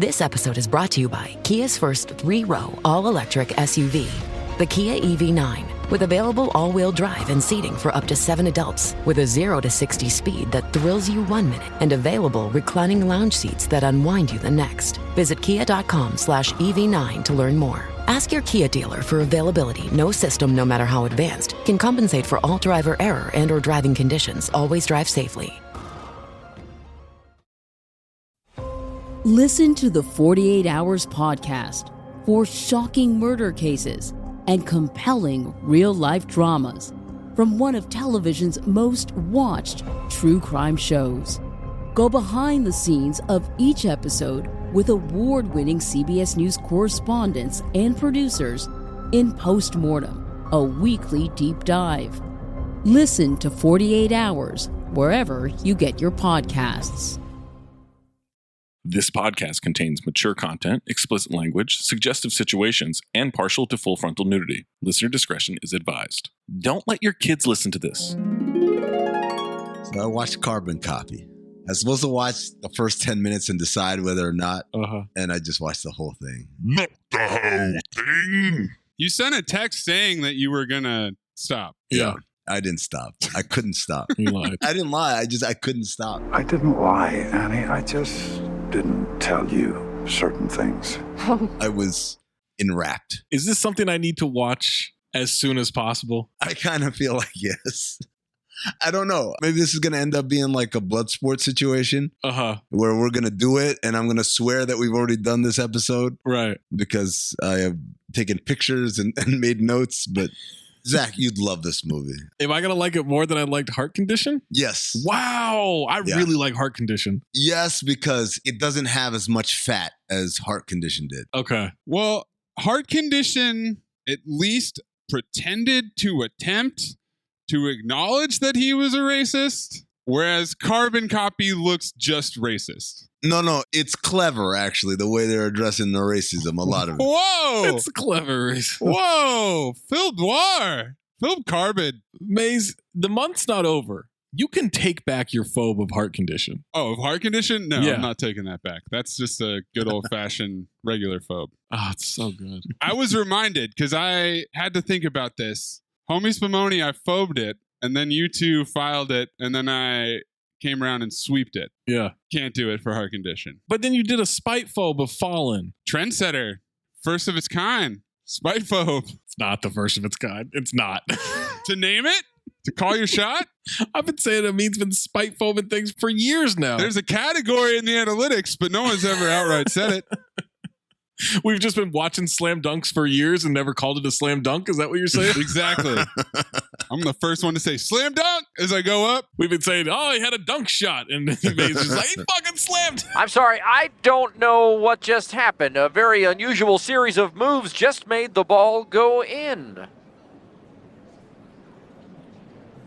This episode is brought to you by Kia's first 3-row all-electric SUV, the Kia EV9, with available all-wheel drive and seating for up to 7 adults, with a 0 to 60 speed that thrills you 1 minute, and available reclining lounge seats that unwind you the next. Visit kia.com/EV9 to learn more. Ask your Kia dealer for availability. No system, no matter how advanced, can compensate for all driver error and or driving conditions. Always drive safely. Listen to the 48 Hours podcast for shocking murder cases and compelling real-life dramas from one of television's most watched true crime shows. Go behind the scenes of each episode with award-winning CBS News correspondents and producers in Postmortem, a weekly deep dive. Listen to 48 Hours wherever you get your podcasts. This podcast contains mature content, explicit language, suggestive situations, and partial to full frontal nudity. Listener discretion is advised. Don't let your kids listen to this. So I watched Carbon Copy. I was supposed to watch the first 10 minutes and decide whether or not, and I just watched the whole thing. Not the whole thing. You sent a text saying that you were going to stop. Yeah. I didn't stop. I couldn't stop. You lied. I didn't lie. I couldn't stop. I didn't lie, Annie. I just didn't tell you certain things. I was enwrapped. Is this something I need to watch as soon as possible? I kind of feel like yes. I don't know. Maybe this is going to end up being like a blood sport situation where we're going to do it and I'm going to swear that we've already done this episode. Right. Because I have taken pictures and made notes. But Zach, you'd love this movie. Am I going to like it more than I liked Heart Condition? Yes. Wow. I really like Heart Condition. Yes, because it doesn't have as much fat as Heart Condition did. Okay. Well, Heart Condition at least pretended to attempt to acknowledge that he was a racist, whereas Carbon Copy looks just racist. No, it's clever, actually, the way they're addressing the racism, a lot of it. Whoa! It's clever. Whoa! Phil Noir! Phil Carbon. Maze, the month's not over. You can take back your phobe of Heart Condition. Oh, of Heart Condition? No, Yeah. I'm not taking that back. That's just a good old-fashioned regular phobe. Oh, it's so good. I was reminded, because I had to think about this. Homie Spumoni, I phobed it, and then you two filed it, and then I came around and sweeped it. Yeah. Can't do it for Heart Condition. But then you did a spite phobe of Fallen. Trendsetter. First of its kind. Spite phobe. It's not the first of its kind. It's not. To name it? To call your shot? I've been saying Amin's been spite phobing things for years now. There's a category in the analytics, but no one's ever outright said it. We've just been watching slam dunks for years and never called it a slam dunk. Is that what you're saying? Exactly. I'm the first one to say slam dunk as I go up. We've been saying, oh, he had a dunk shot. And Maze is like, he fucking slammed. I'm sorry, I don't know what just happened. A very unusual series of moves just made the ball go in.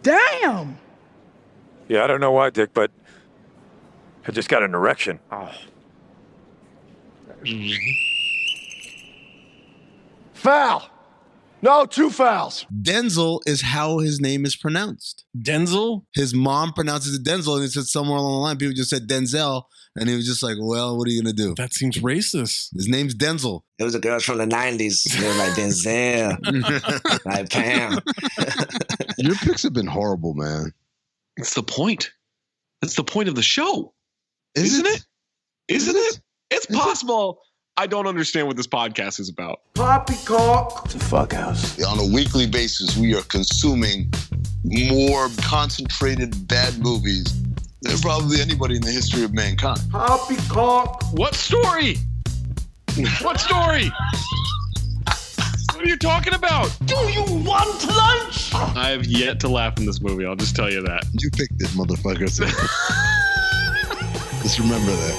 Damn! Yeah, I don't know why, Dick, but I just got an erection. Oh. Foul! No, 2 fouls. Denzel is how his name is pronounced. Denzel? His mom pronounces it Denzel, and it said somewhere along the line, people just said Denzel, and he was just like, well, what are you going to do? That seems racist. His name's Denzel. It was the girls from the 90s. They were like Denzel, like Pam. Your picks have been horrible, man. It's the point. That's the point of the show. Isn't it? Isn't it? It's possible. I don't understand what this podcast is about. Poppycock. It's a fuck house. On a weekly basis, we are consuming more concentrated bad movies than probably anybody in the history of mankind. Poppycock. What story? What story? What are you talking about? Do you want lunch? I have yet to laugh in this movie. I'll just tell you that. You picked it, motherfucker. Just remember that.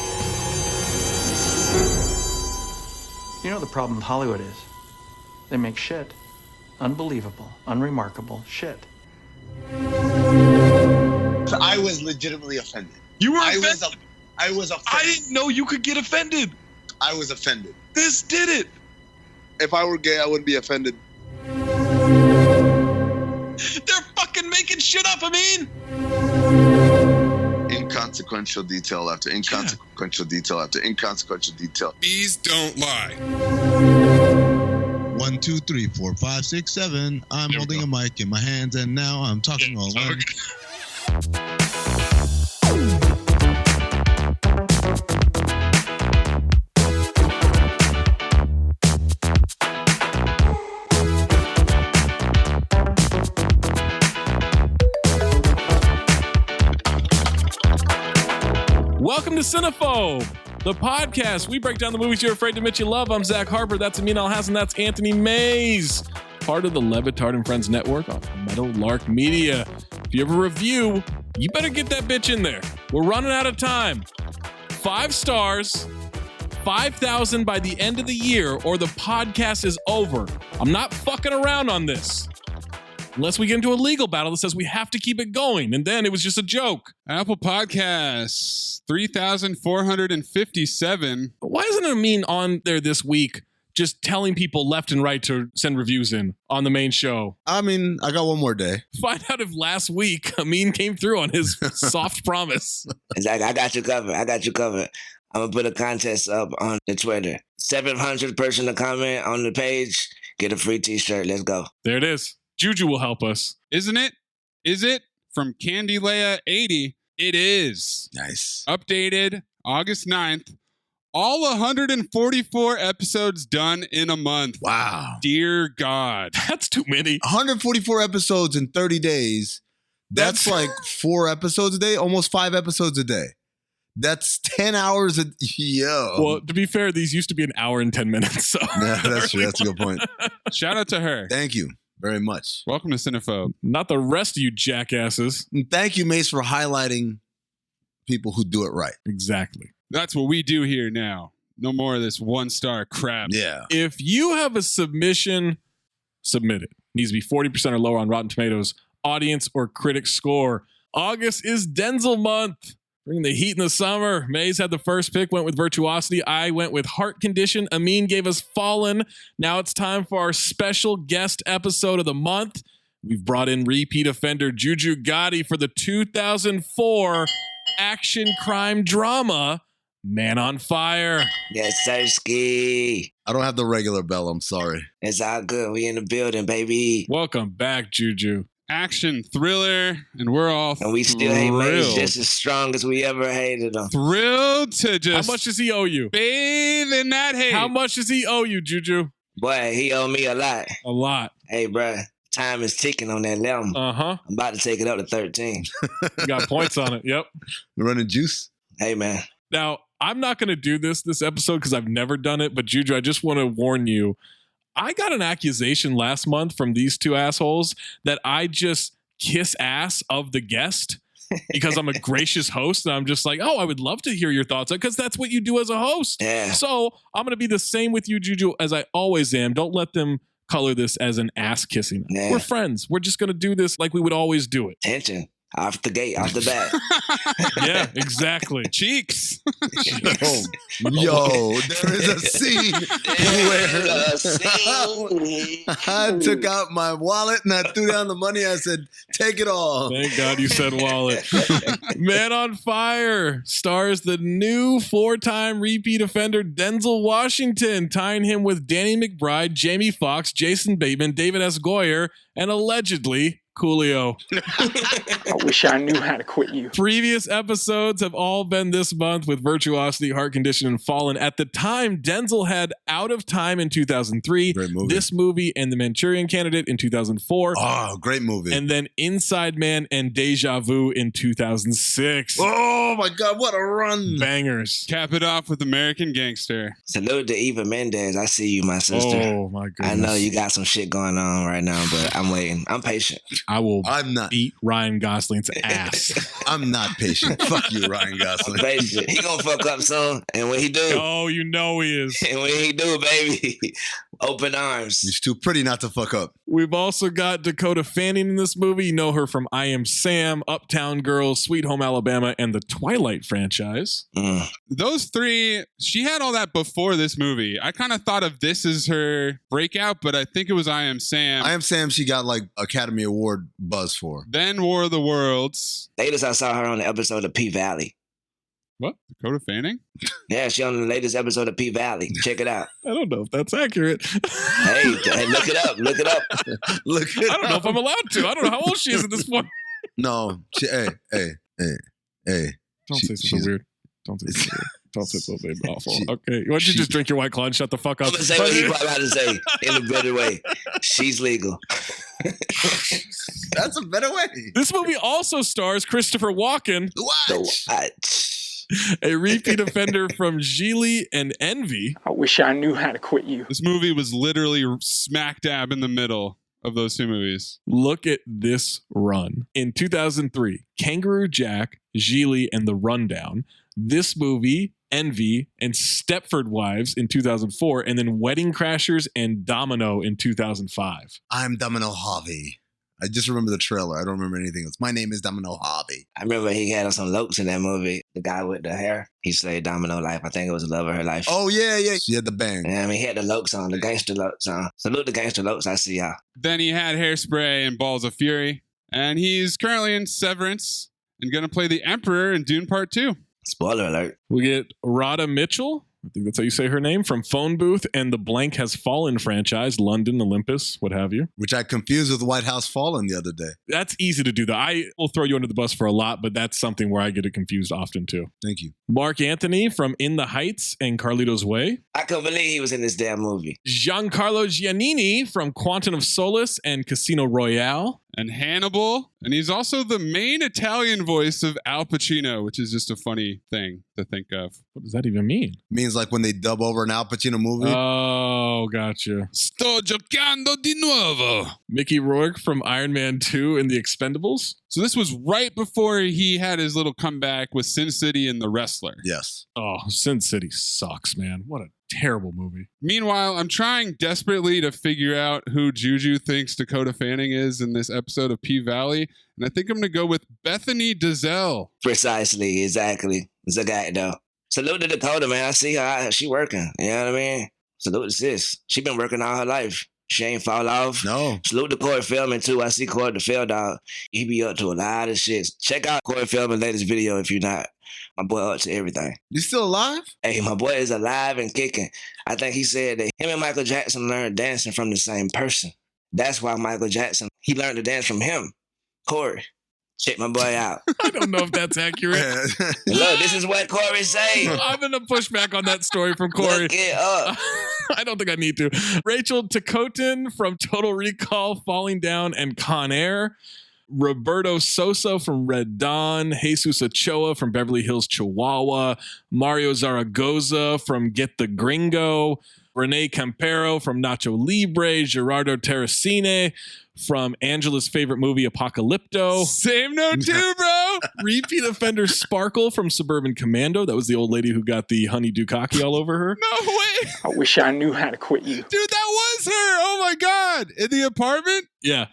You know what the problem with Hollywood is? They make shit. Unbelievable, unremarkable shit. I was legitimately offended. You were offended? I was offended. I didn't know you could get offended. I was offended. This did it. If I were gay, I wouldn't be offended. They're fucking making shit up, I mean. inconsequential detail after inconsequential detail after inconsequential detail. Bees don't lie. 1, 2, 3, 4, 5, 6, 7. I'm holding a mic in my hands, and now I'm talking all alone. Welcome to Cinephobe, the podcast. We break down the movies you're afraid to admit you love. I'm Zach Harper. That's Amin and that's Anthony Mayes. Part of the Levitard and Friends Network on Meadow Lark Media. If you have a review, you better get that bitch in there. We're running out of time. 5 stars, 5,000 by the end of the year, or the podcast is over. I'm not fucking around on this. Unless we get into a legal battle that says we have to keep it going, and then it was just a joke. Apple Podcasts, 3,457. Why isn't Amin on there this week just telling people left and right to send reviews in on the main show? I mean, I got one more day. Find out if last week Amin came through on his soft promise. Exactly. I got you covered. I'm going to put a contest up on the Twitter. 700 person to comment on the page. Get a free t-shirt. Let's go. There it is. JuJu will help us. Isn't it? Is it? From Candy Leia 80. It is. Nice. Updated August 9th. All 144 episodes done in a month. Wow. Dear God. That's too many. 144 episodes in 30 days. That's like 4 episodes a day, almost 5 episodes a day. That's 10 hours a yo. Well, to be fair, these used to be an hour and 10 minutes. So yeah, that's true. That's a good point. Shout out to her. Thank you very much. Welcome to Cinephobe. Not the rest of you jackasses. And thank you, Mace, for highlighting people who do it right. Exactly. That's what we do here now. No more of this 1-star crap. Yeah. If you have a submission, submit it. Needs to be 40% or lower on Rotten Tomatoes, audience or critic score. August is Denzel month. Bringing the heat in the summer. Mays had the first pick, went with Virtuosity. I went with Heart Condition. Amin gave us Fallen. Now it's time for our special guest episode of the month. We've brought in repeat offender JuJu Gotti for the 2004 action crime drama, Man on Fire. Yes, Sirski. I don't have the regular bell. I'm sorry. It's all good. We in the building, baby. Welcome back, JuJu. Action thriller, and we're all and we still hate Maze just as strong as we ever hated him. Thrilled to just. How much does he owe you? Bathe in that hate. How much does he owe you, JuJu? Boy, he owe me a lot. A lot. Hey, bruh, time is ticking on that lemon. Uh-huh. I'm about to take it up to 13. You got points on it. Yep. We're running juice. Hey, man. Now, I'm not going to do this episode because I've never done it, but JuJu, I just want to warn you. I got an accusation last month from these two assholes that I just kiss ass of the guest because I'm a gracious host. And I'm just like, oh, I would love to hear your thoughts because that's what you do as a host. Yeah. So I'm going to be the same with you, JuJu, as I always am. Don't let them color this as an ass kissing. Yeah. We're friends. We're just going to do this like we would always do it. Tension. Off the gate, off the bat. Yeah, exactly. Cheeks. Yo, there is a scene where I took out my wallet and I threw down the money. I said, take it all. Thank God you said wallet. Man on Fire stars the new 4-time repeat offender Denzel Washington, tying him with Danny McBride, Jamie Foxx, Jason Bateman, David S. Goyer, and allegedly Coolio. I wish I knew how to quit you. Previous episodes have all been this month with Virtuosity, Heart Condition, and Fallen. At the time, Denzel had Out of Time in 2003, this movie and The Manchurian Candidate in 2004. Oh, great movie. And then Inside Man and Deja Vu in 2006. Oh my God, what a run. Bangers. Cap it off with American Gangster. Salute to Eva Mendes. I see you, my sister. Oh my goodness. I know you got some shit going on right now, but I'm waiting. I'm patient. I'm not beat Ryan Gosling's ass. I'm not patient. Fuck you, Ryan Gosling. I'm patient. He gonna fuck up soon, and when he do, oh, you know he is. And when he do, baby, open arms. He's too pretty not to fuck up. We've also got Dakota Fanning in this movie. You know her from I Am Sam, Uptown Girls, Sweet Home Alabama, and the Twilight franchise. Those three, she had all that before this movie. I kind of thought of this as her breakout, but I think it was I Am Sam. I Am Sam, she got like Academy Award buzz for. Then War of the Worlds. Latest I saw her on the episode of P-Valley. What? Dakota Fanning? Yeah, she on the latest episode of P-Valley. Check it out. I don't know if that's accurate. Hey, look it up. Look it up. I don't know if I'm allowed to. I don't know how old she is at this point. No. Hey. Don't say something weird. Don't say something weird. Don't say something awful. Okay. Why don't you just drink your White Claw and shut the fuck up? I'm going to say what he's about to say in a better way. She's legal. That's a better way. This movie also stars Christopher Walken. What? A repeat offender from Geely and Envy. I wish I knew how to quit you. This movie was literally smack dab in the middle of those two movies. Look at this run. In 2003, Kangaroo Jack, Geely, and The Rundown. This movie, Envy, and Stepford Wives in 2004, and then Wedding Crashers and Domino in 2005. I'm Domino Harvey. I just remember the trailer. I don't remember anything else. My name is Domino Harvey. I remember he had some lokes in that movie. The guy with the hair. He slayed Domino Life. I think it was the love of her life. Oh, yeah. She had the bang. Yeah, I mean, he had the lokes on, the gangster lokes on. Salute the gangster lokes. I see y'all. Then he had Hairspray and Balls of Fury. And he's currently in Severance and going to play the Emperor in Dune Part 2. Spoiler alert. We get Radha Mitchell. I think that's how you say her name, from Phone Booth and the Blank Has Fallen franchise, London, Olympus, what have you. Which I confused with White House Fallen the other day. That's easy to do, though. I will throw you under the bus for a lot, but that's something where I get it confused often, too. Thank you. Mark Anthony from In the Heights and Carlito's Way. I couldn't believe he was in this damn movie. Giancarlo Giannini from Quantum of Solace and Casino Royale. And Hannibal. And he's also the main Italian voice of Al Pacino, which is just a funny thing to think of. What does that even mean? Means like when they dub over an Al Pacino movie. Oh, gotcha. Sto giocando di nuovo. Mickey Rourke from Iron Man 2 and The Expendables. So this was right before he had his little comeback with Sin City and The Wrestler. Yes. Oh, Sin City sucks, man. What a terrible movie. Meanwhile, I'm trying desperately to figure out who Juju thinks Dakota Fanning is in this episode of P-Valley. And I think I'm going to go with Bethany Dazelle. Precisely, exactly. It's a guy, though. Salute to Dakota, man. I see her. She working. You know what I mean? Salute to sis. She been working all her life. She ain't fall off. No. Salute to Corey Feldman, too. I see Corey the Field Dog. He be up to a lot of shit. Check out Corey Feldman's latest video if you're not. My boy up to everything. You still alive? Hey, my boy is alive and kicking. I think he said that him and Michael Jackson learned dancing from the same person. That's why Michael Jackson, he learned to dance from him. Corey. Check my boy out. I don't know if that's accurate. Look, this is what Corey say. I'm going to push back on that story from Corey. Look it up. I don't think I need to. Rachel Tacotin from Total Recall, Falling Down, and Con Air. Roberto Sosa from Red Dawn, Jesus Ochoa from Beverly Hills Chihuahua, Mario Zaragoza from Get the Gringo, Renee Campero from Nacho Libre, Gerardo Terracine from Angela's favorite movie, Apocalypto. Same note too, bro. Repeat offender Sparkle from Suburban Commando. That was the old lady who got the honey dukaki all over her. No way. I wish I knew how to quit you. Dude, that was her. Oh my God. In the apartment? Yeah.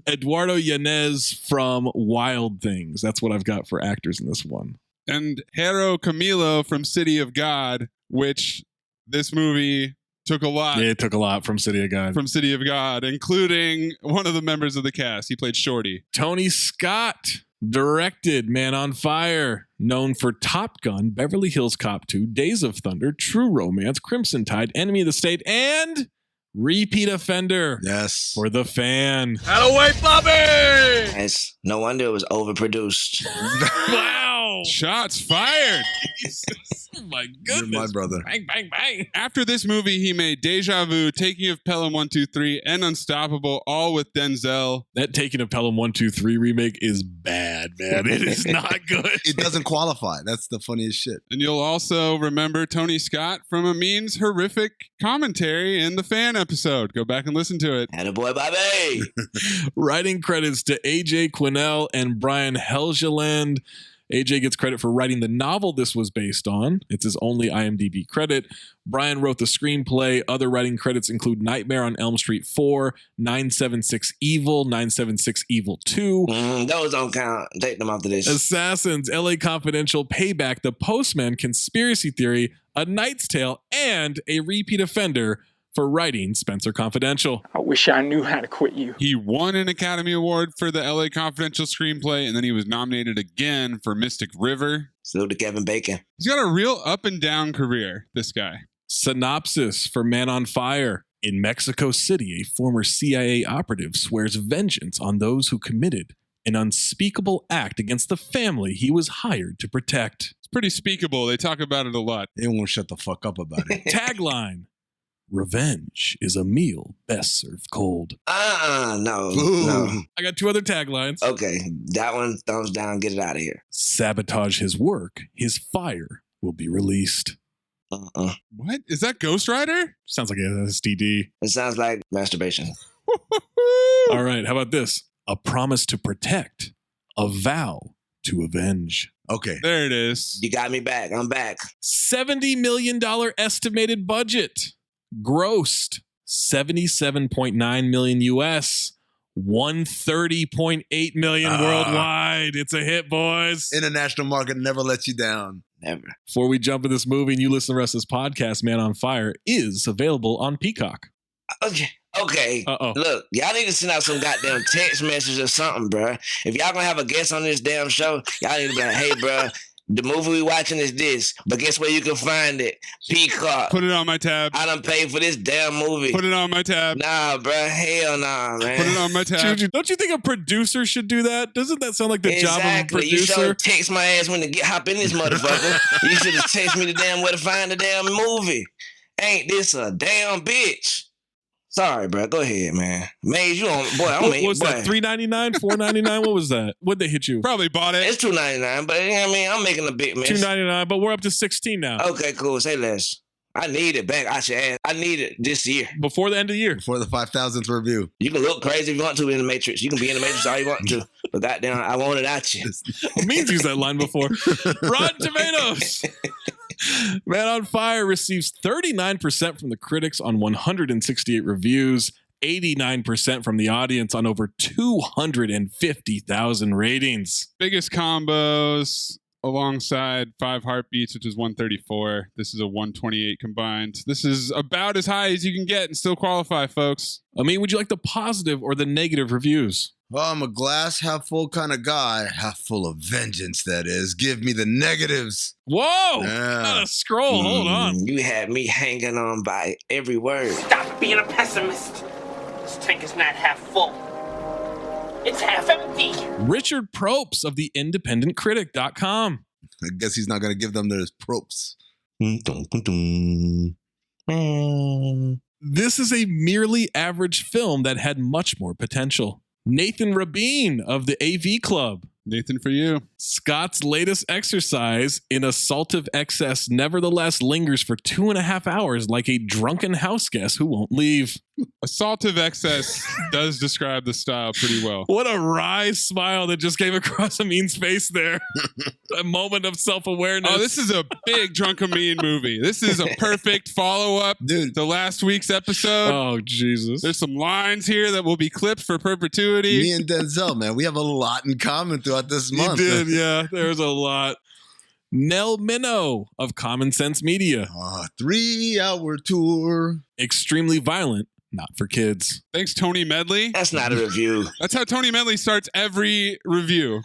Eduardo Yanez from Wild Things. That's what I've got for actors in this one. And Hero Camilo from City of God, which this movie took a lot. Yeah, it took a lot from City of God. From City of God, including one of the members of the cast. He played Shorty. Tony Scott directed Man on Fire, known for Top Gun, Beverly Hills Cop 2, Days of Thunder, True Romance, Crimson Tide, Enemy of the State, and repeat offender. Yes. For The Fan. Away, Bobby! It's no wonder it was overproduced. Wow. Shots fired. Oh my goodness. You're my brother. Bang, bang, bang. After this movie, he made Deja Vu, Taking of Pelham 123, and Unstoppable, all with Denzel. That Taking of Pelham 123 remake is bad, man. It is not good. It doesn't qualify. That's the funniest shit. And you'll also remember Tony Scott from Amin's horrific commentary in the Fan episode. Go back and listen to it. Attaboy, Bobby! Writing credits to AJ Quinnell and Brian Helgeland. AJ gets credit for writing the novel this was based on. It's his only IMDb credit. Brian wrote the screenplay. Other writing credits include Nightmare on Elm Street 4, 976 Evil, 976 Evil 2. Those don't count. Take them off the list. Assassins, LA Confidential, Payback, The Postman, Conspiracy Theory, A Knight's Tale, and a repeat offender for writing Spencer Confidential. I wish I knew how to quit you. He won an Academy Award for the LA Confidential screenplay, and then he was nominated again for Mystic River. Salute to Kevin Bacon. He's got a real up and down career, this guy. Synopsis for Man on Fire. In Mexico City, a former CIA operative swears vengeance on those who committed an unspeakable act against the family he was hired to protect. It's pretty speakable. They talk about it a lot. They won't shut the fuck up about it. Tagline. Revenge is a meal best served cold. No. I got 2 other taglines. Okay, that one, thumbs down, get it out of here. Sabotage his work, his fire will be released. What? Is that Ghost Rider? Sounds like an STD. It sounds like masturbation. All right, how about this? A promise to protect, a vow to avenge. Okay. There it is. You got me back. I'm back. $70 million estimated budget. Grossed $77.9 million US. $130.8 million worldwide. It's a hit, boys. International market never lets you down. Never. Before we jump into this movie and you listen to the rest of this podcast, Man on Fire is available on Peacock. Okay. Look, y'all need to send out some goddamn text message or something, bruh. If y'all gonna have a guest on this damn show, y'all need to be like, hey, bruh, the movie we watching is this, but guess where you can find it? Peacock. Put it on my tab. I done paid for this damn movie. Put it on my tab. Nah, bruh. Hell nah, man. Put it on my tab. JuJu, don't you think a producer should do that? Doesn't that sound like the job of a producer? You should text my ass when to hop in this motherfucker. You should have texted me the damn where to find the damn movie. Ain't this a damn bitch? Sorry, bro. Go ahead, man. Maze, you on boy? What was that? $3.99, $4.99? What was that? What'd they hit you? Probably bought it. It's $2.99, but you know what I mean, I'm making a big mess. $2.99, but we're up to $16 now. Okay, cool. Say less. I need it back. I need it this year. Before the end of the year. Before the 5,000th review. You can look crazy if you want to in the Matrix. You can be in the Matrix all you want to. But goddamn, I want it at you. Means used that line before. Rotten Tomatoes. Man on Fire receives 39% from the critics on 168 reviews, 89% from the audience on over 250,000 ratings. Biggest combos alongside 5 Heartbeats, which is 134. This is a 128 combined. This is about as high as you can get and still qualify, folks. I mean, would you like the positive or the negative reviews? Well, I'm a glass half full kind of guy. Half full of vengeance, that is. Give me the negatives. Whoa! Yeah. Not a scroll. Hold on. You had me hanging on by every word. Stop being a pessimist. This tank is not half full. It's half empty. Richard Propes of the independentcritic.com. I guess he's not going to give them their propes. This is a merely average film that had much more potential. Nathan Rabin of the AV Club. Nathan, for you. Scott's latest exercise in assaultive excess nevertheless lingers for 2.5 hours like a drunken house guest who won't leave. Assaultive excess does describe the style pretty well. What a wry smile that just came across Amin's face there. A moment of self-awareness. Oh, this is a big Drunk Amin movie. This is a perfect follow-up to last week's episode. Oh, Jesus. There's some lines here that will be clipped for perpetuity. Me and Denzel, man, we have a lot in common throughout this month. You did, yeah. There's a lot. Nell Minow of Common Sense Media. 3-hour tour. Extremely violent. Not for kids. Thanks, Tony Medley. That's not a review. That's how Tony Medley starts every review.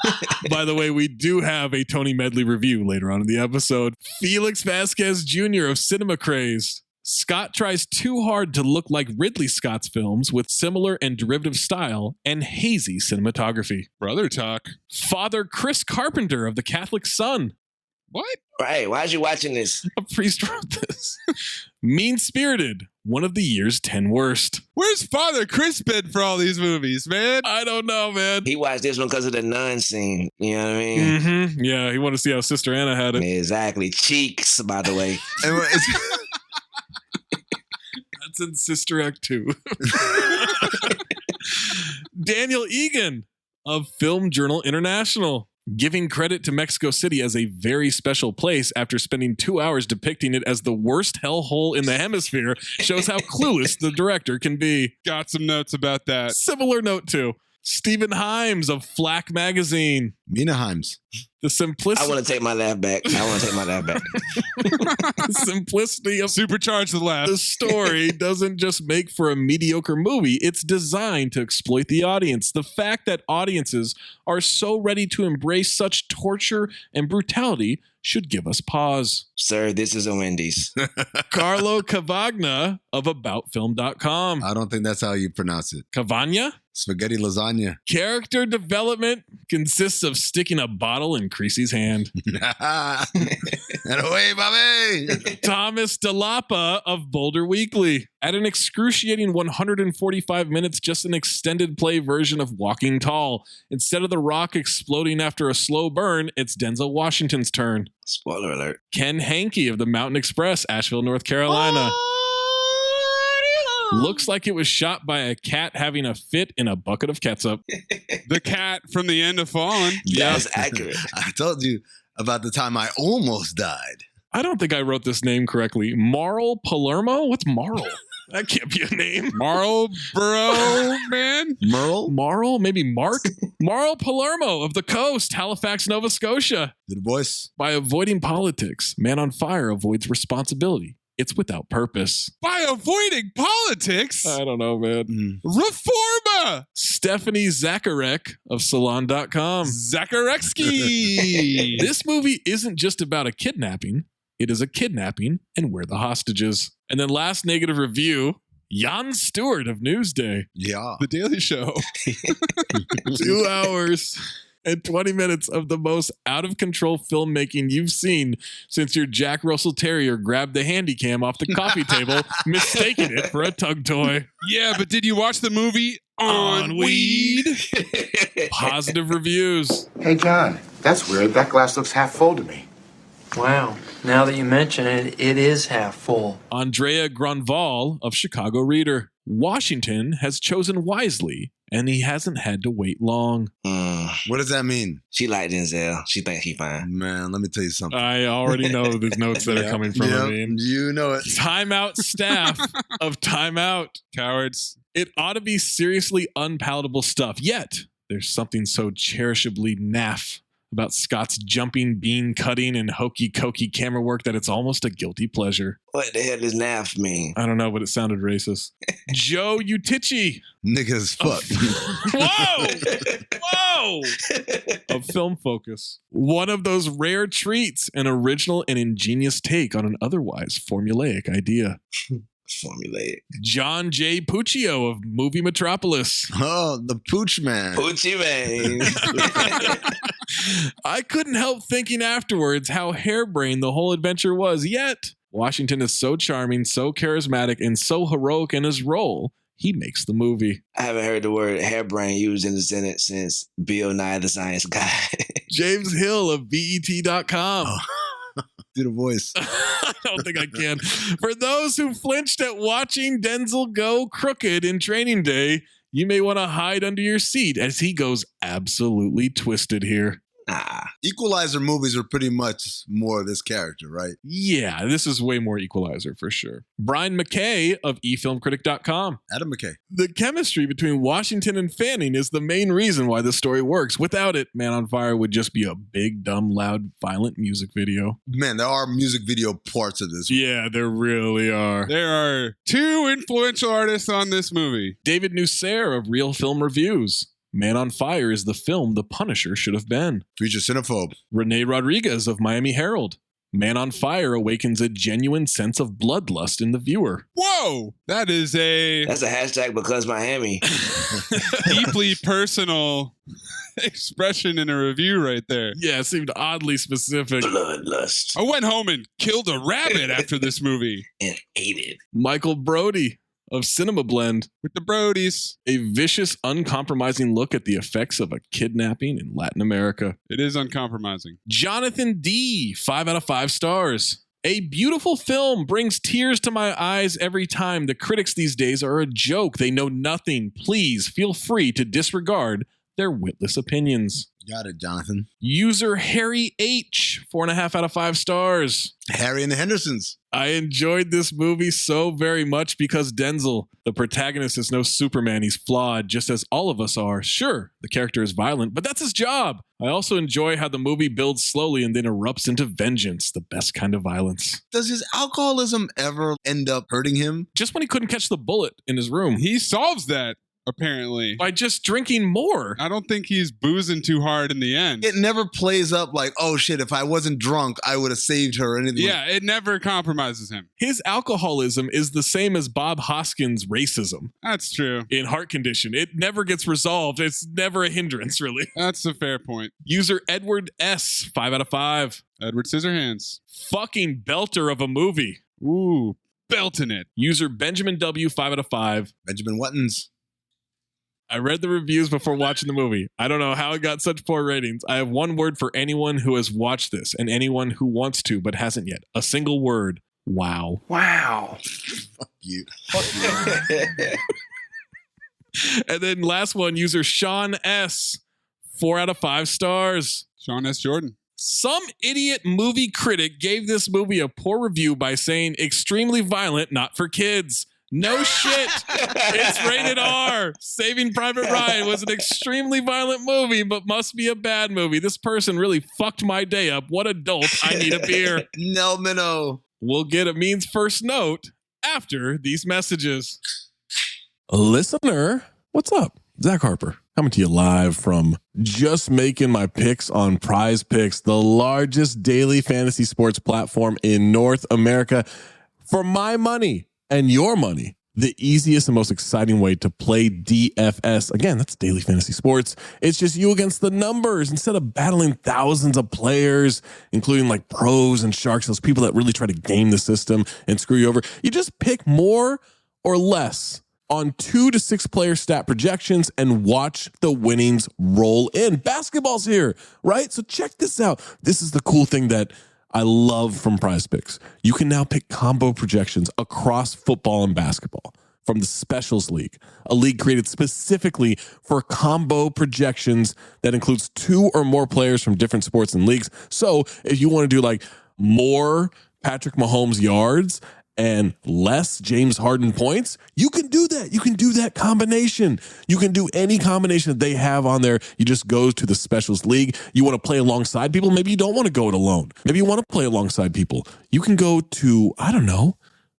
By the way, we do have a Tony Medley review later on in the episode. Felix Vasquez Jr. of Cinema Crazed. Scott tries too hard to look like Ridley Scott's films with similar and derivative style and hazy cinematography. Brother talk. Father Chris Carpenter of The Catholic Sun. What? Hey, why is you watching this? A priest wrote this. Mean-Spirited, one of the year's 10 worst. Where's Father Chris been for all these movies, man? I don't know, man. He watched this one because of the nun scene. You know what I mean? Mm-hmm. Yeah, he wanted to see how Sister Anna had it. Exactly. Cheeks, by the way. That's in Sister Act 2. Daniel Egan of Film Journal International. Giving credit to Mexico City as a very special place after spending 2 hours depicting it as the worst hellhole in the hemisphere shows how clueless the director can be. Got some notes about that. Similar note too. Stephen Himes of Flack Magazine. Mina Himes. The simplicity. I want to take my laugh back. The simplicity of Supercharge the laugh. the story doesn't just make for a mediocre movie. It's designed to exploit the audience. The fact that audiences are so ready to embrace such torture and brutality should give us pause. Sir, this is a Wendy's. Carlo Cavagna of AboutFilm.com. I don't think that's how you pronounce it. Cavagna? Spaghetti lasagna. Character development consists of sticking a bottle in Creasy's hand. And away, Bobby! Thomas DeLapa of Boulder Weekly. At an excruciating 145 minutes, just an extended play version of Walking Tall. Instead of The Rock exploding after a slow burn, it's Denzel Washington's turn. Spoiler alert. Ken Hankey of the Mountain Express, Asheville, North Carolina. Looks like it was shot by a cat having a fit in a bucket of ketchup. The cat from the end of Fallen. That's accurate. I told you about the time I almost died. I don't think I wrote this name correctly. Marl Palermo? What's Marl? That can't be a name. Marlboro, man? Marl? Maybe Mark? Marl Palermo of the Coast, Halifax, Nova Scotia. Good voice. By avoiding politics, Man on Fire avoids responsibility. It's without purpose. By avoiding politics? I don't know, man. Reforma! Stephanie Zacharek of Salon.com. Zachareksky! This movie isn't just about a kidnapping. It is a kidnapping, and we're the hostages. And then last negative review, Jan Stewart of Newsday. Yeah. The Daily Show. 2 hours and 20 minutes of the most out-of-control filmmaking you've seen since your Jack Russell Terrier grabbed the handy cam off the coffee table, mistaking it for a tug toy. Yeah, but did you watch the movie On Weed? Positive reviews. Hey, John, that's weird. That glass looks half full to me. Wow, now that you mention it, it is half full. Andrea Granval of Chicago Reader. Washington has chosen wisely, and he hasn't had to wait long. What does that mean? She like Denzel. She think he fine. Man, let me tell you something. I already know the notes that are coming from Amin. You know it. Timeout staff of Timeout. Cowards. It ought to be seriously unpalatable stuff, yet there's something so cherishably naff about Scott's jumping, bean cutting, and hokey-cokey camera work that it's almost a guilty pleasure. What the hell does naff mean? I don't know, but it sounded racist. Joe Utichi. Niggas fuck. Whoa! Of Film Focus. One of those rare treats, an original and ingenious take on an otherwise formulaic idea. Formulaic. John J. Puccio of Movie Metropolis. Oh, the Pooch Man. Poochie Man. I couldn't help thinking afterwards how harebrained the whole adventure was, yet Washington is so charming, so charismatic, and so heroic in his role, he makes the movie. I haven't heard the word harebrained used in the sentence since Bill Nye the Science Guy. James Hill of BET.com. Oh. Do the voice. I don't think I can. For those who flinched at watching Denzel go crooked in Training Day, you may want to hide under your seat as he goes absolutely twisted here. Equalizer movies are pretty much more of this character, right? Yeah, this is way more Equalizer for sure. Brian McKay of eFilmCritic.com. Adam McKay. The chemistry between Washington and Fanning is the main reason why the story works. Without it, Man on Fire would just be a big, dumb, loud, violent music video. Man, there are music video parts of this. Yeah, there really are. There are two influential artists on this movie. David Nusser of Real Film Reviews. Man on Fire is the film The Punisher should have been. Future Cinephobe. Renee Rodriguez of Miami Herald. Man on Fire awakens a genuine sense of bloodlust in the viewer. Whoa! That's a hashtag because Miami. Deeply personal expression in a review right there. Yeah, it seemed oddly specific. Bloodlust. I went home and killed a rabbit after this movie. And ate it. Michael Brody of Cinema Blend. With the Brodies. A vicious, uncompromising look at the effects of a kidnapping in Latin America. It is uncompromising. Jonathan D., 5 out of 5 stars. A beautiful film brings tears to my eyes every time. The critics these days are a joke. They know nothing. Please feel free to disregard their witless opinions. Got it, Jonathan. User Harry H, 4.5 out of 5 stars. Harry and the Hendersons. I enjoyed this movie so very much because Denzel, the protagonist, is no Superman. He's flawed, just as all of us are. Sure, the character is violent, but that's his job. I also enjoy how the movie builds slowly and then erupts into vengeance, the best kind of violence. Does his alcoholism ever end up hurting him? Just when he couldn't catch the bullet in his room. He solves that. Apparently, by just drinking more. I don't think he's boozing too hard in the end. It never plays up like, oh shit, if I wasn't drunk, I would have saved her or anything. Yeah, it never compromises him. His alcoholism is the same as Bob Hoskins' racism. That's true. In Heart Condition. It never gets resolved. It's never a hindrance, really. That's a fair point. User Edward S, 5 out of 5. Edward Scissorhands. Fucking belter of a movie. Ooh, belting it. User Benjamin W, 5 out of 5. Benjamin Wattens. I read the reviews before watching the movie. I don't know how it got such poor ratings. I have one word for anyone who has watched this and anyone who wants to but hasn't yet. A single word. Wow. Wow. Fuck you. And then last one, user Sean S. 4 out of 5 stars. Sean S. Jordan. Some idiot movie critic gave this movie a poor review by saying extremely violent, not for kids. No shit. It's rated R. Saving Private Ryan was an extremely violent movie, but must be a bad movie. This person really fucked my day up. What adult? I need a beer. No, minnow. We'll get Amin's first note after these messages. Listener, what's up? Zach Harper coming to you live from Just Making My Picks on Prize Picks, the largest daily fantasy sports platform in North America. For my money and your money, the easiest and most exciting way to play DFS. Again, that's daily fantasy sports. It's just you against the numbers instead of battling thousands of players, including like pros and sharks, those people that really try to game the system and screw you over. You just pick more or less on 2 to 6 player stat projections and watch the winnings roll in. Basketball's here, right? So check this out. This is the cool thing that I love from Prize Picks. You can now pick combo projections across football and basketball from the Specials League, a league created specifically for combo projections that includes 2 or more players from different sports and leagues. So if you want to do like more Patrick Mahomes yards and less James Harden points, you can do that. You can do that combination. You can do any combination that they have on there. You just go to the Specials League. You want to play alongside people. Maybe you don't want to go it alone. Maybe you want to play alongside people. You can go to, I don't know,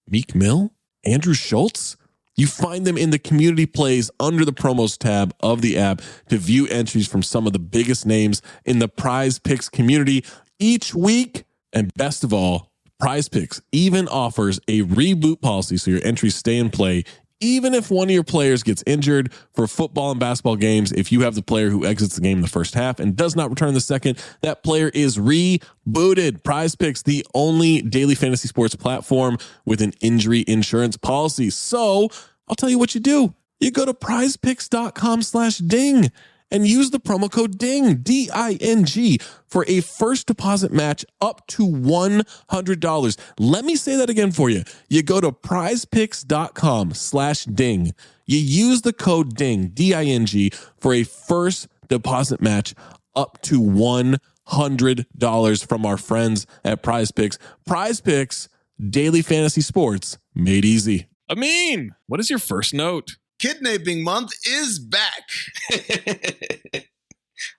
Meek Mill, Andrew Schultz. You find them in the community plays under the promos tab of the app to view entries from some of the biggest names in the Prize Picks community each week. And best of all, Prize Picks even offers a reboot policy so your entries stay in play even if one of your players gets injured. For football and basketball games, if you have the player who exits the game in the first half and does not return the second, that player is rebooted. Prize Picks, the only daily fantasy sports platform with an injury insurance policy. So I'll tell you what you do. You go to prizepicks.com/ding and use the promo code DING, D-I-N-G, for a first deposit match up to $100. Let me say that again for you. You go to prizepicks.com/ding. You use the code DING, D-I-N-G, for a first deposit match up to $100 from our friends at Prize Picks. Prize Picks, daily fantasy sports made easy. Amin, what is your first note? Kidnaping month is back.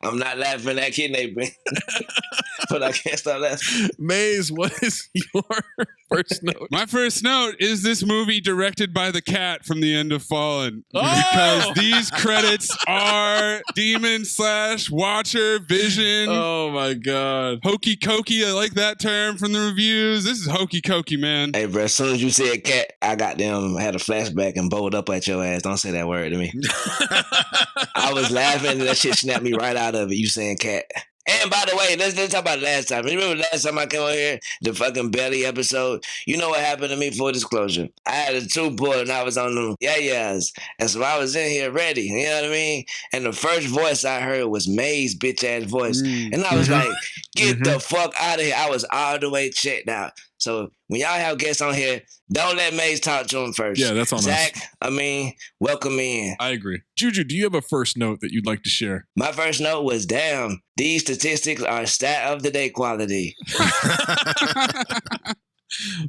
I'm not laughing at kidnapping, but I can't stop laughing. Maze, what is your first note? My first note is this movie directed by the cat from The End of Fallen. Because these credits are demon/watcher vision. Oh my God. Hokey cokey. I like that term from the reviews. This is hokey cokey, man. Hey, bro, as soon as you said cat, I had a flashback and bowled up at your ass. Don't say that word to me. I was laughing and that shit snapped me right out of it. You saying cat. And by the way, let's talk about last time. You remember last time I came on here, the fucking belly episode? You know what happened to me, full disclosure? I had a 2-pull and I was on them yeah-yeahs. And so I was in here ready, you know what I mean? And the first voice I heard was May's bitch-ass voice. And I was like, get the fuck out of here. I was all the way checked out. So when y'all have guests on here, don't let Mayes talk to him first. Yeah, that's on Zach, us. Amin, welcome in. I agree. JuJu, do you have a first note that you'd like to share? My first note was, damn, these statistics are stat of the day quality.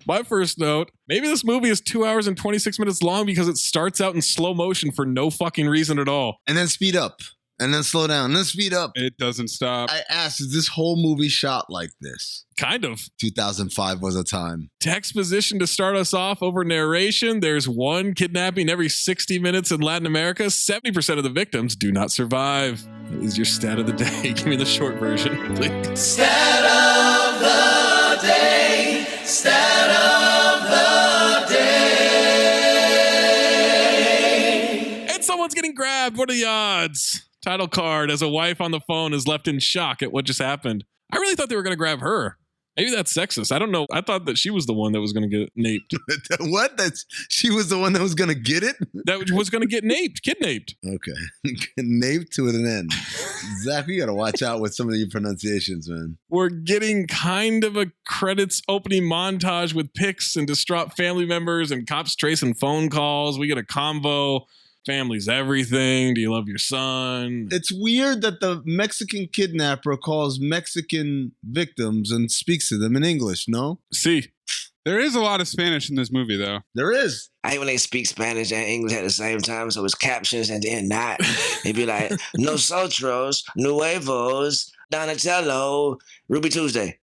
My first note, maybe this movie is 2 hours and 26 minutes long because it starts out in slow motion for no fucking reason at all. And then speed up. And then slow down. And then speed up. It doesn't stop. I asked, is this whole movie shot like this? Kind of. 2005 was a time. Exposition to start us off over narration. There's one kidnapping every 60 minutes in Latin America. 70% of the victims do not survive. That is your stat of the day. Give me the short version, please. Stat of the day. Stat of the day. And someone's getting grabbed. What are the odds? Title card as a wife on the phone is left in shock at what just happened. I really thought they were going to grab her. Maybe that's sexist. I don't know. I thought that she was the one that was going to get naped. What? She was the one that was going to get it? That was going to get naped, kidnapped. Okay. Naped to an end. Zach, you got to watch out with some of your pronunciations, man. We're getting kind of a credits opening montage with pics and distraught family members and cops tracing phone calls. We get a convo. Family's everything. Do you love your son? It's weird that the Mexican kidnapper calls Mexican victims and speaks to them in English, no? See. There is a lot of Spanish in this movie, though. There is. I hate when they speak Spanish and English at the same time, so it's captions and then not. They'd be like, Nosotros, Nuevos, Donatello, Ruby Tuesday.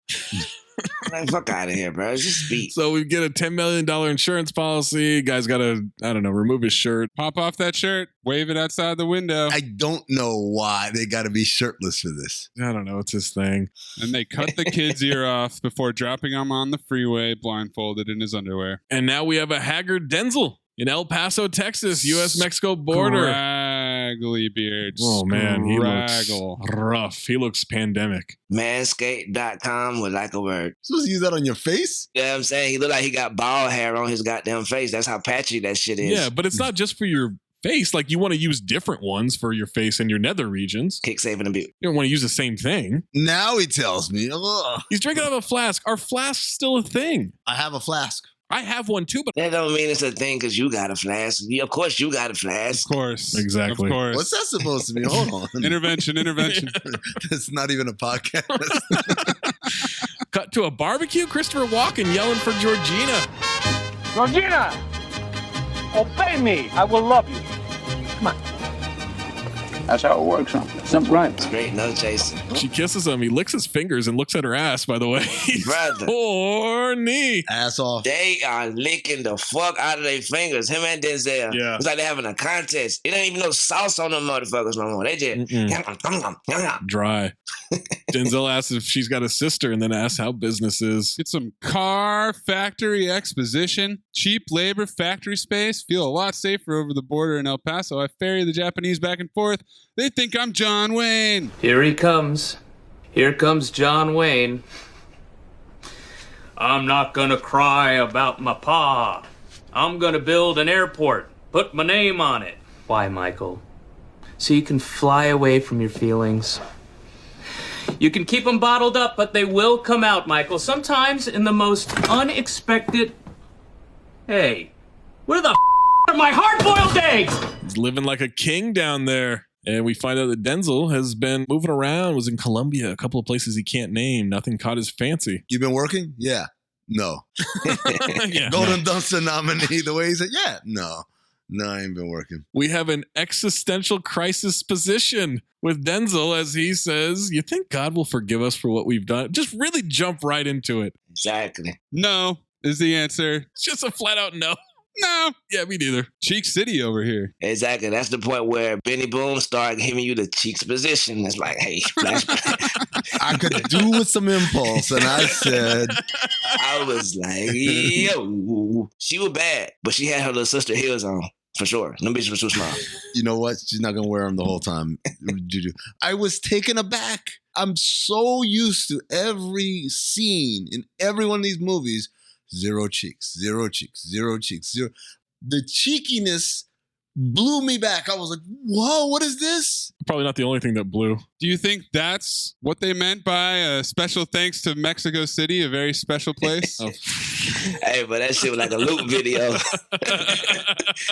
Like, fuck out of here, bro. Just speak. So we get a $10 million insurance policy. Guy's got to, I don't know, remove his shirt. Pop off that shirt. Wave it outside the window. I don't know why they got to be shirtless for this. I don't know. It's his thing. And they cut the kid's ear off before dropping him on the freeway blindfolded in his underwear. And now we have a haggard Denzel in El Paso, Texas, U.S.-Mexico border. Scraggly beard. Oh, man. He looks rough. He looks pandemic. Manscaped.com would like a word. Supposed to use that on your face? You know what I'm saying? He look like he got bald hair on his goddamn face. That's how patchy that shit is. Yeah, but it's not just for your face. Like, you want to use different ones for your face and your nether regions. Kick, save, and abuse. You don't want to use the same thing. Now he tells me. Ugh. He's drinking out of a flask. Are flasks still a thing? I have a flask. I have one too, but that don't mean it's a thing because you got a flask. Of course you got a flask. Of course. Exactly. Of course. What's that supposed to be? Hold on. Intervention. That's not even a podcast. Cut to a barbecue. Christopher Walken yelling for Georgina. Georgina! Obey me. I will love you. Come on. That's how it works, huh? Simple. Right. Straight, no chasing. She kisses him. He licks his fingers and looks at her ass, by the way. He's Brother. horny. Ass off. They are licking the fuck out of their fingers. Him and Denzel. Yeah. It's like they're having a contest. It ain't even no sauce on them motherfuckers no more. They just dry. Denzel asks if she's got a sister and then asks how business is. Get some car factory exposition. Cheap labor factory space. Feel a lot safer over the border in El Paso. I ferry the Japanese back and forth. They think I'm John Wayne. Here he comes. Here comes John Wayne. I'm not gonna cry about my pa. I'm gonna build an airport. Put my name on it. Why, Michael? So you can fly away from your feelings. You can keep them bottled up, but they will come out, Michael. Sometimes in the most unexpected... Hey, where the are my hard-boiled eggs? He's living like a king down there. And we find out that Denzel has been moving around, was in Colombia, a couple of places he can't name. Nothing caught his fancy. You been working? Yeah. No. Yeah, Golden Dumpster nominee, the way he said, yeah. No, I ain't been working. We have an existential crisis position with Denzel as he says, you think God will forgive us for what we've done? Just really jump right into it. Exactly. No is the answer. It's just a flat out no. No. Yeah, me neither. Cheek City over here. Exactly. That's the point where Benny Boom started giving you the cheeks position. It's like, hey, flashback. I could do with some impulse. And I said, I was like, yo. She was bad, but she had her little sister heels on. For sure. No bitch was too small. You know what? She's not going to wear them the whole time. I was taken aback. I'm so used to every scene in every one of these movies. Zero cheeks, zero cheeks, zero cheeks, zero. The cheekiness blew me back. I was like, whoa, what is this? Probably not the only thing that blew. Do you think that's what they meant by a special thanks to Mexico City, a very special place? Hey, but that shit was like a loop video.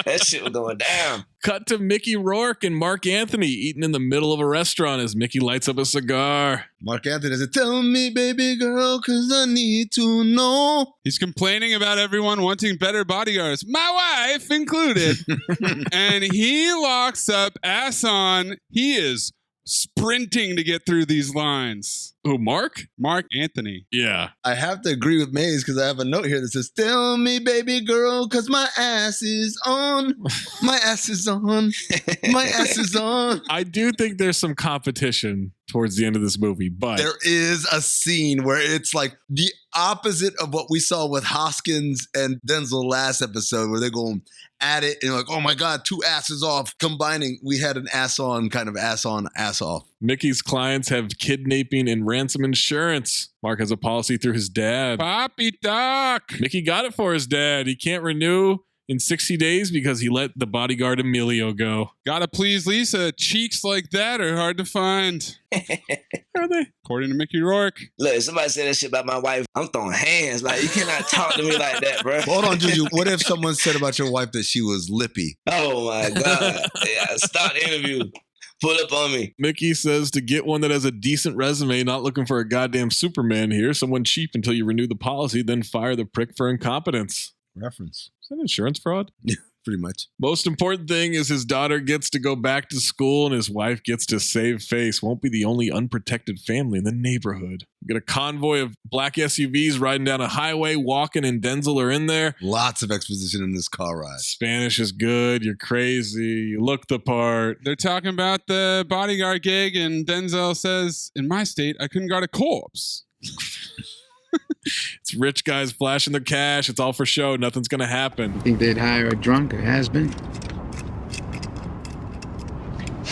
That shit was going down. Cut to Mickey Rourke and Mark Anthony eating in the middle of a restaurant as Mickey lights up a cigar. Mark Anthony said, "Tell me, baby girl, cause I need to know." He's complaining about everyone wanting better bodyguards, my wife included. And he locks up, ass on. He is sprinting to get through these lines. Who, Mark? Mark Anthony. Yeah. I have to agree with Mayes because I have a note here that says, "Tell me, baby girl, cause my ass is on. My ass is on. My ass is on." I do think there's some competition towards the end of this movie, but there is a scene where it's like the opposite of what we saw with Hoskins and Denzel last episode, where they're going at it and you're like, oh my God, two asses off. Combining, we had an ass on, kind of ass on, ass off. Mickey's clients have kidnapping and ransom insurance. Mark has a policy through his dad. Poppy Doc. Mickey got it for his dad. He can't renew in 60 days because he let the bodyguard Emilio go. Gotta please Lisa. Cheeks like that are hard to find. Are they? According to Mickey Rourke. Look, if somebody said that shit about my wife, I'm throwing hands. Like, you cannot talk to me like that, bro. Hold on, JuJu. What if someone said about your wife that she was lippy? Oh my God. Yeah, start the interview. Pull up on me. Mickey says to get one that has a decent resume, not looking for a goddamn Superman here. Someone cheap until you renew the policy, then fire the prick for incompetence. Reference. Is that insurance fraud? Yeah, pretty much. Most important thing is his daughter gets to go back to school and his wife gets to save face. Won't be the only unprotected family in the neighborhood. We get a convoy of black SUVs riding down a highway. Walken and Denzel are in there. Lots of exposition in this car ride. Spanish is good. You're crazy. You look the part. They're talking about the bodyguard gig, and Denzel says, in my state, I couldn't guard a corpse. It's rich guys flashing their cash. It's all for show. Nothing's going to happen. Think they'd hire a drunk, a has-been?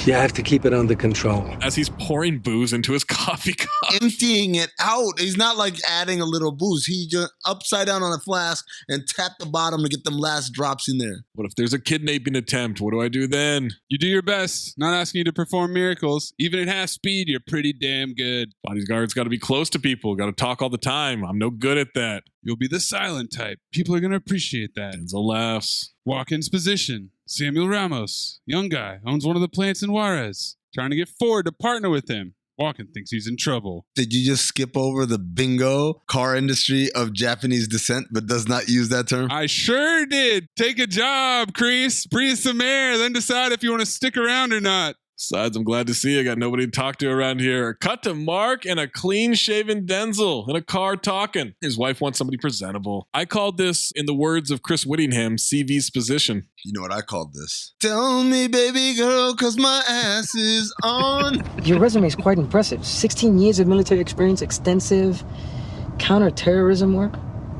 You have to keep it under control. As he's pouring booze into his coffee cup. Emptying it out. He's not like adding a little booze. He just upside down on a flask and tap the bottom to get them last drops in there. What if there's a kidnapping attempt? What do I do then? You do your best. Not asking you to perform miracles. Even at half speed, you're pretty damn good. Bodyguard's got to be close to people. Got to talk all the time. I'm no good at that. You'll be the silent type. People are going to appreciate that. Denzel laughs. Walken's position. Samuel Ramos, young guy, owns one of the plants in Juarez. Trying to get Ford to partner with him. Walken thinks he's in trouble. Did you just skip over the bingo car industry of Japanese descent, but does not use that term? I sure did. Take a job, Chris. Breathe some air, then decide if you want to stick around or not. Besides, I'm glad to see I got nobody to talk to around here. Cut to Mark and a clean-shaven Denzel in a car talking. His wife wants somebody presentable. I called this, in the words of Chris Whittingham, CV's position. You know what I called this? Tell me, baby girl, cause my ass is on. Your resume is quite impressive. 16 years of military experience, extensive counter-terrorism work.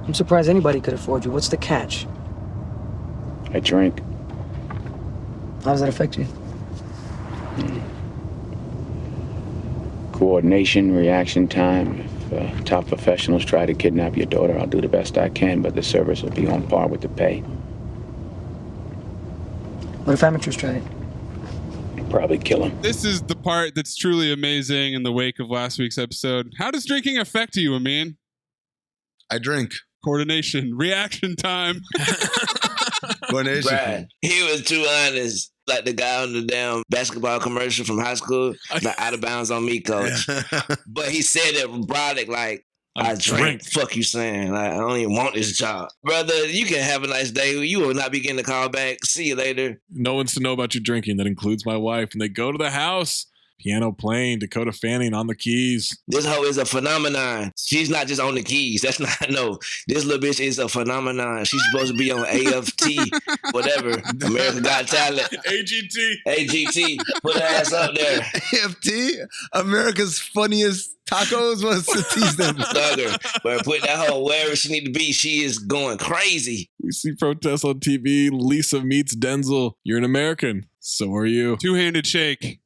I'm surprised anybody could afford you. What's the catch? I drink. How does that affect you? Coordination, reaction time. If top professionals try to kidnap your daughter, I'll do the best I can, but the service will be on par with the pay. What if amateurs try it? Probably kill him. This is the part that's truly amazing in the wake of last week's episode. How does drinking affect you, Amin? I drink. Coordination, reaction time. Coordination. Brad, he was too honest. Like the guy on the damn basketball commercial from high school, like out of bounds on me, coach. But he said it brolic, like, I drink. Fuck you saying. Like, I don't even want this job. Brother, you can have a nice day. You will not be getting a call back. See you later. No one's to know about your drinking. That includes my wife. And they go to the house. Piano playing, Dakota Fanning on the keys. This hoe is a phenomenon. She's not just on the keys. That's not, no. This little bitch is a phenomenon. She's supposed to be on AFT, whatever. American Got Talent. AGT. Put her ass up there. AFT? America's funniest tacos was to tease them. Thugger. But put that hoe wherever she need to be. She is going crazy. We see protests on TV. Lisa meets Denzel. You're an American. So are you. Two-handed shake.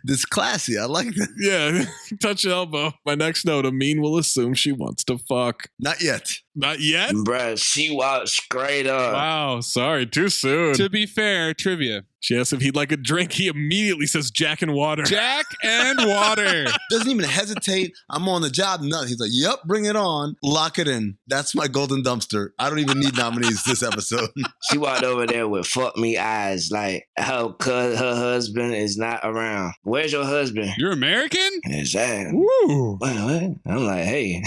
This classy. I like that. Yeah. Touch elbow. My next note, Amin will assume she wants to fuck. Not yet. Not yet? Bruh, she walked straight up. Wow. Sorry. Too soon. To be fair, trivia. She asks if he'd like a drink. He immediately says Jack and water. Jack and water. Doesn't even hesitate. I'm on the job. Nothing. He's like, yep, bring it on. Lock it in. That's my golden dumpster. I don't even need nominees this episode. She walked over there with fuck me eyes, like her husband is not around. Where's your husband? You're American? Exactly. Woo. What? I'm like, hey,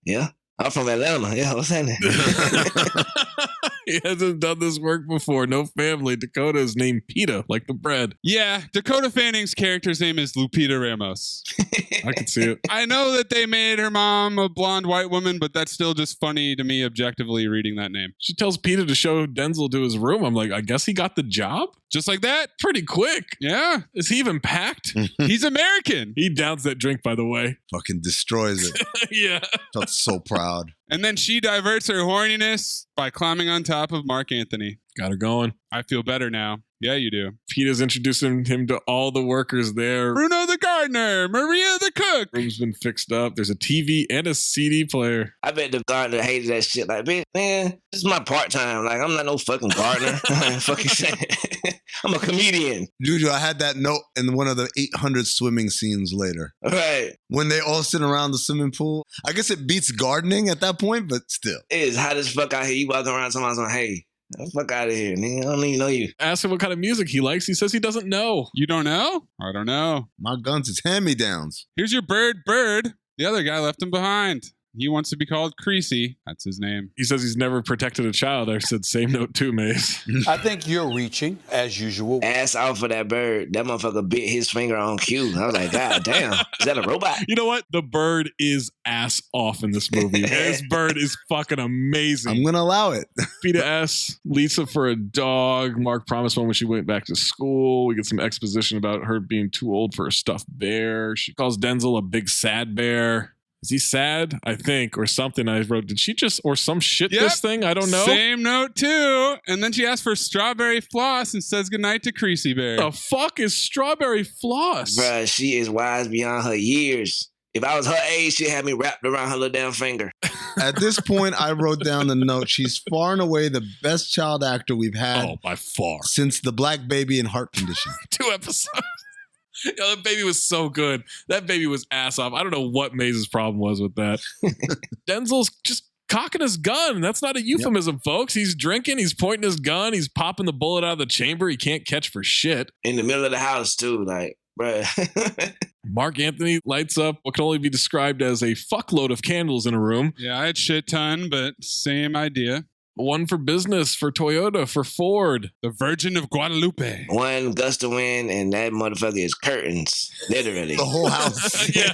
yeah. I'm from Atlanta. Yeah, what's happening? He hasn't done this work before. No family. Dakota is named Pita, like the bread. Yeah, Dakota Fanning's character's name is Lupita Ramos. I can see it. I know that they made her mom a blonde white woman, but that's still just funny to me objectively reading that name. She tells Pita to show Denzel to his room. I'm like, I guess he got the job? Just like that? Pretty quick. Yeah. Is he even packed? He's American. He downs that drink, by the way. Fucking destroys it. Yeah. Felt so proud. And then she diverts her horniness by climbing on top of Mark Anthony. Got her going. I feel better now. Yeah, you do. Peta's introducing him to all the workers there. Bruno the gardener, Maria the cook. Room's been fixed up. There's a TV and a CD player. I bet the gardener hated that shit. Like, man, this is my part-time. Like, I'm not no fucking gardener. Fucking shit. I'm a comedian. Juju, I had that note in one of the 800 swimming scenes later. Right. When they all sit around the swimming pool. I guess it beats gardening at that point, but still. It is hot as fuck out here. You walking around somebody's like, hey, get the fuck out of here, nigga. I don't even know you. Ask him what kind of music he likes. He says he doesn't know. You don't know? I don't know. My guns is hand-me-downs. Here's your bird. The other guy left him behind. He wants to be called Creasy. That's his name. He says he's never protected a child. I said, same note too, Maze. I think you're reaching, as usual. Ass off for that bird. That motherfucker bit his finger on cue. I was like, God damn. Is that a robot? You know what? The bird is ass off in this movie. This bird is fucking amazing. I'm going to allow it. Peta asks Lisa for a dog. Mark promised one when she went back to school. We get some exposition about her being too old for a stuffed bear. She calls Denzel a big sad bear. Is he sad? I think, or something. I wrote, did she just, or some shit this thing? I don't know. Same note too. And then she asks for strawberry floss and says goodnight to Creasy Bear. The fuck is strawberry floss? Bruh, she is wise beyond her years. If I was her age, she'd have me wrapped around her little damn finger. At this point, I wrote down the note. She's far and away the best child actor we've had. Oh, by far. Since The Black Baby and Heart Condition. 2 episodes. That baby was so good. That baby was ass off. I don't know what Maze's problem was with that. Denzel's just cocking his gun. That's not a euphemism, folks. He's drinking. He's pointing his gun. He's popping the bullet out of the chamber. He can't catch for shit. In the middle of the house, too. Like, bruh. Mark Anthony lights up what can only be described as a fuckload of candles in a room. Yeah, I had shit ton, but same idea. One for business, for Toyota, for Ford. The Virgin of Guadalupe. One gust of wind, and that motherfucker is curtains. Literally. The whole house. Yeah.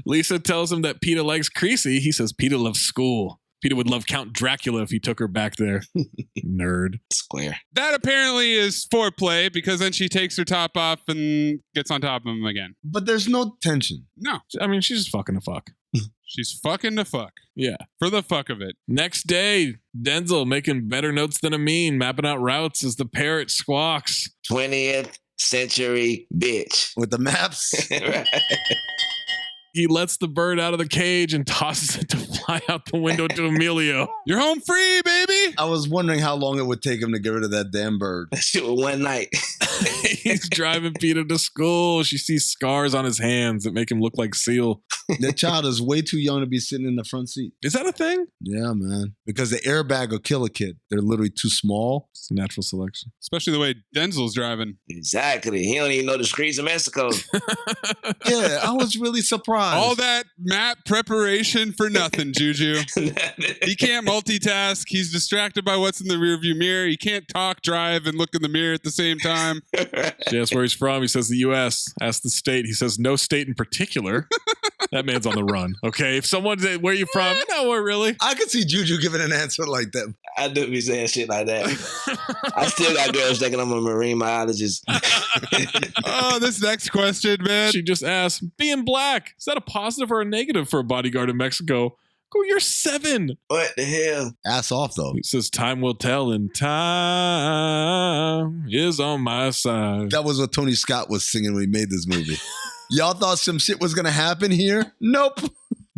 Lisa tells him that Peta likes Creasy. He says Peta loves school. Peta would love Count Dracula if he took her back there. Nerd. Square. That apparently is foreplay because then she takes her top off and gets on top of him again. But there's no tension. No. I mean, she's just fucking to fuck. She's fucking to fuck. Yeah. For the fuck of it. Next day, Denzel making better notes than Amin, mapping out routes as the parrot squawks. 20th century bitch. With the maps. Right. He lets the bird out of the cage and tosses it to fly out the window to Emilio. You're home free, baby. I was wondering how long it would take him to get rid of that damn bird. That shit was one night. He's driving Peta to school. She sees scars on his hands that make him look like Seal. That child is way too young to be sitting in the front seat. Is that a thing? Yeah, man. Because the airbag will kill a kid. They're literally too small. It's a natural selection. Especially the way Denzel's driving. Exactly. He don't even know the streets of Mexico. Yeah, I was really surprised. All that map preparation for nothing, Juju. He can't multitask. He's distracted by what's in the rearview mirror. He can't talk, drive, and look in the mirror at the same time. She asks where he's from. He says the U.S. Asks the state. He says no state in particular. That man's on the run. Okay, if someone said, where you from? No, really. I could see Juju giving an answer like that. I do be saying shit like that. I still got girls thinking I'm a marine biologist. Oh, this next question, man. She just asked, being black, is that a positive or a negative for a bodyguard in Mexico? Go, you're 7. What the hell? Ass off, though. He says, time will tell, and time is on my side. That was what Tony Scott was singing when he made this movie. Y'all thought some shit was going to happen here? Nope.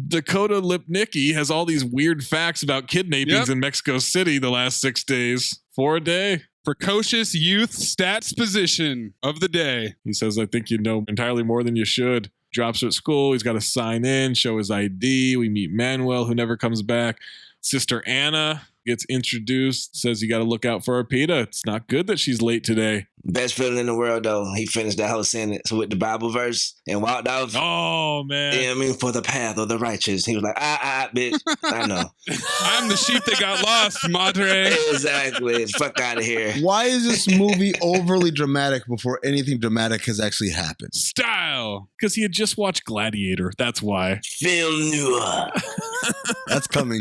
Dakota Lipnicki has all these weird facts about kidnappings in Mexico City the last 6 days. 4 a day. precocious youth stats position of the day. He says, I think you know entirely more than you should. Drops her at school. He's got to sign in, show his ID. We meet Manuel, who never comes back. Sister Anna gets introduced, says you got to look out for our PETA. It's not good that she's late today. Best feeling in the world, though. He finished that whole sentence with the Bible verse and walked off. Oh, man. Yeah, I mean, for the path of the righteous. He was like, bitch. I know. I'm the sheep that got lost, Madre. Exactly. Fuck out of here. Why is this movie overly dramatic before anything dramatic has actually happened? Style. Because he had just watched Gladiator. That's why. Film noir. That's coming.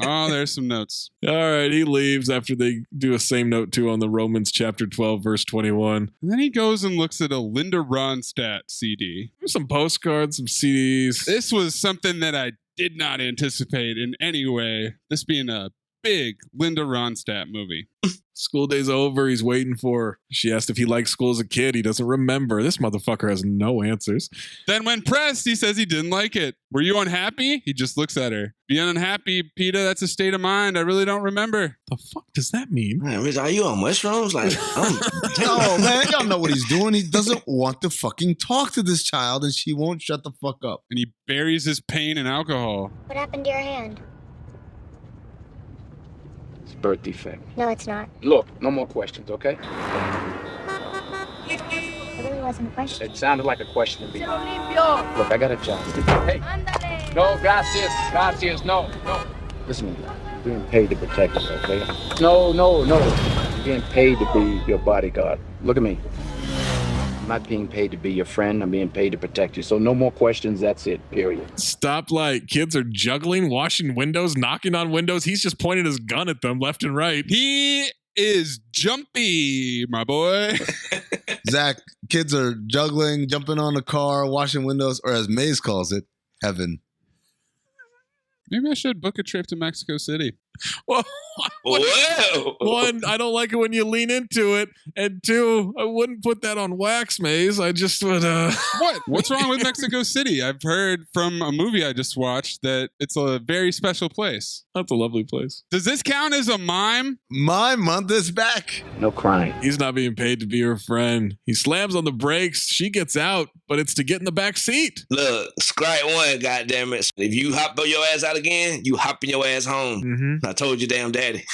Oh, there's some notes. All right, he leaves after they do a same note too on the Romans chapter 12, verse 21. And then he goes and looks at a Linda Ronstadt CD. There's some postcards, some CDs. This was something that I did not anticipate in any way. This being a big Linda Ronstadt movie. School day's over. He's waiting for her. She asked if he liked school as a kid. He doesn't remember. This motherfucker has no answers. Then when pressed, he says he didn't like it. Were you unhappy? He just looks at her. Being unhappy, PETA, that's a state of mind. I really don't remember. The fuck does that mean? Man, Rich, are you on mushrooms? Like, no, man, y'all know what he's doing. He doesn't want to fucking talk to this child, and she won't shut the fuck up. And he buries his pain in alcohol. What happened to your hand? Birth defect. No, it's not. Look, no more questions, okay? It really wasn't a question. It sounded like a question to me. Look, I got a job. Hey. No, gracias, no. Listen to me. I'm being paid to protect you, okay? No. I'm being paid to be your bodyguard. Look at me. I'm not being paid to be your friend. I'm being paid to protect you. So no more questions. That's it, period. Stoplight. Kids are juggling, washing windows, knocking on windows. He's just pointing his gun at them left and right. He is jumpy, my boy. Zach, kids are juggling, jumping on the car, washing windows, or as Mayes calls it, heaven. Maybe I should book a trip to Mexico City. Well, Whoa. one, I don't like it when you lean into it. And two, I wouldn't put that on wax, Maze. I just would, What? What's wrong with Mexico City? I've heard from a movie I just watched that it's a very special place. That's a lovely place. Does this count as a mime? My month is back. No crying. He's not being paid to be her friend. He slams on the brakes. She gets out, but it's to get in the back seat. Look, Scrite one, goddammit. If you hop your ass out again, you hopping your ass home. Mm-hmm. I told you, damn daddy.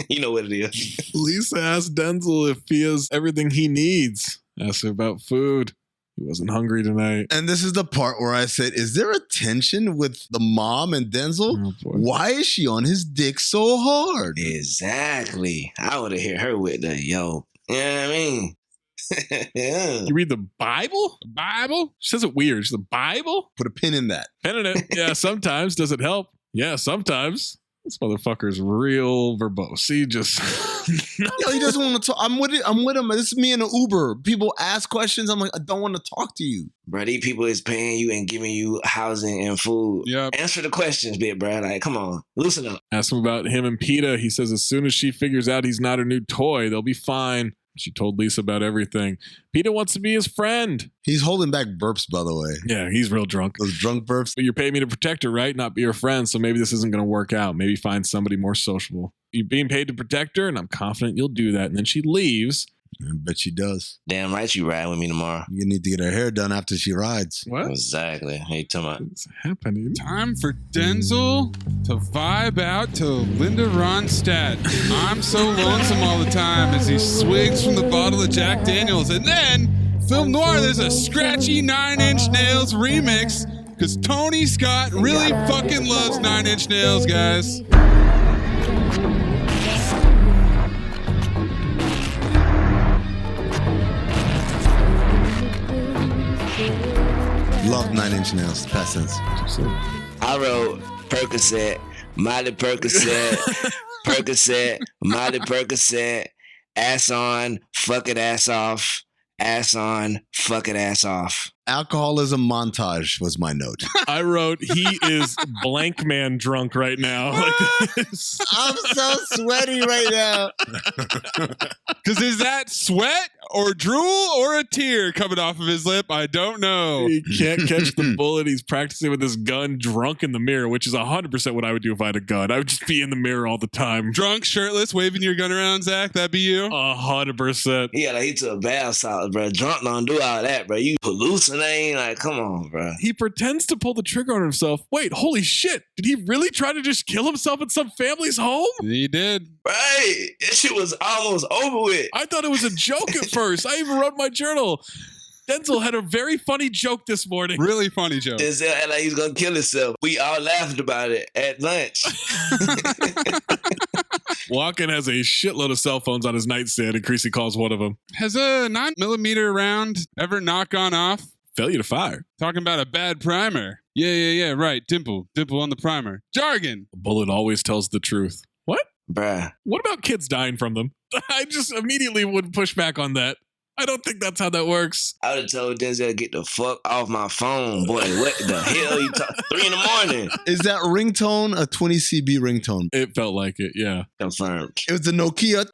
You know what it is. Lisa asked Denzel if he has everything he needs. Asked her about food. He wasn't hungry tonight. And this is the part where I said, is there a tension with the mom and Denzel? Oh, why is she on his dick so hard? Exactly. I would have hit her with the, yo, you know what I mean? Yeah. You read the Bible? Bible? She says it weird. She's the Bible? Put a pin in that. Pin in it. Yeah, sometimes. Does it help? Yeah, sometimes. This motherfucker's real verbose. He just... Yo, he doesn't want to talk. I'm with him. This is me in an Uber. People ask questions. I'm like, I don't want to talk to you. Bro, these people is paying you and giving you housing and food. Yep. Answer the questions, bit, bro. Like, come on. Loosen up. Ask him about him and PETA. He says as soon as she figures out he's not her new toy, they'll be fine. She told Lisa about everything. PETA wants to be his friend. He's holding back burps, by the way. Yeah, he's real drunk. Those drunk burps. But you're paying me to protect her, right? Not be her friend. So maybe this isn't going to work out. Maybe find somebody more sociable. You're being paid to protect her, and I'm confident you'll do that. And then she leaves. I bet she does. Damn right you ride with me tomorrow. You need to get her hair done after she rides. What? Exactly. Hey, talking about? What's happening? Time for Denzel to vibe out to Linda Ronstadt. I'm so lonesome all the time as he swigs from the bottle of Jack Daniels. And then, film noir, there's a scratchy 9 Inch Nails remix because Tony Scott really fucking loves 9 Inch Nails, guys. Love 9 Inch Nails. Past tense. I wrote Percocet, Miley Percocet, Percocet, Miley Percocet, ass on, fuck it ass off, ass on, fuck it ass off. Alcoholism montage was my note. I wrote, he is blank man drunk right now. Like this. I'm so sweaty right now. Because is that sweat or drool or a tear coming off of his lip. I don't know. He can't catch the bullet. He's practicing with his gun drunk in the mirror, which is 100% what I would do if I had a gun. I would just be in the mirror all the time. Drunk, shirtless, waving your gun around, Zach. That'd be you? 100%. Yeah, like he took a bath salad, bro. Drunk don't do all that, bro. You hallucinating? Like, come on, bro. He pretends to pull the trigger on himself. Wait, holy shit. Did he really try to just kill himself in some family's home? He did. Right. This shit was almost over with. I thought it was a joke at first. I even wrote in my journal. Denzel had a very funny joke this morning. Really funny joke. Denzel act like he's gonna kill himself. We all laughed about it at lunch. Walken has a shitload of cell phones on his nightstand, and Creasy calls one of them. Has a 9mm round ever not gone off? Failure to fire. Talking about a bad primer. Yeah, right. Dimple on the primer. Jargon. A bullet always tells the truth. What? Bruh. What about kids dying from them? I just immediately would push back on that. I don't think that's how that works. I would have told Denzel to get the fuck off my phone. Boy, what the hell you talking? 3 in the morning. Is that ringtone a 20 CB ringtone? It felt like it, yeah. Confirmed. It was the Nokia.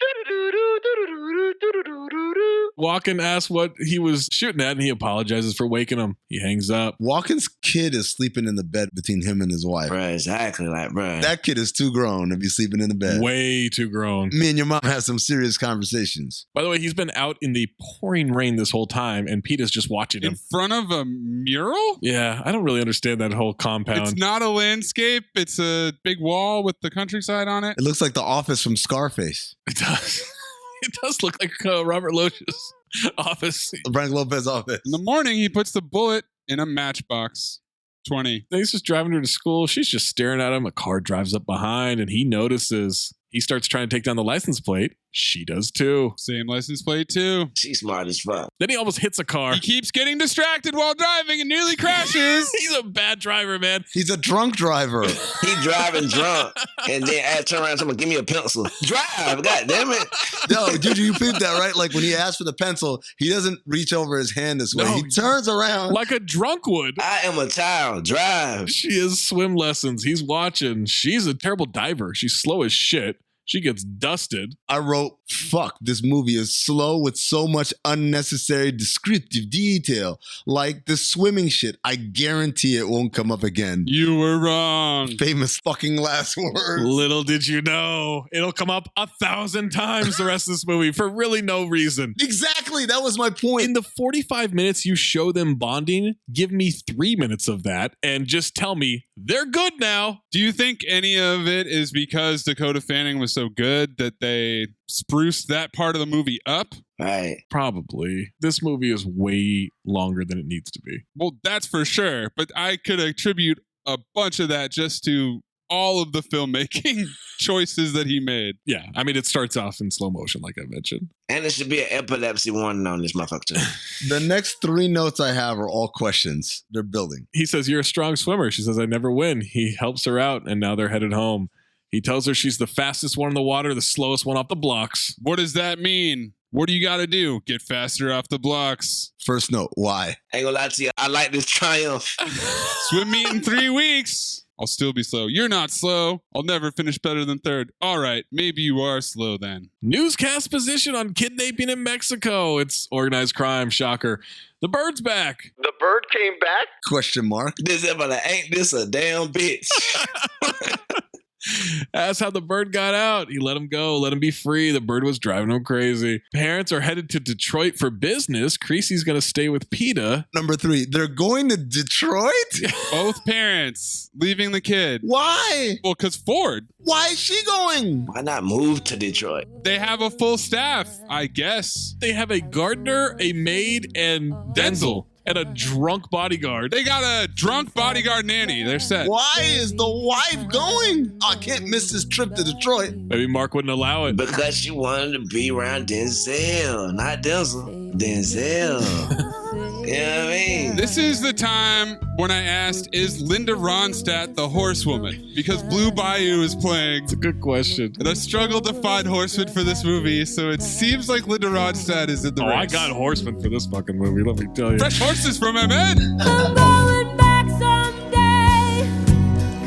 Walken asks what he was shooting at, and he apologizes for waking him. He hangs up. Walken's kid is sleeping in the bed between him and his wife. Bruh, exactly. Like, bruh. That kid is too grown to be sleeping in the bed. Way too grown. Me and your mom had some serious conversations. By the way, he's been out in the pouring rain this whole time, and Pete is just watching him. In front of a mural? Yeah, I don't really understand that whole compound. It's not a landscape. It's a big wall with the countryside on it. It looks like the office from Scarface. It does. It does look like Robert Loach's office. Frank Lopez office. In the morning, he puts the bullet in a matchbox. 20. He's just driving her to school. She's just staring at him. A car drives up behind, and he notices. He starts trying to take down the license plate. She does too. Same license plate too. She's smart as fuck. Then he almost hits a car. He keeps getting distracted while driving and nearly crashes. He's a bad driver, man. He's a drunk driver. He driving drunk, and then I turn around and someone give me a pencil. Drive, god damn it. No, JuJu, you peeped that, right? Like when he asks for the pencil, he doesn't reach over his hand this way. No, he turns around. Like a drunk would. I am a child. Drive. She is swim lessons. He's watching. She's a terrible diver. She's slow as shit. She gets dusted. I wrote, fuck, this movie is slow with so much unnecessary descriptive detail. Like the swimming shit. I guarantee it won't come up again. You were wrong. Famous fucking last words. Little did you know, it'll come up 1,000 times the rest of this movie for really no reason. Exactly. That was my point. In the 45 minutes you show them bonding, give me 3 minutes of that and just tell me they're good now. Do you think any of it is because Dakota Fanning was so good that they spruced that part of the movie up? Right. Probably. This movie is way longer than it needs to be. Well, that's for sure. But I could attribute a bunch of that just to all of the filmmaking choices that he made. Yeah. I mean, it starts off in slow motion, like I mentioned. And there should be an epilepsy warning on this motherfucker too. The next 3 notes I have are all questions. They're building. He says, you're a strong swimmer. She says, I never win. He helps her out, and now they're headed home. He tells her she's the fastest one in the water, the slowest one off the blocks. What does that mean? What do you got to do? Get faster off the blocks. First note, why? Ain't gonna lie to you. I like this triumph. Swim meet in 3 weeks. I'll still be slow. You're not slow. I'll never finish better than third. All right, maybe you are slow then. Newscast position on kidnapping in Mexico. It's organized crime, shocker. The bird's back. The bird came back? Question mark. This ain't this a damn bitch? Asked how the bird got out. He let him go, let him be free. The bird was driving him crazy. Parents are headed to Detroit for business. Creasy's going to stay with PETA. Number 3, they're going to Detroit? Both parents leaving the kid. Why? Well, because Ford. Why is she going? Why not move to Detroit? They have a full staff, I guess. They have a gardener, a maid, and Denzel. And a drunk bodyguard. They got a drunk bodyguard nanny. They're set. Why is the wife going? I can't miss this trip to Detroit. Maybe Mark wouldn't allow it. Because she wanted to be around Denzel. Not Denzel. Denzel. You know what I mean? This is the time when I asked, is Linda Ronstadt the horsewoman? Because Blue Bayou is playing. It's a good question. And I struggled to find horsemen for this movie, so it seems like Linda Ronstadt is in the race. I got horsemen for this fucking movie, let me tell you. Fresh horses from Amin. I'm going back someday.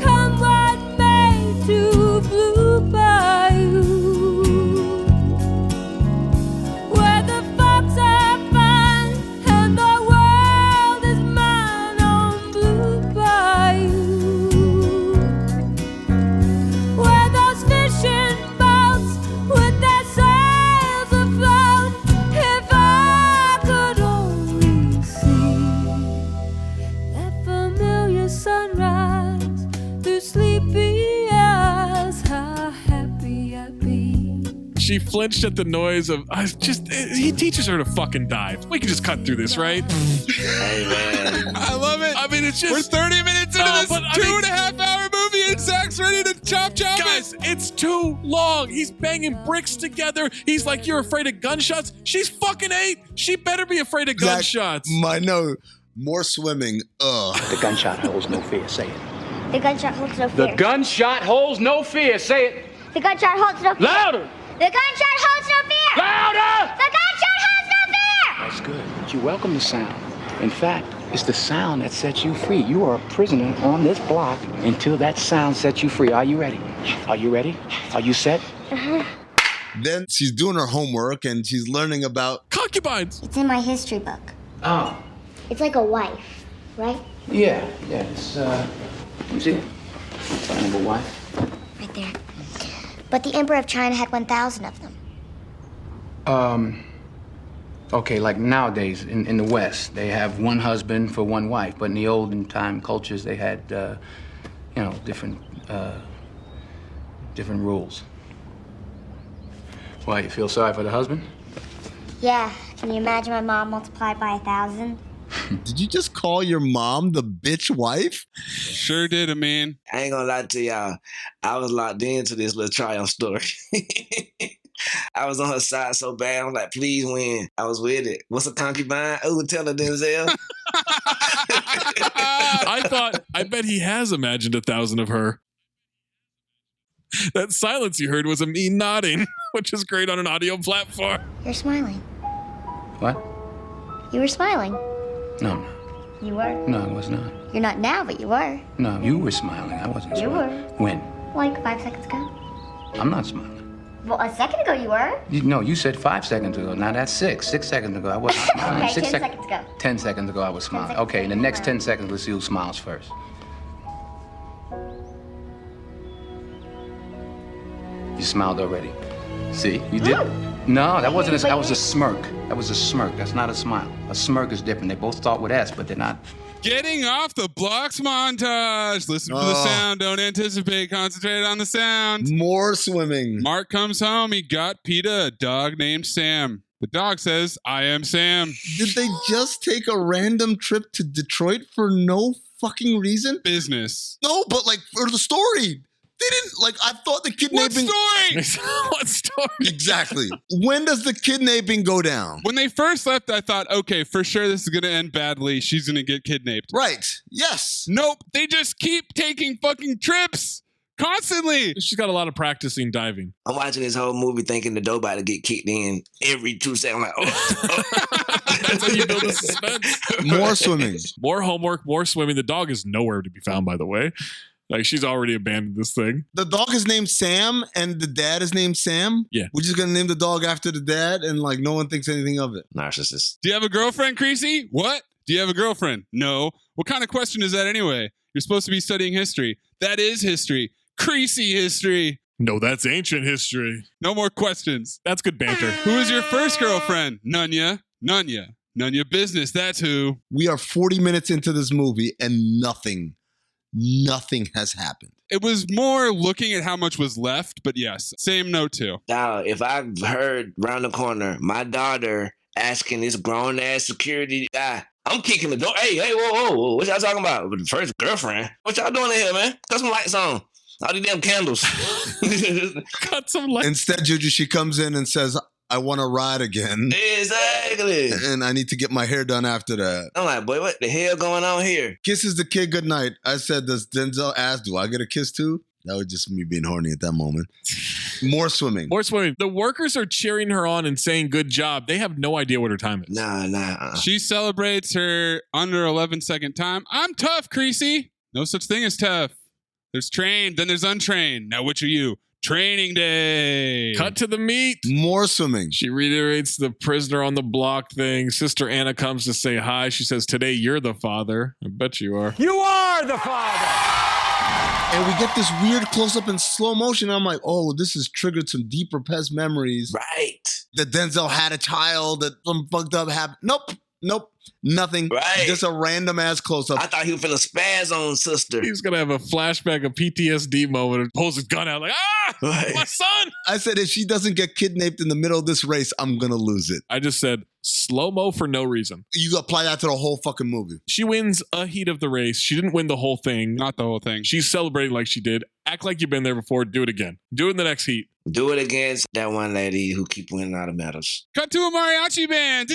Come what may to Blue Bayou, where the folks are She flinched at the noise of. He teaches her to fucking dive. We can just cut through this, right? Hey, man. I love it. I mean, it's just. We're 30 minutes into this 2.5 hour movie, and Zach's ready to chop Guys, it's too long. He's banging bricks together. He's like, you're afraid of gunshots? She's fucking 8. She better be afraid of gunshots. No, more swimming. Ugh. The gunshot holds no fear. Say it. The gunshot holds no fear. The gunshot holds no fear. Say it. The gunshot holds no fear. Louder. The gunshot holds no fear. Louder. The gunshot holds no fear. That's good. But you welcome the sound. In fact, it's the sound that sets you free. You are a prisoner on this block until that sound sets you free. Are you ready? Are you ready? Are you set? Uh-huh. Then she's doing her homework and she's learning about concubines. It's in my history book. Oh. It's like a wife, right? Yeah. It's, let me see. Number wife. Right there. But the Emperor of China had 1,000 of them. Okay, like nowadays in the West, they have one husband for one wife, but in the olden time cultures, they had, different rules. Why, you feel sorry for the husband? Yeah. Can you imagine my mom multiplied by 1,000? Did you just call your mom the bitch wife? Sure did, Amin. I ain't gonna lie to y'all. I was locked into this little triumph story. I was on her side so bad. I'm like, please win. I was with it. What's a concubine? Oh, tell her, Denzel. I bet he has imagined 1,000 of her. That silence you heard was Amin nodding, which is great on an audio platform. You're smiling. What? You were smiling. No. You were? No, I was not. You're not now, but you were. No, you were smiling. I wasn't You smiling. were. When? Like 5 seconds ago. I'm not smiling. Well, a second ago you were. No, you said 5 seconds ago. Now that's 6. 6 seconds ago, I wasn't smiling. Okay, 10 seconds ago. 10 seconds ago, I was smiling. seconds Okay, in the ago, next you 10 seconds, let's see who smiles first. You smiled already. See, you did. No, that wasn't. That was a smirk. That was a smirk. That's not a smile. A smirk is different. They both start with S, but they're not. Getting off the blocks montage. Listen for the sound. Don't anticipate. Concentrate on the sound. More swimming. Mark comes home. He got PETA, a dog named Sam. The dog says, I am Sam. Did they just take a random trip to Detroit for no fucking reason? Business. No, but like for the story. They didn't, like, I thought the kidnapping... What story? What story? Exactly. When does the kidnapping go down? When they first left, I thought, okay, for sure this is going to end badly. She's going to get kidnapped. Right. Yes. Nope. They just keep taking fucking trips. Constantly. She's got a lot of practicing diving. I'm watching this whole movie thinking the door about to get kicked in every 2 seconds. I'm like, That's how you build the suspense. More swimming. More homework, more swimming. The dog is nowhere to be found, by the way. Like, she's already abandoned this thing. The dog is named Sam and the dad is named Sam? Yeah. We're just going to name the dog after the dad and, like, no one thinks anything of it. Narcissist. Do you have a girlfriend, Creasy? What? Do you have a girlfriend? No. What kind of question is that anyway? You're supposed to be studying history. That is history. Creasy history. No, that's ancient history. No more questions. That's good banter. Who is your first girlfriend? Nunya. Nunya business. That's who. We are 40 minutes into this movie and nothing has happened. It was more looking at how much was left, but yes, same note too. Now, if I heard round the corner my daughter asking this grown ass security guy, I'm kicking the door. Hey, whoa, what y'all talking about? With the first girlfriend? What y'all doing in here, man? Cut some lights on. All these damn candles. Cut some lights. Instead, JuJu, she comes in and says, I want to ride again. Exactly. And I need to get my hair done after that. I'm like, boy, what the hell going on here? Kisses the kid goodnight. I said, does Denzel ask, do I get a kiss too? That was just me being horny at that moment. More swimming. More swimming. The workers are cheering her on and saying, good job. They have no idea what her time is. Nah. She celebrates her under 11-second time. I'm tough, Creasy. No such thing as tough. There's trained, then there's untrained. Now, which are you? Training day. Cut to the meat. More swimming. She reiterates the prisoner on the block thing. Sister Anna comes to say hi. She says, today you're the father. I bet you are. You are the father. And we get this weird close-up in slow motion. I'm like, oh, this has triggered some deep repressed memories. Right. That Denzel had a child, that some fucked up happened. Nope. Nothing. Right. Just a random ass close-up. I thought he was finna spaz on sister. He's going to have a flashback, a PTSD moment, and pulls his gun out like, ah! My son. I said, if she doesn't get kidnapped in the middle of this race, I'm going to lose it. I just said slow-mo for no reason. You apply that to the whole fucking movie. She wins a heat of the race. She didn't win the whole thing. Not the whole thing. She's celebrating like she did. Act like you've been there before. Do it again. Do it in the next heat. Do it against that one lady who keep winning all the medals. Cut to a mariachi band.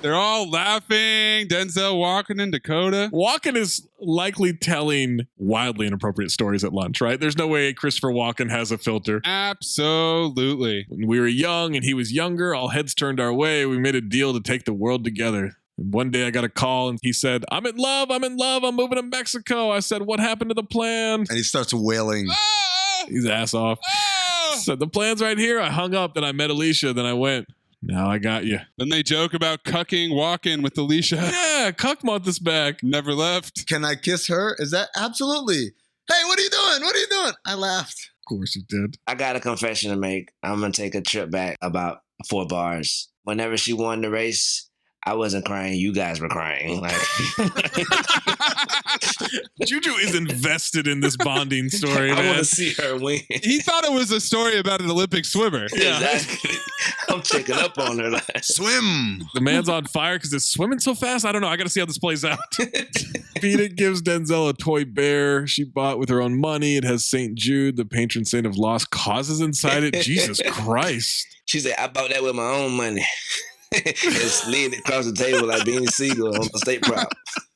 They're all laughing. Denzel walking in Dakota. Walken is likely telling wildly inappropriate stories at lunch, right? There's no way Christopher Walken has a filter. Absolutely. When we were young and he was younger, all heads turned our way. We made a deal to take the world together. And one day I got a call and he said, I'm in love, I'm moving to Mexico. I said, what happened to the plan? And he starts wailing. His ass off. Said, the plan's right here. I hung up, then I met Alicia, then I went. Now I got you. Then they joke about cucking Walken with Alicia. Yeah, cuck month is back. Never left. Can I kiss her? Is that absolutely? Hey, what are you doing? What are you doing? I laughed. Of course you did. I got a confession to make. I'm going to take a trip back about 4 bars. Whenever she won the race, I wasn't crying. You guys were crying. Like JuJu is invested in this bonding story, man. I want to see her win. He thought it was a story about an Olympic swimmer. Yeah. Exactly. I'm checking up on her. Like, swim. The man's on fire because it's swimming so fast. I don't know. I got to see how this plays out. Peeta gives Denzel a toy bear she bought with her own money. It has St. Jude, the patron saint of lost causes, inside it. Jesus Christ. She said, I bought that with my own money. And slid it across the table like Beanie Siegel on the state prop.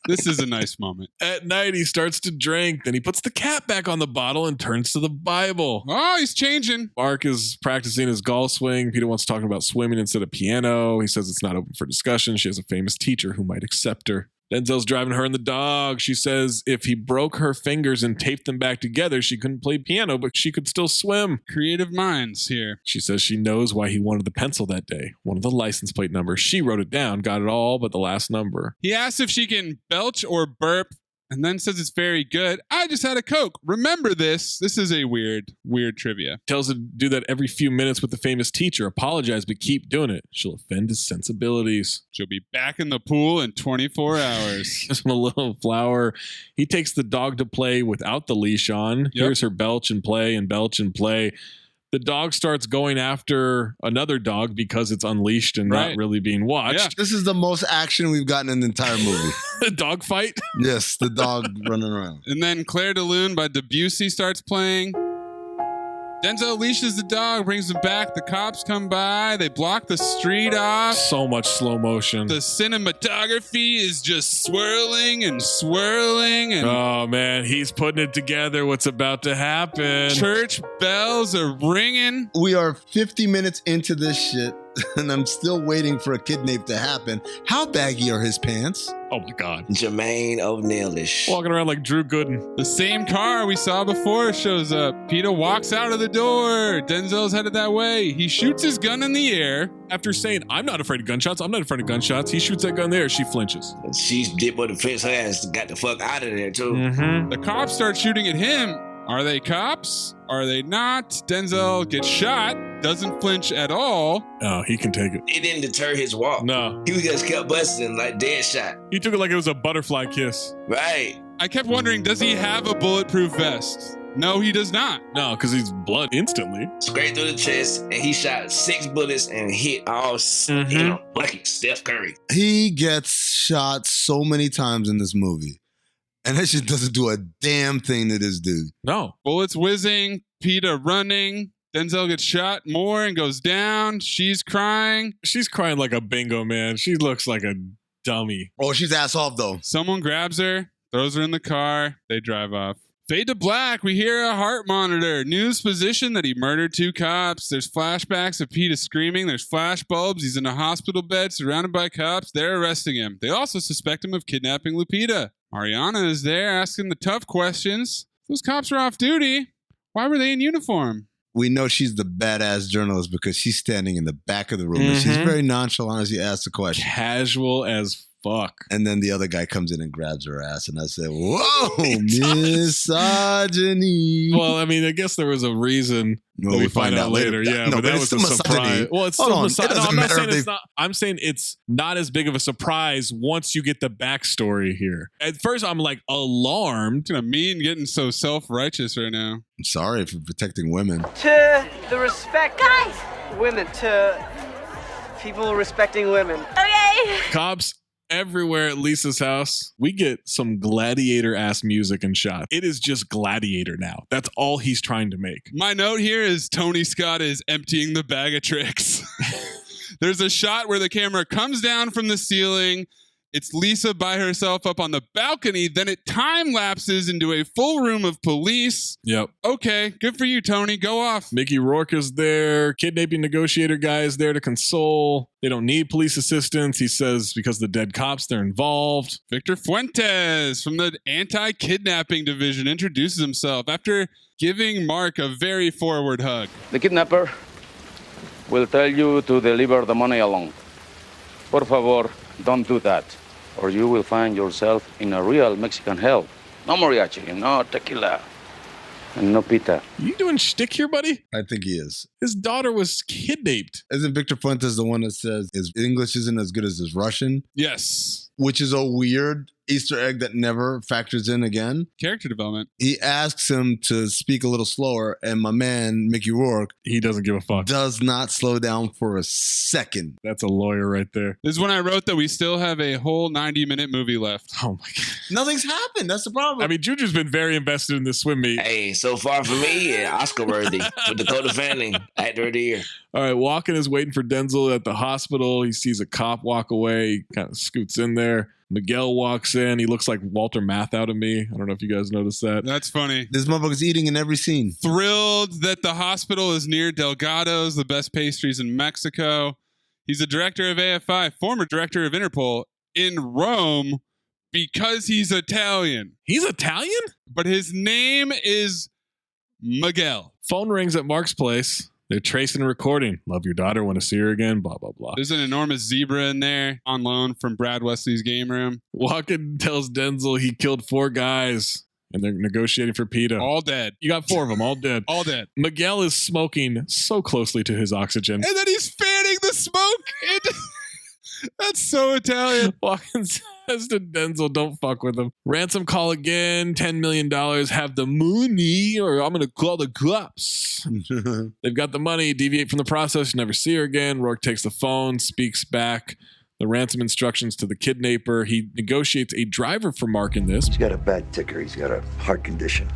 This is a nice moment. At night, he starts to drink. Then he puts the cap back on the bottle and turns to the Bible. Oh, he's changing. Mark is practicing his golf swing. Peeta wants to talk about swimming instead of piano. He says it's not open for discussion. She has a famous teacher who might accept her. Denzel's driving her and the dog. She says if he broke her fingers and taped them back together, she couldn't play piano, but she could still swim. Creative minds here. She says she knows why he wanted the pencil that day. One of the license plate numbers. She wrote it down, got it all but the last number. He asks if she can belch or burp, and then says it's very good. I just had a Coke. Remember this. This is a weird trivia. Tells her to do that every few minutes with the famous teacher. Apologize, but keep doing it. She'll offend his sensibilities. She'll be back in the pool in 24 hours. Gives him a little flower. He takes the dog to play without the leash on. Yep. Hears her belch and play and belch and play. The dog starts going after another dog because it's unleashed and not really being watched. Yeah. This is the most action we've gotten in the entire movie. A dog fight? Yes, the dog running around. And then Claire de Lune by Debussy starts playing. Denzel leashes the dog, brings him back. The cops come by. They block the street off. So much slow motion. The cinematography is just swirling and swirling. And oh, man. He's putting it together. What's about to happen? Church bells are ringing. We are 50 minutes into this shit, and I'm still waiting for a kidnap to happen. How baggy are his pants? Oh, my God. Jermaine O'Neil-ish. Walking around like Drew Gooden. The same car we saw before shows up. Peeta walks out of the door. Denzel's headed that way. He shoots his gun in the air. After saying, I'm not afraid of gunshots. I'm not afraid of gunshots. He shoots that gun there. She flinches. She's did what the fence has. Got the fuck out of there, too. Mm-hmm. The cops start shooting at him. Are they cops? Are they not? Denzel gets shot. Doesn't flinch at all. Oh, he can take it. It didn't deter his walk. No. He just kept busting like dead shot. He took it like it was a butterfly kiss. Right. I kept wondering, does he have a bulletproof vest? No, he does not. No, because he's blood instantly. Straight through the chest, and he shot 6 bullets and hit all, like Steph Curry. He gets shot so many times in this movie. And that shit doesn't do a damn thing to this dude. No. Bullets whizzing, Peeta running. Denzel gets shot more and goes down. She's crying. She's crying like a bingo, man. She looks like a dummy. Oh, she's ass off, though. Someone grabs her, throws her in the car. They drive off. Fade to black. We hear a heart monitor. News position that he murdered 2 cops. There's flashbacks of Peeta screaming. There's flash bulbs. He's in a hospital bed surrounded by cops. They're arresting him. They also suspect him of kidnapping Lupita. Mariana is there asking the tough questions. Those cops are off duty. Why were they in uniform? We know she's the badass journalist because she's standing in the back of the room. And she's very nonchalant as you ask the question. Casual as fuck. And then the other guy comes in and grabs her ass, and I said, whoa, misogyny. Well, I mean, I guess there was a reason. Well, we find out later. Yeah, No, but that was a surprise. Well, it's still misogyny. No, I'm not saying it's not. I'm saying it's not as big of a surprise once you get the backstory here. At first, I'm like alarmed. Me and getting so self-righteous right now. I'm sorry for protecting women. To the respect of women, to people respecting women. Okay. Cops everywhere at Lisa's house. We get some gladiator ass music and shots. It is just gladiator now. That's all he's trying to make. My note here is Tony Scott is emptying the bag of tricks. There's a shot where the camera comes down from the ceiling. It's Lisa by herself up on the balcony. Then it time lapses into a full room of police. Yep. Okay, good for you, Tony. Go off. Mickey Rourke is there. Kidnapping negotiator guy is there to console. They don't need police assistance. He says because the dead cops, they're involved. Victor Fuentes from the anti-kidnapping division introduces himself after giving Mark a very forward hug. The kidnapper will tell you to deliver the money alone. Por favor, don't do that, or you will find yourself in a real Mexican hell. No mariachi, no tequila, and no pita. You doing shtick here, buddy? I think he is. His daughter was kidnapped. Isn't Victor Fuentes the one that says his English isn't as good as his Russian? Yes. Which is a weird Easter egg that never factors in again. Character development. He asks him to speak a little slower, and my man, Mickey Rourke, he doesn't give a fuck. Does not slow down for a second. That's a lawyer right there. This is when I wrote that we still have a whole 90-minute movie left. Oh my God. Nothing's happened. That's the problem. I mean, Juju's been very invested in this swim meet. Hey, so far for me, yeah, Oscar worthy with Dakota Fanning, actor of the year. All right, Walken is waiting for Denzel at the hospital. He sees a cop walk away. He kind of scoots in there. Miguel walks in. He looks like Walter Matthau to me. I don't know if you guys noticed that. That's funny. This motherfucker's eating in every scene. Thrilled that the hospital is near Delgado's, the best pastries in Mexico. He's the director of AFI, former director of Interpol in Rome because he's Italian. He's Italian? But his name is Miguel. Phone rings at Mark's place. They're tracing and recording. Love your daughter. Want to see her again. Blah, blah, blah. There's an enormous zebra in there on loan from Brad Wesley's game room. Walken tells Denzel he killed 4 guys and they're negotiating for PETA. All dead. You got 4 of them, all dead. All dead. Miguel is smoking so closely to his oxygen. And then he's fanning the smoke. That's so Italian. Walken says to Denzel, don't fuck with him. Ransom call again, $10 million. Have the money or I'm going to call the cops. They've got the money, deviate from the process, never see her again. Rourke takes the phone, speaks back the ransom instructions to the kidnapper. He negotiates a driver for Mark in this. He's got a bad ticker. He's got a heart condition.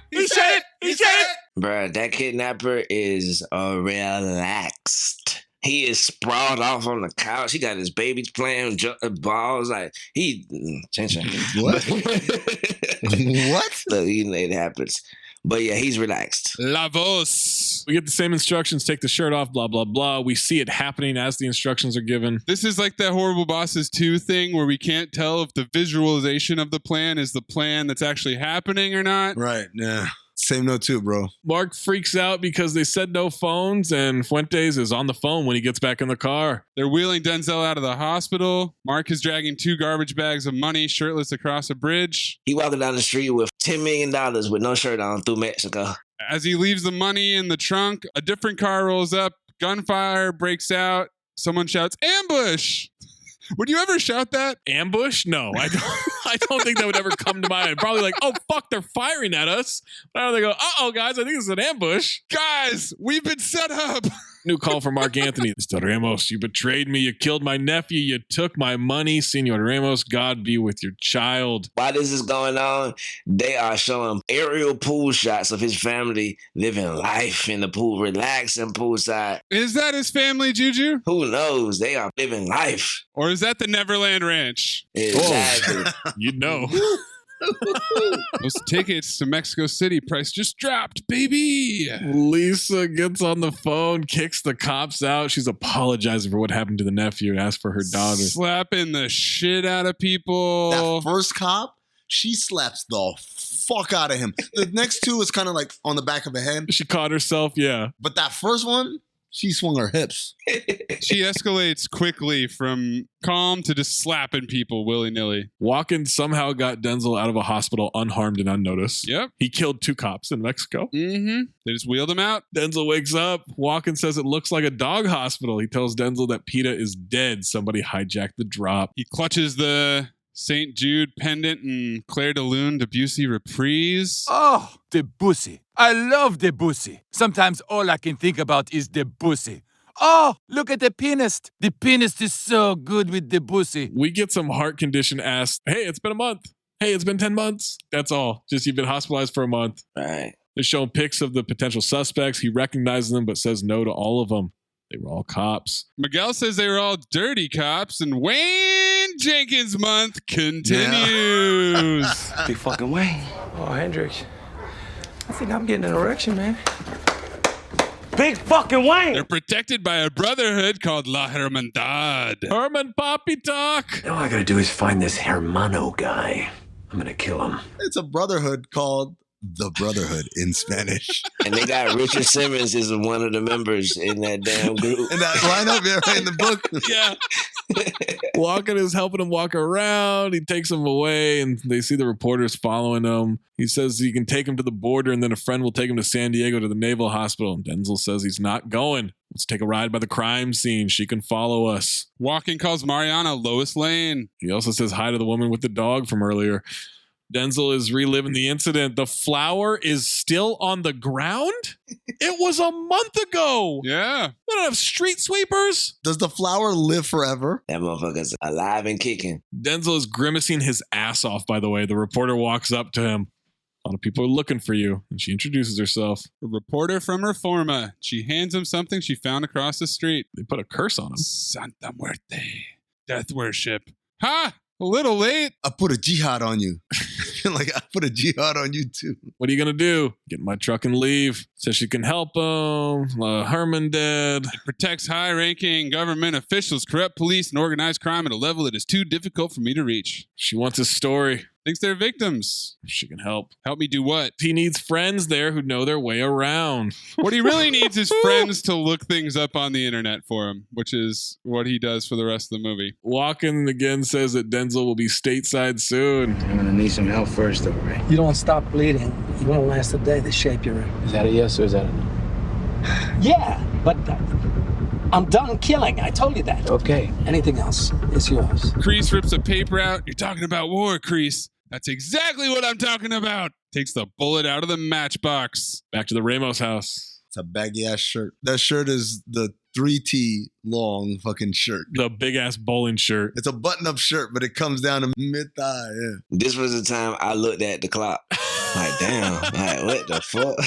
He said it. He said it. Bruh, that kidnapper is relaxed. He is sprawled off on the couch. He got his babies playing balls. Like, attention. What? What? Look, it happens. But yeah, he's relaxed. La voz. We get the same instructions, take the shirt off, blah, blah, blah. We see it happening as the instructions are given. This is like that Horrible Bosses 2 thing where we can't tell if the visualization of the plan is the plan that's actually happening or not. Right, yeah. Same note too, bro. Mark freaks out because they said no phones, and Fuentes is on the phone when he gets back in the car. They're wheeling Denzel out of the hospital. Mark is dragging 2 garbage bags of money shirtless across a bridge. He walking down the street with $10 million with no shirt on through Mexico. As he leaves the money in the trunk, a different car rolls up. Gunfire breaks out. Someone shouts, "Ambush!" Would you ever shout that? Ambush? No, I don't. I don't think that would ever come to mind. Probably like, oh, fuck, they're firing at us. Now they go, uh-oh, guys, I think this is an ambush. Guys, we've been set up. New call from Mark Anthony. Mr. Ramos, you betrayed me. You killed my nephew. You took my money. Senor Ramos, God be with your child. While this is going on, they are showing aerial pool shots of his family living life in the pool, relaxing poolside. Is that his family, Juju? Who knows? They are living life. Or is that the Neverland Ranch? Exactly. You'd know. Those tickets to Mexico City price just dropped, baby. Lisa gets on the phone, kicks the cops out. She's apologizing for what happened to the nephew and asks for her daughter. Slapping the shit out of people. That first cop, she slaps the fuck out of him. The next 2 is kind of like on the back of the head. She caught herself, yeah. But that first one, She swung her hips. She escalates quickly from calm to just slapping people willy-nilly. Walken somehow got Denzel out of a hospital unharmed and unnoticed. Yep. He killed 2 cops in Mexico. Mm-hmm. They just wheeled him out. Denzel wakes up. Walken says it looks like a dog hospital. He tells Denzel that PETA is dead. Somebody hijacked the drop. He clutches the St. Jude pendant and Claire de Lune Debussy reprise. Oh, Debussy. I love Debussy. Sometimes all I can think about is Debussy. Oh, look at the pianist. The pianist is so good with Debussy. We get some heart condition asked, hey, it's been a month. Hey, it's been 10 months. That's all. Just you've been hospitalized for a month. Right. They're showing pics of the potential suspects. He recognizes them, but says no to all of them. They were all cops. Miguel says they were all dirty cops, and Wayne Jenkins month continues. Big fucking Wayne. Oh, Hendrix. I think I'm getting an erection, man. Big fucking Wayne. They're protected by a brotherhood called La Hermandad. Herman Poppy talk. All I gotta do is find this Hermano guy. I'm gonna kill him. It's a brotherhood called The Brotherhood in Spanish. And they got Richard Simmons is one of the members in that damn group. In that lineup, yeah, right in the book. Yeah. Walken is helping him walk around. He takes him away, and they see the reporters following him. He says he can take him to the border, and then a friend will take him to San Diego to the Naval Hospital. And Denzel says he's not going. Let's take a ride by the crime scene. She can follow us. Walken calls Mariana Lois Lane. He also says hi to the woman with the dog from earlier. Denzel is reliving the incident. The flower is still on the ground? It was a month ago. Yeah. They don't have street sweepers. Does the flower live forever? That motherfucker's alive and kicking. Denzel is grimacing his ass off, by the way. The reporter walks up to him. A lot of people are looking for you. And she introduces herself. A reporter from Reforma. She hands him something she found across the street. They put a curse on him. Santa Muerte. Death worship. Ha! A little late. I put a jihad on you. Like, I put a jihad on you too. What are you going to do? Get in my truck and leave. Says she can help him. Herman dead. It protects high-ranking government officials, corrupt police, and organized crime at a level that is too difficult for me to reach. She wants his story. Thinks they're victims. She can help. Help me do what? He needs friends there who know their way around. What he really needs is friends to look things up on the internet for him, which is what he does for the rest of the movie. Walken again says that Denzel will be stateside soon. I'm gonna need some help first, though, Ray. You don't stop bleeding, you won't last a day, the shape you're in. Is that a yes or is that a no? Yeah, but I'm done killing. I told you that. Okay. Anything else is yours. Crease rips a paper out. You're talking about war, Crease. That's exactly what I'm talking about. Takes the bullet out of the matchbox. Back to the Ramos house. It's a baggy ass shirt. That shirt is the 3T long fucking shirt. The big ass bowling shirt. It's a button up shirt, but it comes down to mid thigh. Yeah. This was the time I looked at the clock. Like, damn. Like, what the fuck?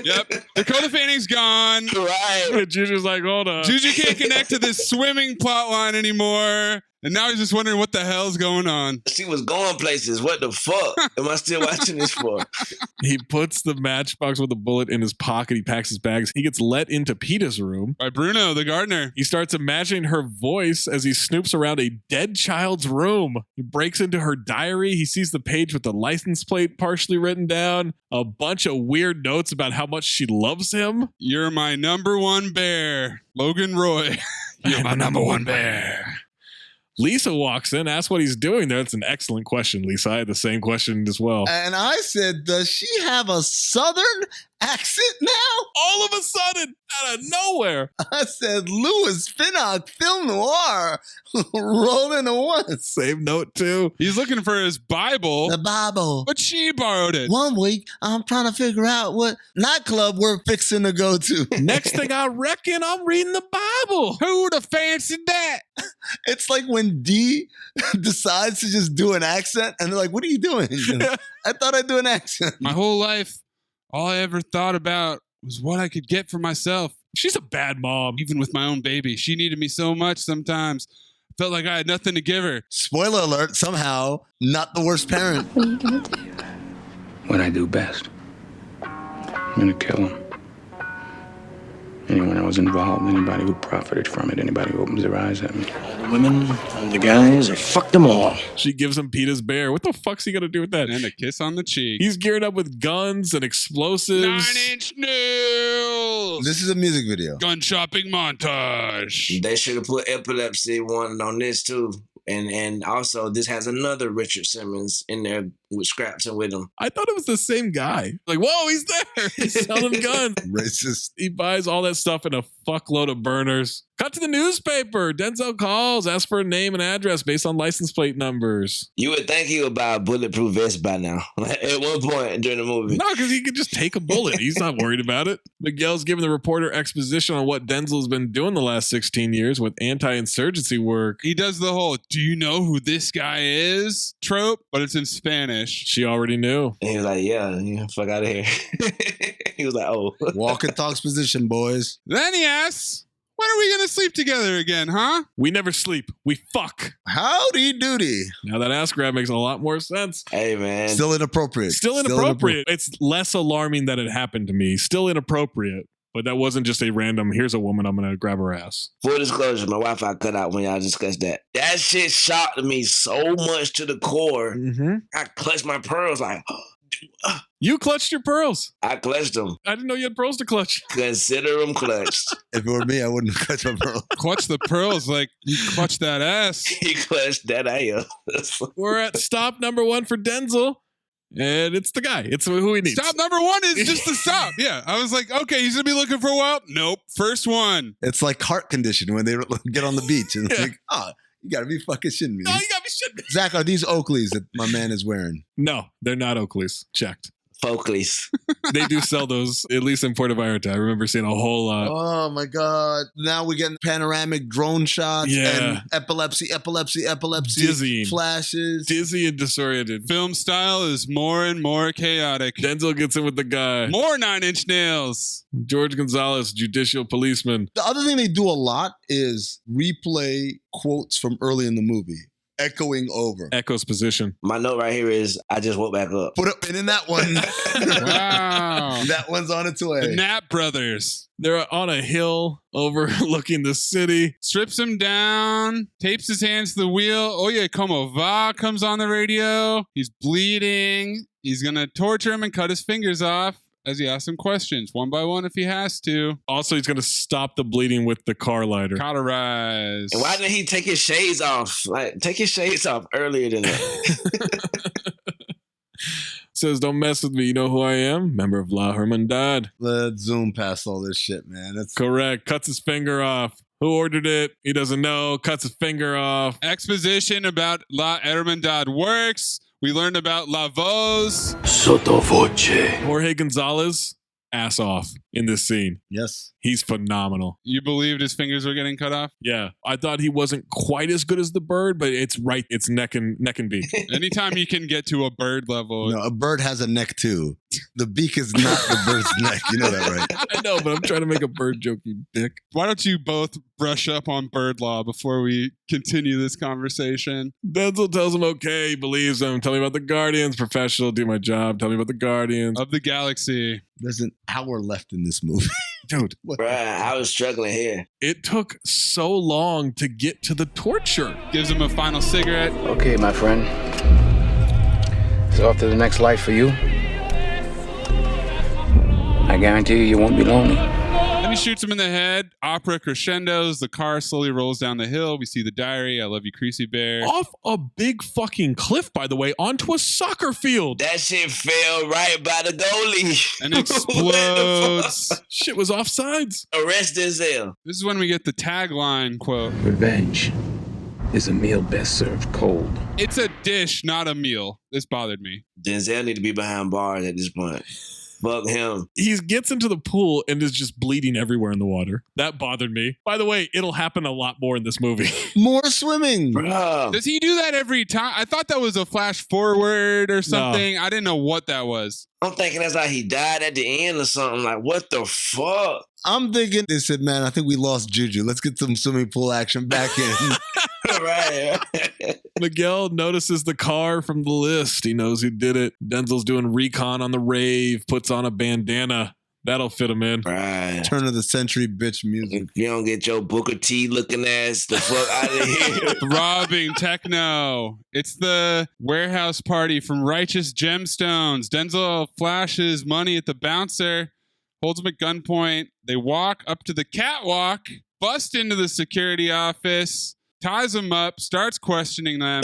Yep. Dakota Fanning's gone. Right. Juju's like, hold on. Juju can't connect to this swimming plot line anymore. And now he's just wondering what the hell's going on. She was going places. What the fuck am I still watching this for? He puts the matchbox with the bullet in his pocket. He packs his bags. He gets let into PETA's room. By Bruno, the gardener. He starts imagining her voice as he snoops around a dead child's room. He breaks into her diary. He sees the page with the license plate partially written down. A bunch of weird notes about how much she loves him. You're my number one bear. Logan Roy. You're my number one bear. Lisa walks in, asks what he's doing there. That's an excellent question, Lisa. I had the same question as well. And I said, does she have a Southern accent now? All of a sudden, out of nowhere. I said, Louis Finnock, film noir, rolling a one. Same note, too. He's looking for his Bible. The Bible. But she borrowed it. One week, I'm trying to figure out what nightclub we're fixing to go to. Next thing I reckon, I'm reading the Bible. Who would have fancied that? It's like when D decides to just do an accent, and they're like, what are you doing? I thought I'd do an accent. My whole life, all I ever thought about was what I could get for myself. She's a bad mom. Even with my own baby. She needed me so much sometimes. I felt like I had nothing to give her. Spoiler alert, somehow, not the worst parent. What are you gonna do? What I do best. I'm gonna kill him. Anyone else involved, anybody who profited from it, anybody who opens their eyes at me. The women and the guys, I fucked them all. She gives him PETA's bear. What the fuck's he gonna do with that? And a kiss on the cheek. He's geared up with guns and explosives. 9-inch nails. girls. This is a music video. Gun shopping montage. They should have put epilepsy one on this too. And also, this has another Richard Simmons in there with scraps and with him. I thought it was the same guy. Like, whoa, he's there. He's selling guns. Racist. He buys all that stuff in a fuckload of burners. Cut to the newspaper. Denzel calls, asks for a name and address based on license plate numbers. You would think he would buy a bulletproof vest by now. At one point during the movie. No, because he could just take a bullet. He's not worried about it. Miguel's giving the reporter exposition on what Denzel's been doing the last 16 years with anti-insurgency work. He does the whole, do you know who this guy is trope, but it's in Spanish. She already knew. And he was like, yeah, fuck out of here. He was like, oh. Walk and talks position, boys. Then he asks, when are we going to sleep together again, huh? We never sleep. We fuck. Howdy doody. Now that ass grab makes a lot more sense. Hey, man. Still inappropriate. Still inappropriate. It's less alarming that it happened to me. Still inappropriate. But that wasn't just a random, here's a woman, I'm going to grab her ass. Full disclosure, my Wi-Fi cut out when y'all discussed that. That shit shocked me so much to the core. Mm-hmm. I clutched my pearls like... You clutched your pearls. I clutched them. I didn't know you had pearls to clutch. Consider them clutched. If it were me, I wouldn't clutch my pearls. Clutch the pearls like you clutch that ass. He clutched that ass. We're at stop number 1 for Denzel. And it's the guy. It's who he needs. Stop number 1 is just the stop. Yeah. I was like, okay, he's going to be looking for a while. Nope. First one. It's like heart condition when they get on the beach. And it's like, you got to be fucking shitting me. No, you got to be shitting me. Zach, are these Oakleys that my man is wearing? No, they're not Oakleys. Checked. Folkleys. They do sell those, at least in Puerto Vallarta. I remember seeing a whole lot. Oh my God. Now we're getting panoramic drone shots and epilepsy, dizzying flashes. Dizzy and disoriented. Film style is more and more chaotic. Denzel gets in with the guy. More 9 Inch Nails. George Gonzalez, judicial policeman. The other thing they do a lot is replay quotes from early in the movie. Echoing over. Echo's position. My note right here is, I just woke back up. Put a pin in that one. Wow. That one's on its way. The Knapp brothers. They're on a hill overlooking the city. Strips him down, tapes his hands to the wheel. Oye, como va comes on the radio. He's bleeding. He's going to torture him and cut his fingers off as he asks him questions, one by one if he has to. Also, he's going to stop the bleeding with the car lighter. Cauterize. And why didn't he take his shades off? Like, take his shades off earlier than that. Says, don't mess with me. You know who I am? Member of La Hermandad. Let's zoom past all this shit, man. That's correct. Cuts his finger off. Who ordered it? He doesn't know. Cuts his finger off. Exposition about La Hermandad works. We learned about La Voz. Sotto voce. Jorge Gonzalez, ass off in this scene. Yes. He's phenomenal. You believed his fingers were getting cut off? Yeah. I thought he wasn't quite as good as the bird, but it's right. It's neck and beak. Anytime you can get to a bird level. No, a bird has a neck too. The beak is not the bird's neck. You know that, right? I know, but I'm trying to make a bird joke, you dick. Why don't you both brush up on bird law before we continue this conversation? Denzel tells him, okay, he believes him. Tell me about the Guardians. Professional, do my job. Tell me about the Guardians. Of the Galaxy. There's an hour left in this movie. Dude. Bruh, I was struggling here. It took so long to get to the torture. Gives him a final cigarette. Okay, my friend. It's off to the next life for you. I guarantee you won't be lonely. Then he shoots him in the head. Opera crescendos. The car slowly rolls down the hill. We see the diary. I love you, Creasy Bear. Off a big fucking cliff, by the way, onto a soccer field. That shit fell right by the goalie. And explodes. Shit was offsides. Arrest Denzel. This is when we get the tagline quote. Revenge is a meal best served cold. It's a dish, not a meal. This bothered me. Denzel need to be behind bars at this point. Fuck him. He gets into the pool and is just bleeding everywhere in the water. That bothered me. By the way, it'll happen a lot more in this movie. More swimming. Bruh. Does he do that every time? I thought that was a flash forward or something. No. I didn't know what that was. I'm thinking that's how he died at the end or something. Like, what the fuck? I'm thinking, they said, man, I think we lost JuJu. Let's get some swimming pool action back in. Right. Miguel notices the car from the list. He knows who did it. Denzel's doing recon on the rave, puts on a bandana. That'll fit him in. Right. Turn of the century bitch music. If you don't get your Booker T looking ass the fuck out of here. Throbbing techno. It's the warehouse party from Righteous Gemstones. Denzel flashes money at the bouncer. holds him at gunpoint. They walk up to the catwalk, bust into the security office, ties them up, starts questioning them.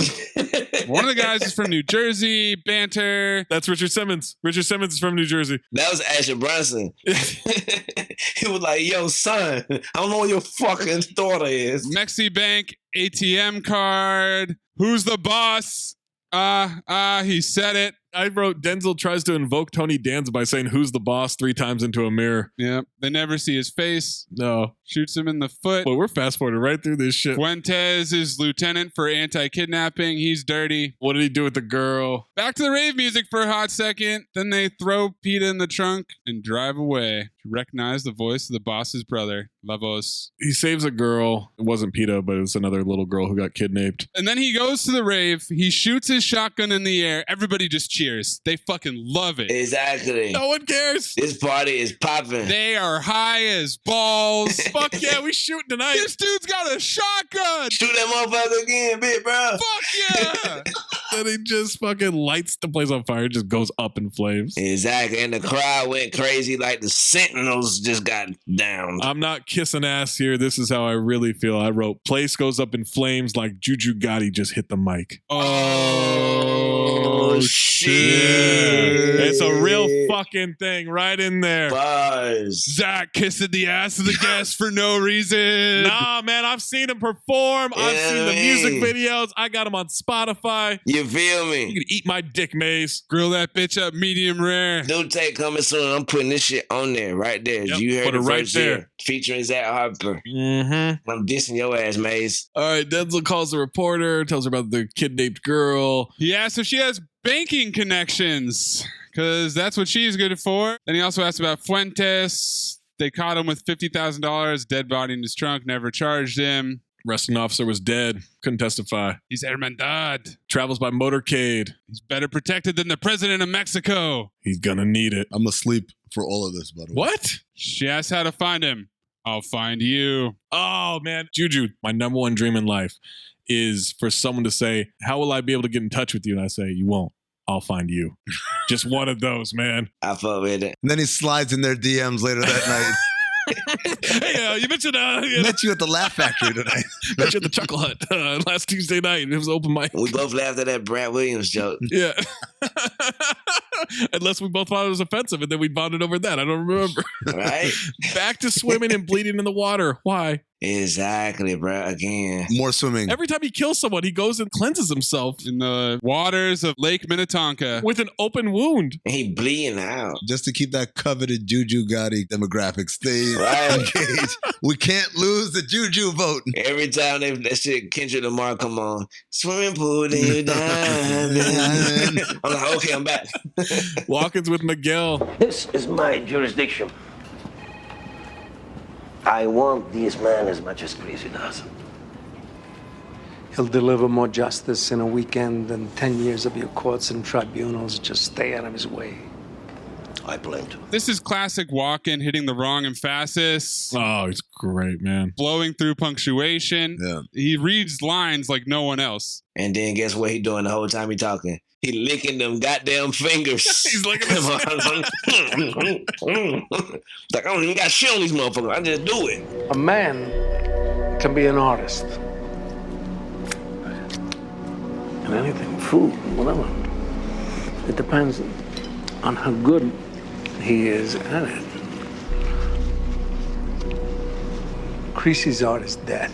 One of the guys is from New Jersey, banter. That's Richard Simmons. Richard Simmons is from New Jersey. That was Asher Brunson. He was like, yo, son, I don't know where your fucking daughter is. Mexi Bank ATM card. Who's the boss? He said it. I wrote Denzel tries to invoke Tony Danza by saying who's the boss 3 times into a mirror. Yep. They never see his face. No. Shoots him in the foot. Well, we're fast forwarding right through this shit. Fuentes is lieutenant for anti-kidnapping. He's dirty. What did he do with the girl? Back to the rave music for a hot second. Then they throw Peta in the trunk and drive away. To recognize the voice of the boss's brother, Lavos. He saves a girl. It wasn't Peta, but it was another little girl who got kidnapped. And then he goes to the rave. He shoots his shotgun in the air. Everybody just cheers. They fucking love it. Exactly. No one cares. This party is popping. They are high as balls. Fuck yeah, we shooting tonight. This dude's got a shotgun. Shoot that motherfucker again, bitch, bro. Fuck yeah. Then he just fucking lights the place on fire. It just goes up in flames. Exactly. And the crowd went crazy like the Sentinels just got down. I'm not kissing ass here. This is how I really feel. I wrote, place goes up in flames like JuJu Gotti just hit the mic. Oh, shit. Yeah. It's a real fucking thing right in there. Buzz. Zach kissing the ass of the guest for no reason. Nah, man, I've seen him perform. I've seen the music videos. I got him on Spotify. You feel me? You can eat my dick, Maze. Grill that bitch up medium rare. New tape coming soon. I'm putting this shit on there right there. Yep, You heard put it it right first there. here. Featuring Zach Harper. Mm-hmm. I'm dissing your ass, Maze. All right, Denzel calls the reporter, tells her about the kidnapped girl. He asks if she has banking connections, because that's what she's good for. Then he also asks about Fuentes. They caught him with $50,000, dead body in his trunk, never charged him. Arresting officer was dead. Couldn't testify. He's Hermandad. Travels by motorcade. He's better protected than the president of Mexico. He's gonna need it. I'm asleep for all of this, by the way. What? She asks how to find him. I'll find you. Oh, man. JuJu, my number one dream in life is for someone to say, how will I be able to get in touch with you? And I say, you won't. I'll find you. Just one of those, man. I fuck with it. And then he slides in their DMs later that night. Hey, you mentioned met you at the Laugh Factory tonight. Met you at the Chuckle Hut last Tuesday night. It was open mic. We both laughed at that Brad Williams joke. Yeah. Unless we both thought it was offensive, and then we bonded over that. I don't remember. Right? Back to swimming and bleeding in the water. Why? Exactly, bro. Again. More swimming. Every time he kills someone, he goes and cleanses himself in the waters of Lake Minnetonka with an open wound. And he bleeding out. Just to keep that coveted JuJu Gotti demographic stay Right. engaged. We can't lose the JuJu vote. Every time that shit, Kendrick Lamar come on, swimming pool, then you diving. I'm like, okay, I'm back. Walk-ins with Miguel. This is my jurisdiction. I want this man as much as Greasy does. He'll deliver more justice in a weekend than 10 years of your courts and tribunals. Just stay out of his way. I plan to. This is classic walk-in, hitting the wrong emphasis. Oh, he's great, man. Blowing through punctuation. Yeah. He reads lines like no one else. And then guess what he doing the whole time he talking? He licking them goddamn fingers. He's licking them. Like, I don't even got shit on these motherfuckers. I just do it. A man can be an artist. And anything, food, whatever. It depends on how good he is at it. Creasy's art is dead.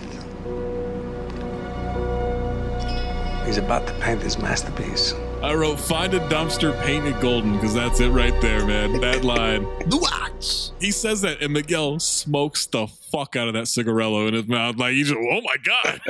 He's about to paint his masterpiece. I wrote, find a dumpster, paint it golden, because that's it right there, man. That line. The watch. He says that, and Miguel smokes the fuck out of that cigarello in his mouth. Like, he's just, oh my God.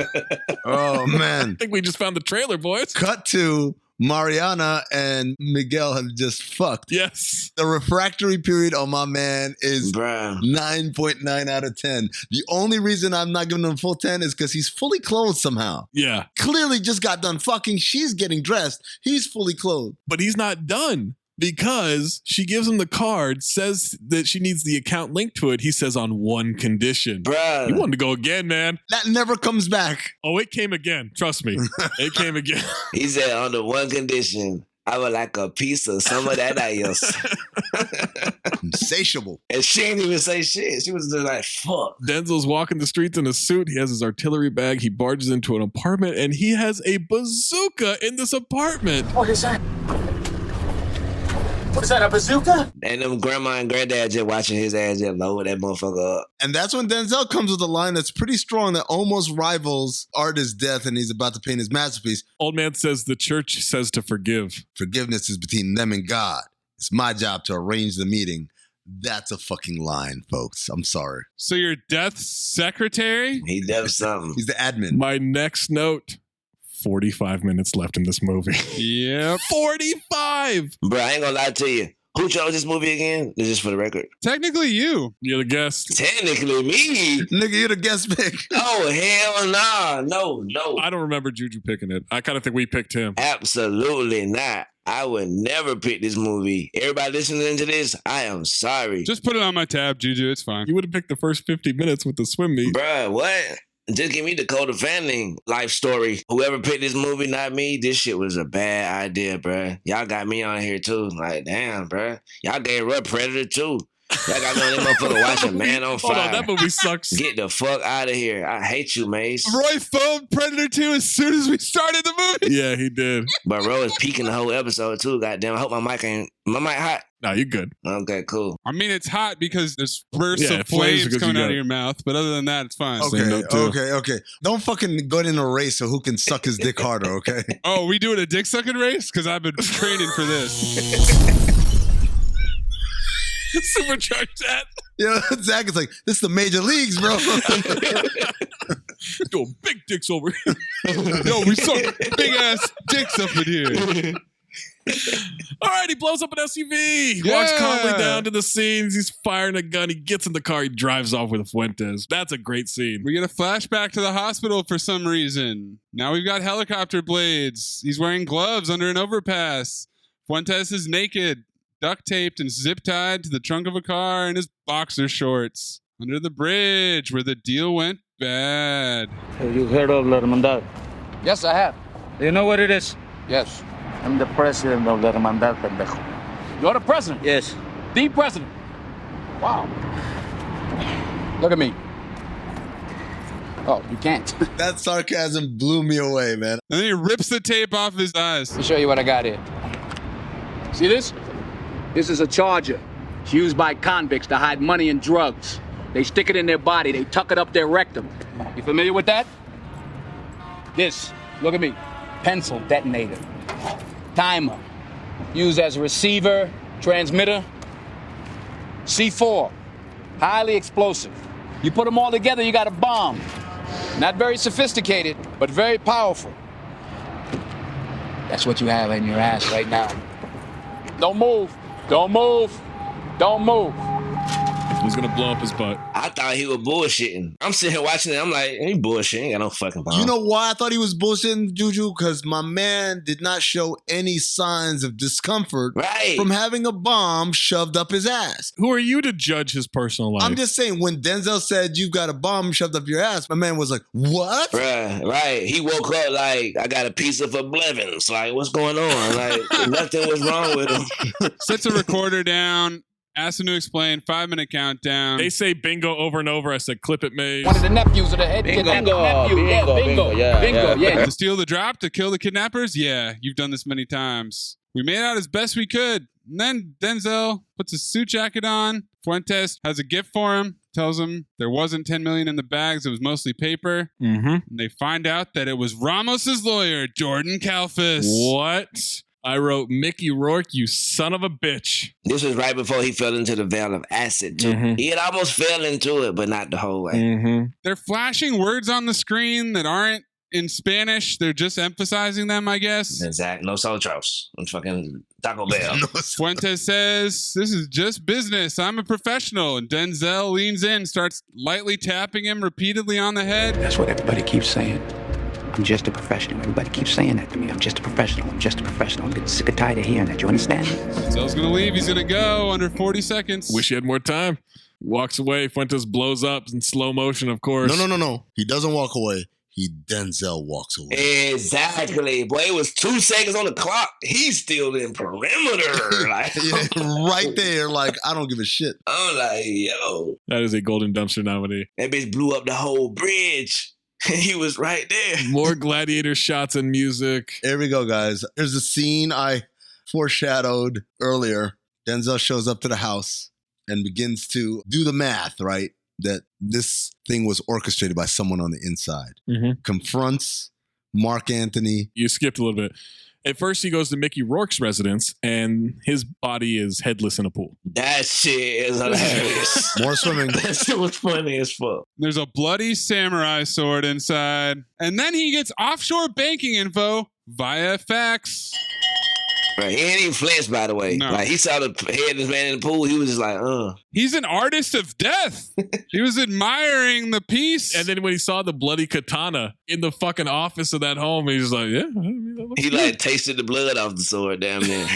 Oh, man. I think we just found the trailer, boys. Cut to Mariana and Miguel have just fucked. Yes. The refractory period on my man is 9.9 out of 10. The only reason I'm not giving him full 10 is because he's fully clothed somehow. Yeah. Clearly just got done fucking. She's getting dressed. He's fully clothed. But he's not done. Because she gives him the card, says that she needs the account linked to it. He says on one condition. Bruh. You wanted to go again, man. That never comes back. Oh, it came again. Trust me. It came again. He said under one condition. I would like a piece of some of that ice. Insatiable. And she didn't even say shit. She was just like, fuck. Denzel's walking the streets in a suit. He has his artillery bag. He barges into an apartment, and he has a bazooka in this apartment. What is that? What is that, a bazooka? And them grandma and granddad just watching his ass just load that motherfucker up. And that's when Denzel comes with a line that's pretty strong that almost rivals artist's death, and he's about to paint his masterpiece. Old man says the church says to forgive. Forgiveness is between them and God. It's my job to arrange the meeting. That's a fucking line, folks. I'm sorry. So you're Death's secretary? He does something. He's the admin. My next note. 45 minutes left in this movie. Yep. 45! Bro, I ain't gonna lie to you. Who chose this movie again? This is for the record. Technically you. You're the guest. Technically me? Nigga, you're the guest pick. Oh, hell nah. No. I don't remember JuJu picking it. I kind of think we picked him. Absolutely not. I would never pick this movie. Everybody listening to this, I am sorry. Just put it on my tab, JuJu. It's fine. You would have picked the first 50 minutes with the swim meet. Bruh, what? Just give me the Dakota Fanning life story. Whoever picked this movie, not me, this shit was a bad idea, bruh. Y'all got me on here too. Like, damn, bruh. Y'all gave her Predator too. Y'all got me on this motherfucker watching Man on Fire. Hold on, that movie sucks. Get the fuck out of here. I hate you, Mace. Roy phoned Predator 2 as soon as we started the movie. Yeah, he did. But Roy is peeking the whole episode too. Goddamn, I hope my mic hot. No, you're good. Okay, cool. I mean, it's hot because there's bursts Yeah, of flames flames because coming you out got of it. your mouth. But other than that, it's fine. Okay. Don't fucking go in a race of who can suck his dick harder, okay? Oh, we doing a dick sucking race? Because I've been training for this. Supercharge that. Yeah, Zach is like, this is the major leagues, bro. Yo, big dicks over here. Yo, we suck big ass dicks up in here. All right, he blows up an SUV. Yeah. Walks calmly down to the scenes. He's firing a gun. He gets in the car. He drives off with Fuentes. That's a great scene. We get a flashback to the hospital for some reason. Now we've got helicopter blades. He's wearing gloves under an overpass. Fuentes is naked, duct taped and zip tied to the trunk of a car in his boxer shorts. Under the bridge where the deal went bad. Have you heard of La Hermandad? Yes, I have. Do you know what it is? Yes. I'm the president of La Hermandad, pendejo. You're the president? Yes. The president? Wow. Look at me. Oh, you can't. That sarcasm blew me away, man. And then he rips the tape off his eyes. Let me show you what I got here. See this? This is a charger. It's used by convicts to hide money and drugs. They stick it in their body. They tuck it up their rectum. You familiar with that? This, look at me. Pencil detonator. Timer. Used as a receiver, transmitter. C4. Highly explosive. You put them all together, you got a bomb. Not very sophisticated, but very powerful. That's what you have in your ass right now. Don't move. Don't move. Don't move. He's going to blow up his butt. I thought he was bullshitting. I'm sitting here watching it. I'm like, he bullshit. Ain't got no fucking bomb. You know why I thought he was bullshitting, JuJu? Because my man did not show any signs of discomfort from having a bomb shoved up his ass. Who are you to judge his personal life? I'm just saying, when Denzel said, you've got a bomb shoved up your ass, my man was like, what? Right. He woke up like, I got a piece of oblivion. Like, what's going on? Like, nothing was wrong with him. Sets a recorder down. Asked him to explain. 5-minute countdown. They say bingo over and over. I said, clip it, Maze. One of the nephews of the head Bingo. Yeah. To steal the drop, to kill the kidnappers? Yeah, you've done this many times. We made out as best we could. And then Denzel puts a suit jacket on. Fuentes has a gift for him. Tells him there wasn't $10 million in the bags. It was mostly paper. Mm-hmm. And they find out that it was Ramos's lawyer, Jordan Kalfas. What? I wrote, Mickey Rourke, you son of a bitch. This was right before he fell into the veil of acid, too. Mm-hmm. He had almost fell into it, but not the whole way. Mm-hmm. They're flashing words on the screen that aren't in Spanish. They're just emphasizing them, I guess. Exact. No soltros. I'm fucking Taco Bell. Fuentes says, this is just business. I'm a professional. And Denzel leans in, starts lightly tapping him repeatedly on the head. That's what everybody keeps saying. I'm just a professional. Everybody keeps saying that to me. I'm just a professional. I'm just a professional. I'm getting sick and tired of hearing that. You understand? Denzel's going to leave. He's going to go under 40 seconds. Wish he had more time. Walks away. Fuentes blows up in slow motion, of course. No. He doesn't walk away. Denzel walks away. Exactly. Boy, it was 2 seconds on the clock. He's still in perimeter. Like, right there. Like, I don't give a shit. I'm like, yo. That is a Golden Dumpster nominee. That bitch blew up the whole bridge. He was right there. More gladiator shots and music. Here we go, guys. Here's a scene I foreshadowed earlier. Denzel shows up to the house and begins to do the math, right? That this thing was orchestrated by someone on the inside. Mm-hmm. Confronts Mark Anthony. You skipped a little bit. At first, he goes to Mickey Rourke's residence, and his body is headless in a pool. That shit is hilarious. More swimming. That shit was funny as fuck. There's a bloody samurai sword inside. And then he gets offshore banking info via fax. Right. He ain't even flinched, by the way. No. Like, he saw the headless man in the pool. He was just like, He's an artist of death. He was admiring the piece. And then when he saw the bloody katana in the fucking office of that home, he was like, yeah. I mean, that looks He good. like tasted the blood off the sword, damn near.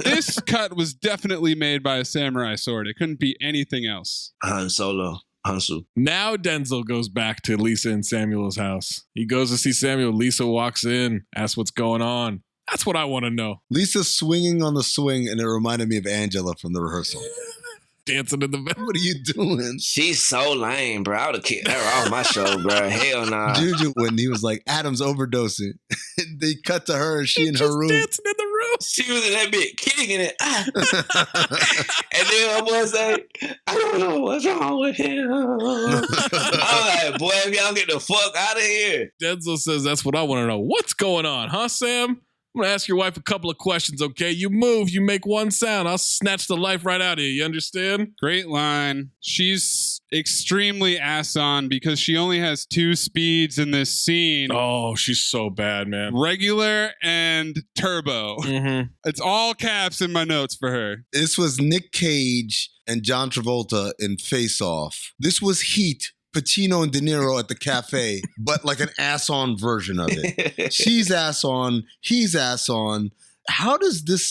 This cut was definitely made by a samurai sword. It couldn't be anything else. Han Solo. Hansu. Now Denzel goes back to Lisa and Samuel's house. He goes to see Samuel. Lisa walks in, asks what's going on. That's what I want to know. Lisa's swinging on the swing, and it reminded me of Angela from the rehearsal. Dancing in the bed. What are you doing? She's so lame, bro. I would have kicked her off my show, bro. Hell nah. JuJu, when he was like, Adam's overdosing, they cut to her and she in her room. Dancing in the room. She was in that bit kicking it. And then I was like, I don't know what's wrong with him. I'm like, boy, if y'all get the fuck out of here. Denzel says, that's what I want to know. What's going on, huh, Sam? I'm going to ask your wife a couple of questions, okay? You move, you make one sound. I'll snatch the life right out of you. You understand? Great line. She's extremely ass on because she only has 2 speeds in this scene. Oh, she's so bad, man. Regular and turbo. Mm-hmm. It's all caps in my notes for her. This was Nick Cage and John Travolta in Face Off. This was Heat, Pacino and De Niro at the cafe, but like an ass-on version of it. She's ass on, he's ass on. How does this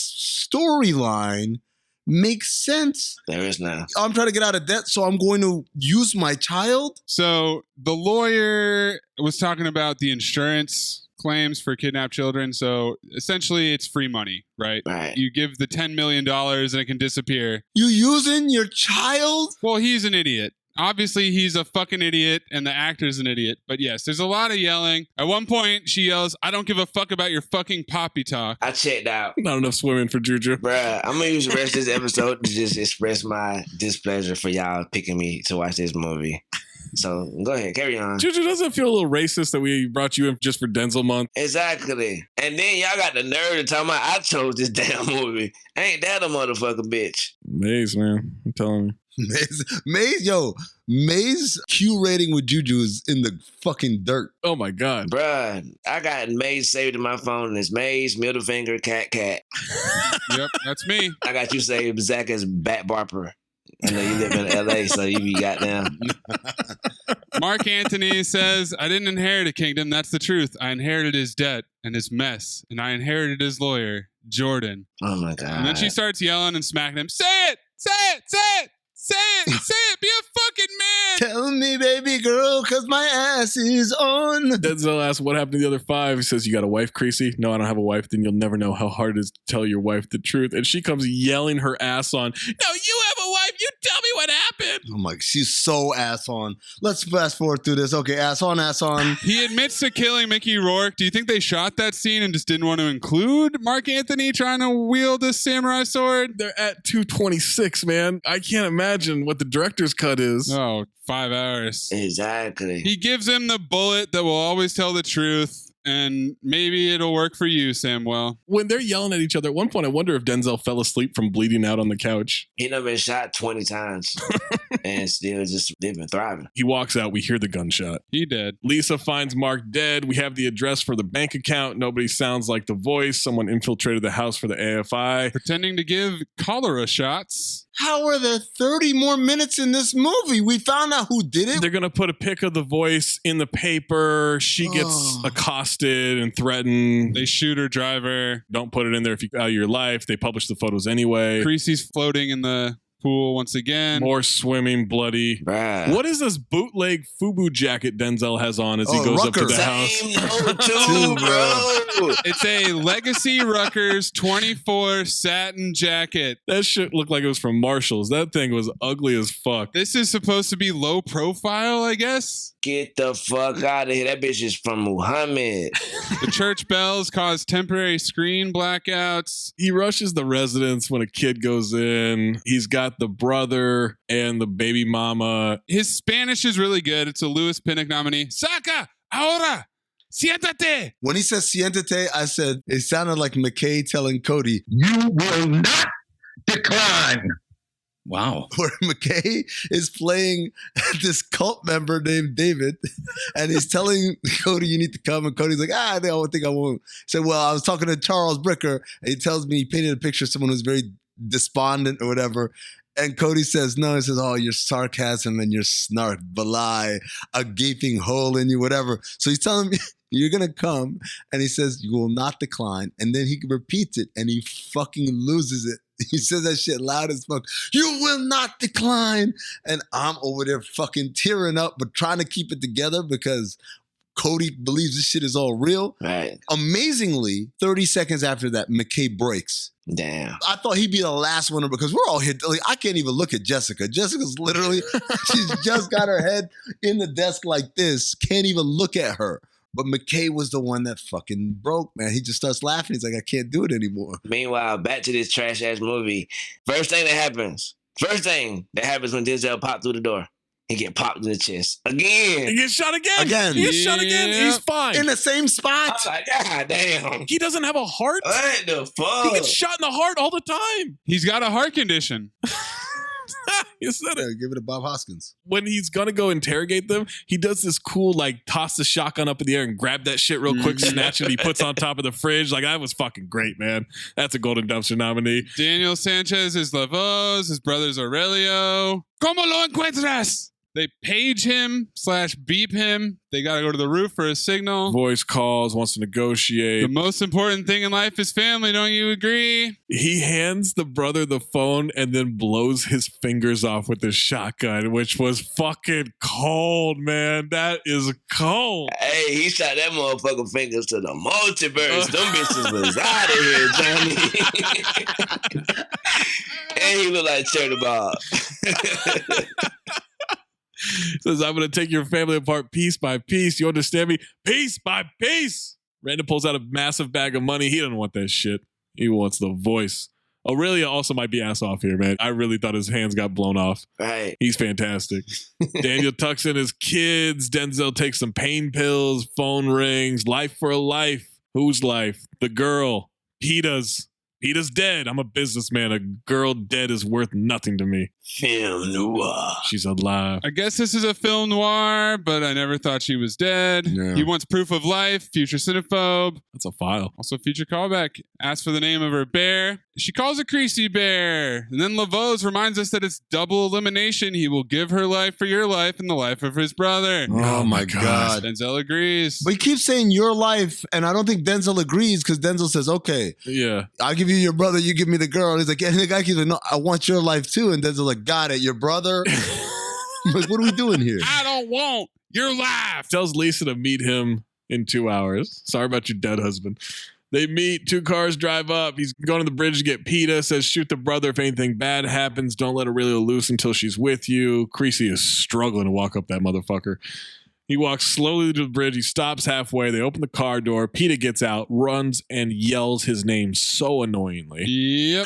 storyline make sense? There is none. I'm trying to get out of debt, so I'm going to use my child? So the lawyer was talking about the insurance claims for kidnapped children. So essentially it's free money, right? Right. You give the $10 million and it can disappear. You using your child? Well, he's an idiot. Obviously, he's a fucking idiot, and the actor's an idiot. But yes, there's a lot of yelling. At one point, she yells, I don't give a fuck about your fucking poppy talk. I checked out. Not enough swimming for JuJu. Bruh, I'm going to use the rest of this episode to just express my displeasure for y'all picking me to watch this movie. So go ahead, carry on. JuJu, doesn't it feel a little racist that we brought you in just for Denzel month? Exactly. And then y'all got the nerve to talk about I chose this damn movie. Ain't that a motherfucker bitch? Maze, man. I'm telling you. Maze Q rating with JuJu is in the fucking dirt. Oh my God. Bruh, I got Maze saved in my phone and it's Maze, middle finger, cat. Yep, that's me. I got you saved Zach as Bat Barper. I know you live in LA, so you be goddamn. Mark Anthony says, I didn't inherit a kingdom. That's the truth. I inherited his debt and his mess, and I inherited his lawyer, Jordan. Oh my God. And then she starts yelling and smacking him. Say it! Say it! Say it! Say it! Say it! Be a fucking man! Tell me, baby girl, because my ass is on. Denzel asks, what happened to the other 5? He says, you got a wife, Creasy? No, I don't have a wife. Then you'll never know how hard it is to tell your wife the truth. And she comes yelling her ass on. No, you have a wife. You tell me what happened. Oh my, she's so ass on. Let's fast forward through this. Okay, ass on, ass on. He admits to killing Mickey Rourke. Do you think they shot that scene and just didn't want to include Mark Anthony trying to wield a samurai sword? They're at 2:26, man. I can't imagine what the director's cut is. Oh, 5 hours. Exactly. He gives him the bullet that will always tell the truth. And maybe it'll work for you, Samuel. When they're yelling at each other, at one point, I wonder if Denzel fell asleep from bleeding out on the couch. He done been shot 20 times and still just living, thriving. He walks out. We hear the gunshot. He did. Lisa finds Mark dead. We have the address for the bank account. Nobody sounds like the voice. Someone infiltrated the house for the AFI. Pretending to give cholera shots. How are there 30 more minutes in this movie? We found out who did it. They're going to put a pic of the voice in the paper. She gets accosted and threatened. They shoot her driver. Don't put it in there if you value your life. They publish the photos anyway. Creasy's floating in the pool once again. More swimming, bloody. Bruh. What is this bootleg FUBU jacket Denzel has on as he goes up to the house? Same note too, bro. It's a Legacy Rutgers 24 satin jacket. That shit looked like it was from Marshall's. That thing was ugly as fuck. This is supposed to be low profile, I guess. Get the fuck out of here. That bitch is from Muhammad. The church bells cause temporary screen blackouts. He rushes the residence when a kid goes in. He's got the brother and the baby mama. His Spanish is really good. It's a Louis Pinnock nominee. Saca, ahora, siéntate. When he says siéntate, I said, it sounded like McKay telling Cody, you will not decline. Wow. Where McKay is playing this cult member named David, and he's telling Cody, you need to come. And Cody's like, I don't think I won't. He said, well, I was talking to Charles Bricker, and he tells me he painted a picture of someone who's very despondent or whatever. And Cody says, no, he says, oh, your sarcasm and your snark belie a gaping hole in you, whatever. So he's telling me, you're going to come. And he says, you will not decline. And then he repeats it, and he fucking loses it. He says that shit loud as fuck. You will not decline. And I'm over there fucking tearing up, but trying to keep it together because Cody believes this shit is all real. Right. Amazingly, 30 seconds after that, McKay breaks. Damn. I thought he'd be the last one because we're all here. Like, I can't even look at Jessica. Jessica's literally, she's just got her head in the desk like this. Can't even look at her. But McKay was the one that fucking broke, man. He just starts laughing. He's like, I can't do it anymore. Meanwhile, back to this trash-ass movie. First thing that happens when Denzel popped through the door, he get popped in the chest. Again. He gets shot again. He gets shot again. He's fine. In the same spot. I'm like, God damn. He doesn't have a heart. What the fuck? He gets shot in the heart all the time. He's got a heart condition. You said it. Give it to Bob Hoskins. When he's gonna go interrogate them, he does this cool, like, toss the shotgun up in the air and grab that shit real quick, snatch it, he puts on top of the fridge. Like, that was fucking great, man. That's a Golden Dumpster nominee. Daniel Sanchez is Lavos. His brother's Aurelio. ¿Cómo lo encuentras? They page him / beep him. They got to go to the roof for a signal. Voice calls, wants to negotiate. The most important thing in life is family. Don't you agree? He hands the brother the phone and then blows his fingers off with his shotgun, which was fucking cold, man. That is cold. Hey, he shot that motherfucking fingers to the multiverse. Them bitches was out of here, Johnny. And he looked like Cherry Bob. Says, I'm going to take your family apart piece by piece. You understand me? Piece by piece. Randall pulls out a massive bag of money. He doesn't want that shit. He wants the voice. Aurelia also might be ass off here, man. I really thought his hands got blown off. Right. He's fantastic. Daniel tucks in his kids. Denzel takes some pain pills. Phone rings. Life for a life. Whose life? The girl. Peta's. Peta's dead. I'm a businessman. A girl dead is worth nothing to me. Film noir. She's alive. I guess this is a film noir, but I never thought she was dead. Yeah. He wants proof of life. Future cinephobe. That's a file. Also future callback. Asks for the name of her bear. She calls it Creasy Bear. And then Lavos reminds us that it's double elimination. He will give her life for your life and the life of his brother. Oh my God. Denzel agrees. But he keeps saying your life, and I don't think Denzel agrees because Denzel says, okay, Yeah. I'll give you your brother, you give me the girl. And he's like, and the guy keeps like, no, I want your life too. And Denzel's like, got it, your brother. I'm like, what are we doing here? I don't want your life. Tells Lisa to meet him in 2 hours. Sorry about your dead husband. They meet, 2 cars drive up. He's going to the bridge to get PETA, says shoot the brother if anything bad happens. Don't let Aurelia loose until she's with you. Creasy is struggling to walk up that motherfucker. He walks slowly to the bridge. He stops halfway. They open the car door. PETA gets out, runs, and yells his name so annoyingly. Yep.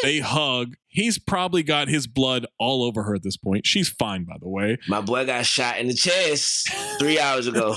They hug. He's probably got his blood all over her at this point. She's fine, by the way. My boy got shot in the chest 3 hours ago.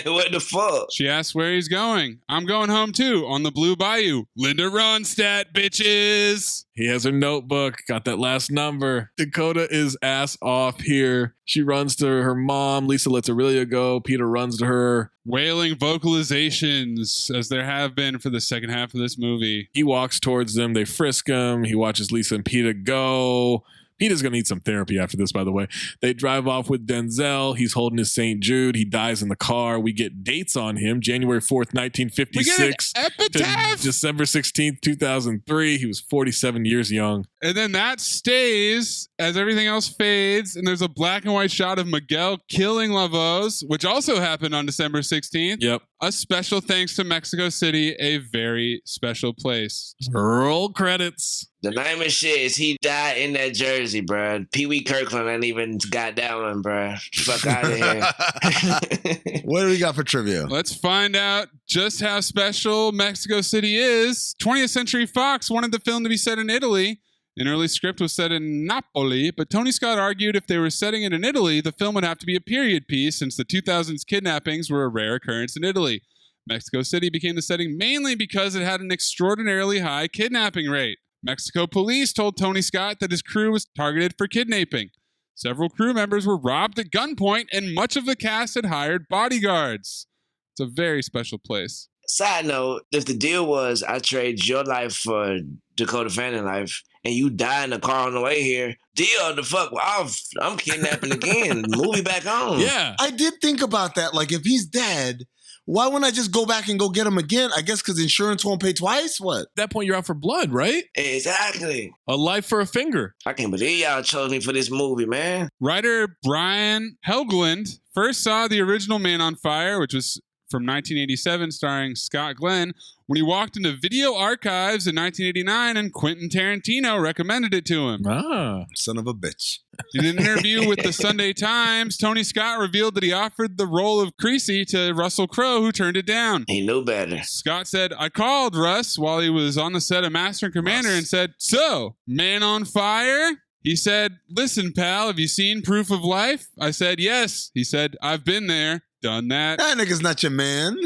What the fuck? She asks where he's going. I'm going home too, on the Blue Bayou. Linda Ronstadt, bitches. He has her notebook, got that last number. Dakota is ass off here. She runs to her mom. Lisa lets Aurelia go. PETA runs to her. Wailing vocalizations, as there have been for the second half of this movie. He walks towards them. They frisk him. He watches Lisa and PETA go. He is going to need some therapy after this, by the way. They drive off with Denzel. He's holding his St. Jude. He dies in the car. We get dates on him. January 4th, 1956 to December 16th, 2003. He was 47 years young. And then that stays as everything else fades. And there's a black and white shot of Miguel killing Lavos, which also happened on December 16th. Yep. A special thanks to Mexico City, a very special place. Roll credits. The name of shit is he died in that jersey, bro. Pee Wee Kirkland ain't even got that one, bro. Fuck out of here. What do we got for trivia? Let's find out just how special Mexico City is. 20th Century Fox wanted the film to be set in Italy. An early script was set in Napoli, but Tony Scott argued if they were setting it in Italy, the film would have to be a period piece since the 2000s kidnappings were a rare occurrence in Italy. Mexico City became the setting mainly because it had an extraordinarily high kidnapping rate. Mexico police told Tony Scott that his crew was targeted for kidnapping. Several crew members were robbed at gunpoint, and much of the cast had hired bodyguards. It's a very special place. Side note, if the deal was I trade your life for Dakota Fanning life and you die in the car on the way here, deal the fuck off. I'm kidnapping again. Movie back on. Yeah. I did think about that. Like, if he's dead, why wouldn't I just go back and go get him again? I guess because insurance won't pay twice? What? At that point, you're out for blood, right? Exactly. A life for a finger. I can't believe y'all chose me for this movie, man. Writer Brian Helgeland first saw the original Man on Fire, which was from 1987, starring Scott Glenn, when he walked into video archives in 1989 and Quentin Tarantino recommended it to him. Ah. Son of a bitch. In an interview with the Sunday Times, Tony Scott revealed that he offered the role of Creasy to Russell Crowe, who turned it down. He knew better. Scott said, I called Russ while he was on the set of Master and Commander and said, so, Man on Fire? He said, listen, pal, have you seen Proof of Life? I said, yes. He said, I've been there. Done that. That nigga's not your man.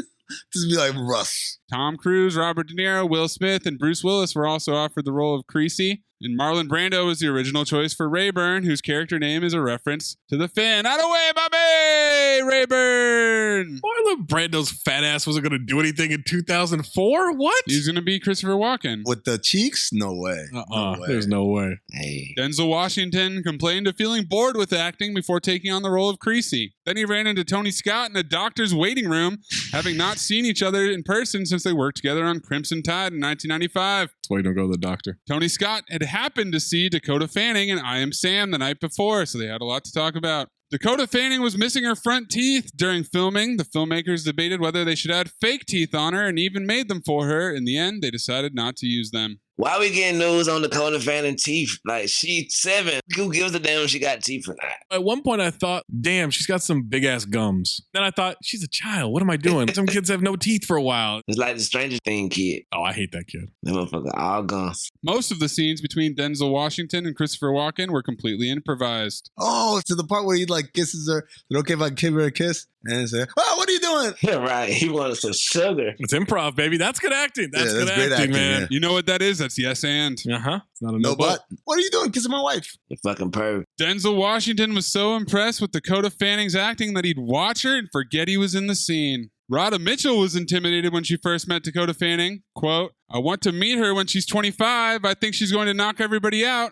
Just be like Russ. Tom Cruise, Robert De Niro, Will Smith, and Bruce Willis were also offered the role of Creasy. And Marlon Brando was the original choice for Rayburn, whose character name is a reference to the fan. Out of the way, Bobby! Rayburn! Marlon Brando's fat ass wasn't going to do anything in 2004? What? He's going to be Christopher Walken. With the cheeks? No way. No way. There's no way. Hey. Denzel Washington complained of feeling bored with acting before taking on the role of Creasy. Then he ran into Tony Scott in a doctor's waiting room, having not seen each other in person since they worked together on Crimson Tide in 1995. That's why you don't go to the doctor. Tony Scott had happened to see Dakota Fanning in I Am Sam the night before, so they had a lot to talk about. Dakota Fanning was missing her front teeth during filming. The filmmakers debated whether they should add fake teeth on her and even made them for her. In the end, they decided not to use them. Why we getting news on Dakota Fanning teeth? Like, she's 7. Who gives a damn if she got teeth or not? At one point, I thought, damn, she's got some big ass gums. Then I thought, she's a child. What am I doing? Some kids have no teeth for a while. It's like the Stranger Things kid. Oh, I hate that kid. That motherfucker all gums. Most of the scenes between Denzel Washington and Christopher Walken were completely improvised. Oh, to the part where he like kisses her. Is it okay if I give her a kiss? And say, oh, what are you doing? Yeah, right. He wanted some sugar. It's improv, baby. That's good acting. That's good great acting, man. Yeah. You know what that is? That's yes and. Uh-huh. It's not a No but. What are you doing? Kissing my wife. You fucking perv. Denzel Washington was so impressed with Dakota Fanning's acting that he'd watch her and forget he was in the scene. Rhoda Mitchell was intimidated when she first met Dakota Fanning. Quote, I want to meet her when she's 25. I think she's going to knock everybody out.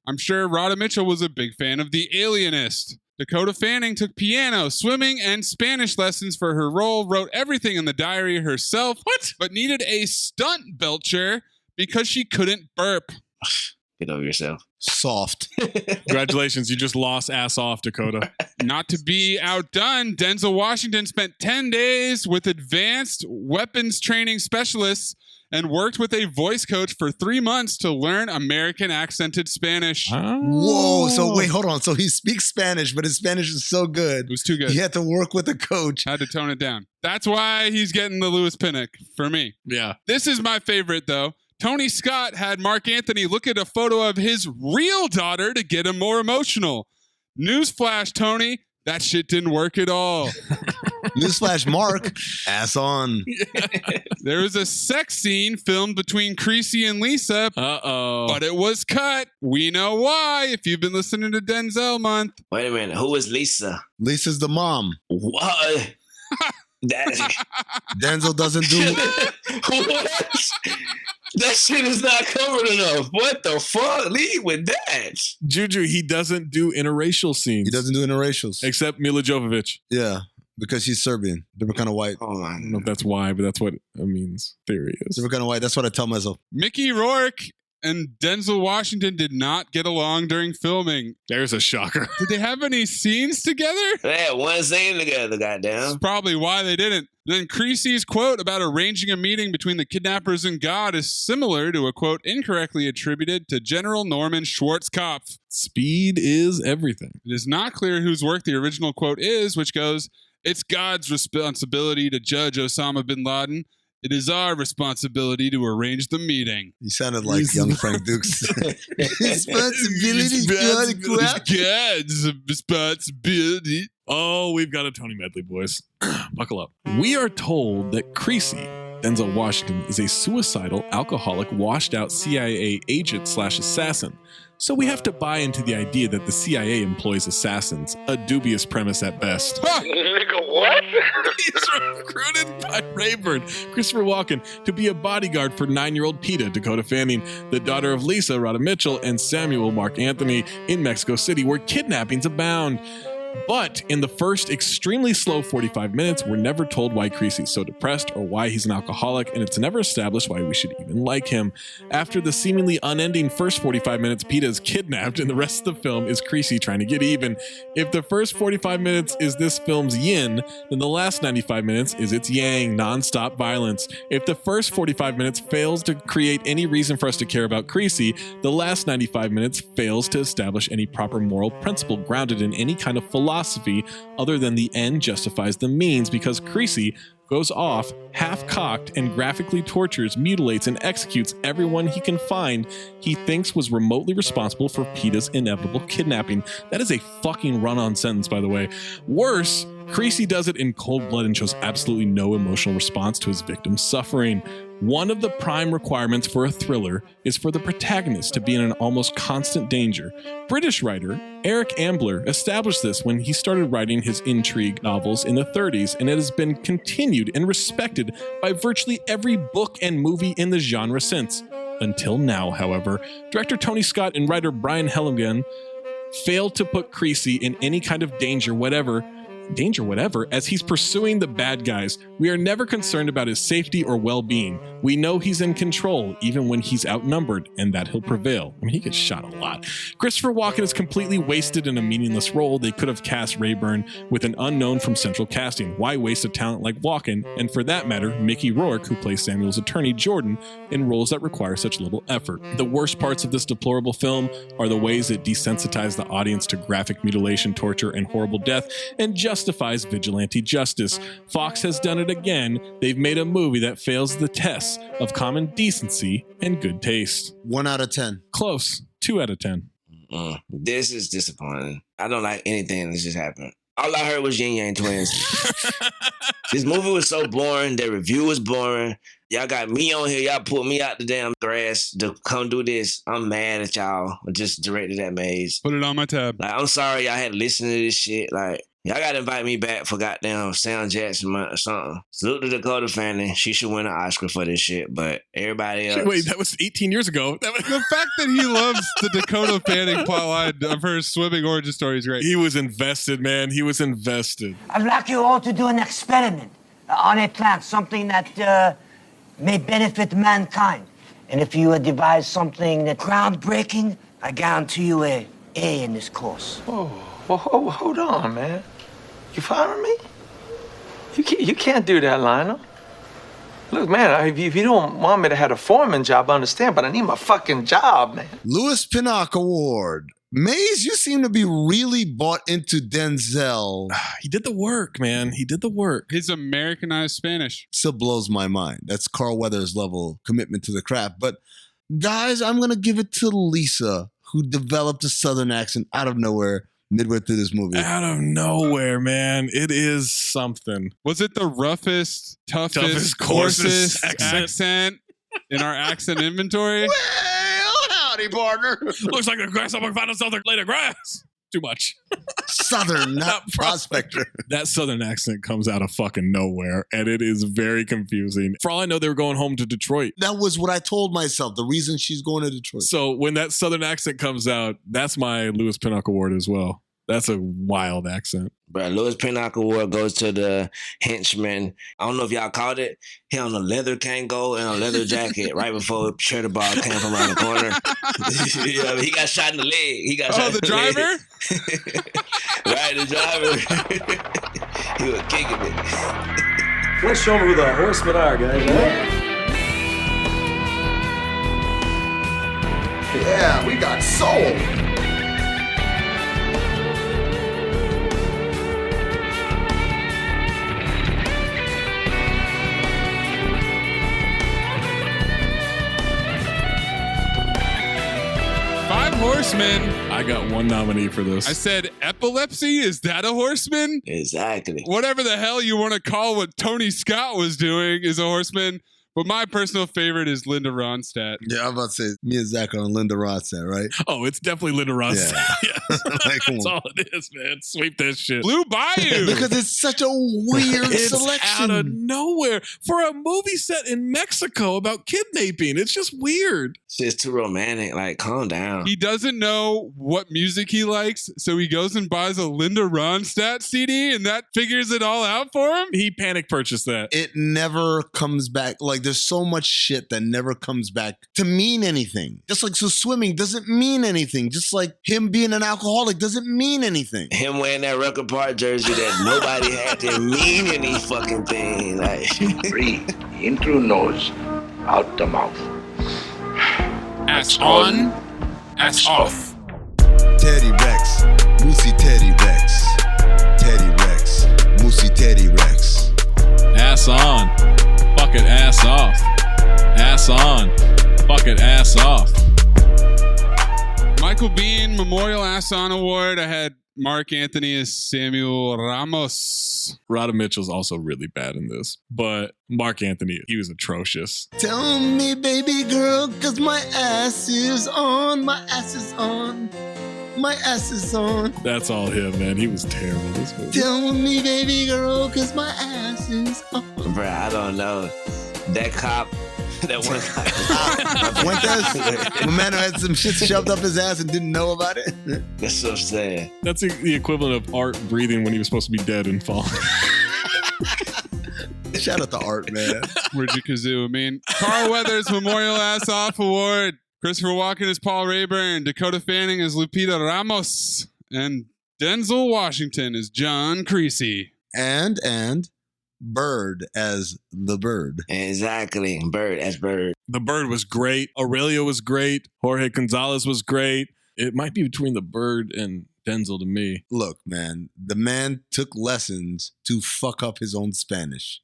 I'm sure Rhoda Mitchell was a big fan of The Alienist. Dakota Fanning took piano, swimming, and Spanish lessons for her role, wrote everything in the diary herself, but needed a stunt belcher because she couldn't burp. Get over yourself. Soft. Congratulations. You just lost ass off, Dakota. Not to be outdone, Denzel Washington spent 10 days with advanced weapons training specialists and worked with a voice coach for 3 months to learn American accented Spanish. Whoa. So wait, hold on. So he speaks Spanish, but his Spanish is so good. It was too good. He had to work with a coach. Had to tone it down. That's why he's getting the Louis Pinnock for me. Yeah. This is my favorite, though. Tony Scott had Mark Anthony look at a photo of his real daughter to get him more emotional. Newsflash, Tony, that shit didn't work at all. Newsflash, Mark, ass on. There was a sex scene filmed between Creasy and Lisa. Uh-oh. But it was cut. We know why if you've been listening to Denzel Month. Wait a minute. Who is Lisa? Lisa's the mom. What? Denzel doesn't do What? That shit is not covered enough. What the fuck? Leave with that. JuJu, he doesn't do interracial scenes. He doesn't do interracials. Except Mila Jovovich. Yeah, because she's Serbian. They were kind of white. Oh, I don't know if that's why, but that's what Amin's theory is. They were kind of white. That's what I tell myself. Mickey Rourke and Denzel Washington did not get along during filming. There's a shocker. Did they have any scenes together? They had one scene together, goddamn. That's probably why they didn't. Then Creasy's quote about arranging a meeting between the kidnappers and God is similar to a quote incorrectly attributed to General Norman Schwarzkopf. Speed is everything. It is not clear whose work the original quote is, which goes, "It's God's responsibility to judge Osama bin Laden. It is our responsibility to arrange the meeting." You sounded like young Frank Dukes. Responsibility. God's responsibility. Oh, we've got a Tony medley, boys. Buckle up. We are told that Creasy, Denzel Washington, is a suicidal, alcoholic, washed-out CIA agent/assassin. So we have to buy into the idea that the CIA employs assassins, a dubious premise at best. Nigga, what? He's recruited by Rayburn, Christopher Walken, to be a bodyguard for 9-year-old Peta, Dakota Fanning, the daughter of Lisa, Rhoda Mitchell, and Samuel, Mark Anthony, in Mexico City, where kidnappings abound. But in the first extremely slow 45 minutes, we're never told why Creasy's so depressed or why he's an alcoholic, and it's never established why we should even like him. After the seemingly unending first 45 minutes, Peta is kidnapped, and the rest of the film is Creasy trying to get even. If the first 45 minutes is this film's yin, then the last 95 minutes is its yang, non-stop violence. If the first 45 minutes fails to create any reason for us to care about Creasy, the last 95 minutes fails to establish any proper moral principle grounded in any kind of philosophy other than the end justifies the means, because Creasy goes off half-cocked and graphically tortures, mutilates, and executes everyone he can find he thinks was remotely responsible for Peta's inevitable kidnapping. That is a fucking run-on sentence, by the way. Worse, Creasy does it in cold blood and shows absolutely no emotional response to his victim's suffering. One of the prime requirements for a thriller is for the protagonist to be in an almost constant danger. British writer Eric Ambler established this when he started writing his intrigue novels in the 30s, and it has been continued and respected by virtually every book and movie in the genre since. Until now, however, director Tony Scott and writer Brian Helgeland failed to put Creasy in any kind of danger whatever, as he's pursuing the bad guys. We are never concerned about his safety or well-being. We know he's in control, even when he's outnumbered, and that he'll prevail. I mean, he gets shot a lot. Christopher Walken is completely wasted in a meaningless role. They could have cast Rayburn with an unknown from central casting. Why waste a talent like Walken, and for that matter, Mickey Rourke, who plays Samuel's attorney, Jordan, in roles that require such little effort? The worst parts of this deplorable film are the ways it desensitizes the audience to graphic mutilation, torture, and horrible death, and justifies vigilante justice. Fox has done it again. They've made a movie that fails the tests of common decency and good taste. 1 out of 10. Close. 2 out of 10. This is disappointing. I don't like anything that just happened. All I heard was Yin Yang Twins. This movie was so boring. The review was boring. Y'all got me on here. Y'all put me out the damn grass to come do this. I'm mad at y'all. I just directed that Maze. Put it on my tab. Like, I'm sorry y'all had to listen to this shit. Like, y'all gotta invite me back for goddamn Sam Jackson month or something. Salute to Dakota Fanning. She should win an Oscar for this shit, but everybody else... Wait, that was 18 years ago. The fact that he loves the Dakota Fanning plotline of her swimming origin story is great. He was invested, man. He was invested. I'd like you all to do an experiment on a plant, something that may benefit mankind. And if you devise something that's groundbreaking, I guarantee you a A in this course. Oh, well, hold on, man. You following me? You can't do that, Lionel. Look, man, if you don't want me to have a foreman job, I understand, but I need my fucking job, man. Louis Pinnock Award. Maze, you seem to be really bought into Denzel. He did the work, man. He did the work. His Americanized Spanish still blows my mind. That's Carl Weathers level commitment to the craft. But guys, I'm going to give it to Lisa, who developed a Southern accent out of nowhere midway through this movie. Out of nowhere, man. It is something. Was it the roughest, toughest coarsest accent in our accent inventory? Well, howdy, partner. Looks like a grasshopper found itself laid of grass. Too much. Southern, not prospector. That Southern accent comes out of fucking nowhere, and it is very confusing. For all I know, they were going home to Detroit. That was what I told myself, the reason she's going to Detroit. So when that Southern accent comes out, that's my Lewis Pinnock Award as well. That's a wild accent. Bro, Lewis Pinnock Award goes to the henchman. I don't know if y'all caught it. He on a leather Kango and a leather jacket right before Cheddar Ball came from around the corner. Yeah, he got shot in the leg. He got shot the in the driver? Leg. Right, the driver. He was kicking it. Let's show them who the horsemen are, guys. Yeah, we got soul. Five Horsemen. I got one nominee for this. I said epilepsy? Is that a horseman? Exactly. Whatever the hell you want to call what Tony Scott was doing is a horseman. But my personal favorite is Linda Ronstadt. Yeah, I'm about to say, me and Zach are on Linda Ronstadt, right? Oh, it's definitely Linda Ronstadt. Yeah. Yes. Like, come That's on. all it is, man. Sweep that shit. Blue Bayou. Because it's such a weird It's selection. out of nowhere for a movie set in Mexico about kidnapping. It's just weird. It's just too romantic. Like, calm down. He doesn't know what music he likes, so he goes and buys a Linda Ronstadt CD, and that figures it all out for him. He panic purchased that. It never comes back. Like, there's so much shit that never comes back to mean anything. Just like, so swimming doesn't mean anything. Just like him being an alcoholic doesn't mean anything. Him wearing that Record Park jersey that nobody had to mean any fucking thing. Like, Breathe in through nose, out the mouth. Ass on, ass off. Teddy Rex, Moosey Teddy Rex. Teddy Rex, Moosey Teddy Rex. Ass on. Fuck it, ass off. Ass on. Fuck it, ass off. Michael Biehn Memorial Ass On Award. I had Mark Anthony as Samuel Ramos. Rhoda Mitchell's also really bad in this, but Mark Anthony, he was atrocious. Tell me, baby girl, cause my ass is on. My ass is on. My ass is on. That's all him, man. He was terrible in this movie. Tell me, baby girl, cause my ass is on. bro, I don't know. That cop, that one cop. Fuentes, my man had some shit shoved up his ass and didn't know about it. That's so sad. That's the equivalent of Art breathing when he was supposed to be dead and falling. Shout out to Art, man. Where'd you kazoo? I mean, Carl Weathers Memorial Ass Off Award. Christopher Walken as Paul Rayburn. Dakota Fanning as Lupita Ramos. And Denzel Washington as John Creasy. And Bird as the Bird. Exactly. Bird as Bird. The Bird was great. Aurelio was great. Jorge Gonzalez was great. It might be between the Bird and Denzel to me. Look, man, the man took lessons to fuck up his own Spanish.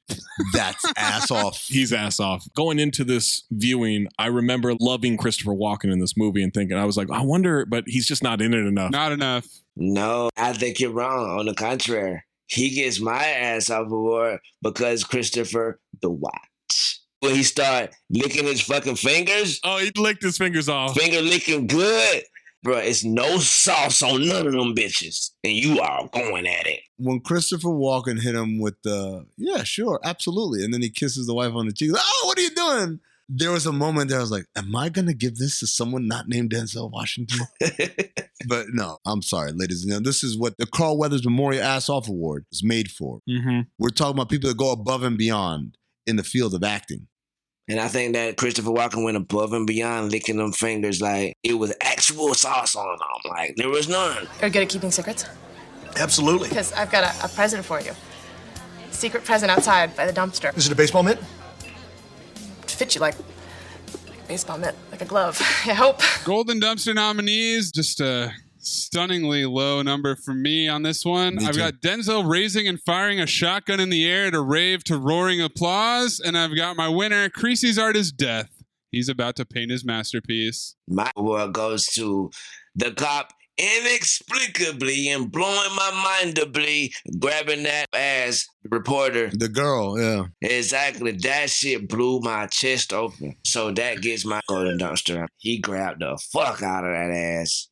That's ass off. He's ass off. Going into this viewing, I remember loving Christopher Walken in this movie and thinking, I was like, I wonder, but he's just not in it enough. Not enough. No, I think you're wrong. On the contrary, he gets my ass off award because Christopher the Watch. When he started licking his fucking fingers. Oh, he licked his fingers off. Finger licking good. Bro, it's no sauce on none of them bitches. And you are going at it. When Christopher Walken hit him with the, yeah, sure, absolutely. And then he kisses the wife on the cheek. Oh, what are you doing? There was a moment there I was like, am I going to give this to someone not named Denzel Washington? But no, I'm sorry, ladies and gentlemen. This is what the Carl Weathers Memorial Ass Off Award is made for. Mm-hmm. We're talking about people that go above and beyond in the field of acting. And I think that Christopher Walken went above and beyond licking them fingers like it was actual sauce on them. Like there was none. You're good at keeping secrets? Absolutely. Because I've got a present for you. Secret present outside by the dumpster. Is it a baseball mitt? To fit you like a baseball mitt, like a glove. I hope. Golden Dumpster nominees, just a stunningly low number for me on this one. Me I've too. got Denzel raising and firing a shotgun in the air to rave to roaring applause. And I've got my winner, Creasy's art is death. He's about to paint his masterpiece. My award goes to the cop inexplicably and blowing my mindably grabbing that ass reporter. The girl, yeah. Exactly. That shit blew my chest open. So that gets my Golden Dumpster. He grabbed the fuck out of that ass.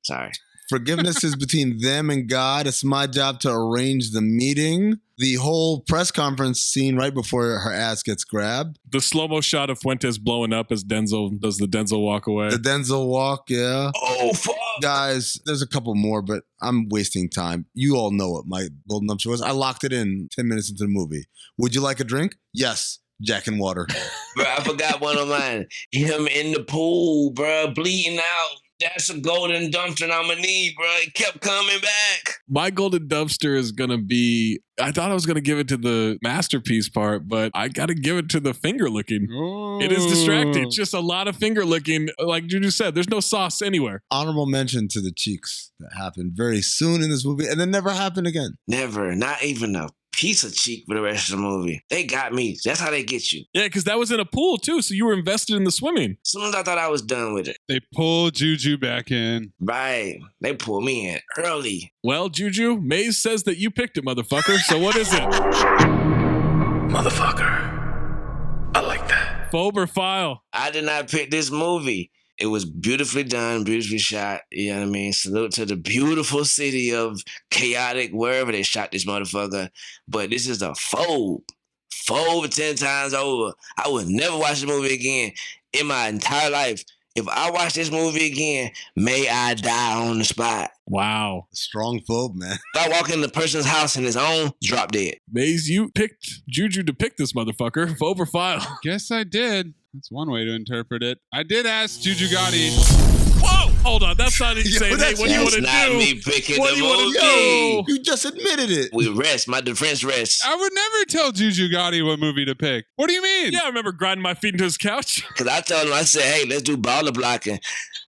Sorry. Forgiveness is between them and God. It's my job to arrange the meeting. The whole press conference scene right before her ass gets grabbed. The slow-mo shot of Fuentes blowing up as Denzel does the Denzel walk away. The Denzel walk, yeah. Oh, fuck. Guys, there's a couple more, but I'm wasting time. You all know what my golden dumpster was. I locked it in 10 minutes into the movie. Would you like a drink? Yes. Jack and water. Bro, I forgot one of mine. Him in the pool, bro, bleeding out. That's a golden dumpster I'm gonna need, bro. It kept coming back. My golden dumpster is going to be, I thought I was going to give it to the masterpiece part, but I got to give it to the finger licking. It is distracting. Just a lot of finger licking. Like Juju said, there's no sauce anywhere. Honorable mention to the cheeks that happened very soon in this movie and then never happened again. Never. Not even a piece of cheek for the rest of the movie. They got me. That's how they get you. Yeah, because that was in a pool too, so you were invested in the swimming. As soon as I thought I was done with it. They pull Juju back in. Right. They pulled me in early. Well, Juju, Mayes says that you picked it, motherfucker. So what is it? Motherfucker. I like that. Phobe or file? I did not pick this movie. It was beautifully done, beautifully shot. You know what I mean? Salute to the beautiful city of chaotic, wherever they shot this motherfucker. But this is a phobe. Phobe 10 times over. I would never watch this movie again in my entire life. If I watch this movie again, may I die on the spot. Wow. Strong phobe, man. If I walk in the person's house and his own, drop dead. Mayes, you picked Juju to pick this motherfucker. Phobe or file? Guess I did. That's one way to interpret it. I did ask JuJu Gotti. Whoa! Hold on. That's not even saying, hey, what do you want to do? That's not me picking What the do you want to movie. do? You just admitted it. We rest. My defense rests. I would never tell JuJu Gotti what movie to pick. What do you mean? Yeah, I remember grinding my feet into his couch. Because I told him, I said, hey, let's do baller blocking.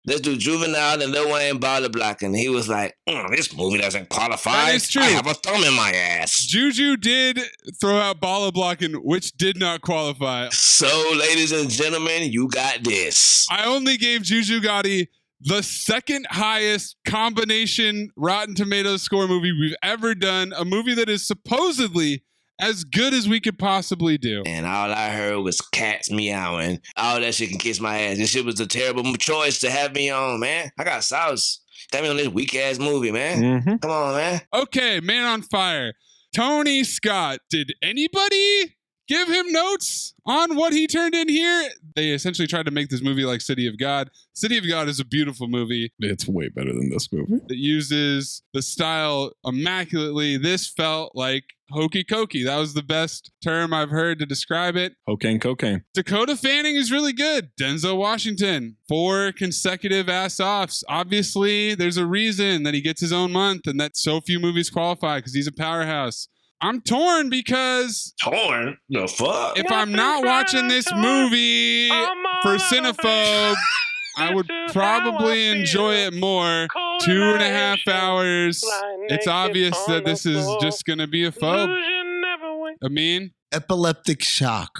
Let's do Juvenile and Lil Wayne baller blocking. He was like, this movie doesn't qualify. That is true. I have a thumb in my ass. JuJu did throw out baller blocking, which did not qualify. So, ladies and gentlemen, you got this. I only gave JuJu Gotti the second highest combination Rotten Tomatoes score movie we've ever done. A movie that is supposedly as good as we could possibly do. And all I heard was cats meowing. All that shit can kiss my ass. This shit was a terrible choice to have me on, man. I got sauce. Got me on this weak-ass movie, man. Mm-hmm. Come on, man. Okay, Man on Fire. Tony Scott. Did anybody give him notes on what he turned in here? They essentially tried to make this movie like City of God. City of God is a beautiful movie. It's way better than this movie. It uses the style immaculately. This felt like hokey cokey. That was the best term I've heard to describe it. Cocaine. Dakota Fanning is really good. Denzel Washington, 4 consecutive ass-offs. Obviously, there's a reason that he gets his own month and that so few movies qualify because he's a powerhouse. I'm torn because... Torn? The fuck? If I'm not watching this movie for Cinephobe, I would probably enjoy it more. 2.5 hours. It's obvious that this is just going to be a phobe. Amin? Epileptic shock.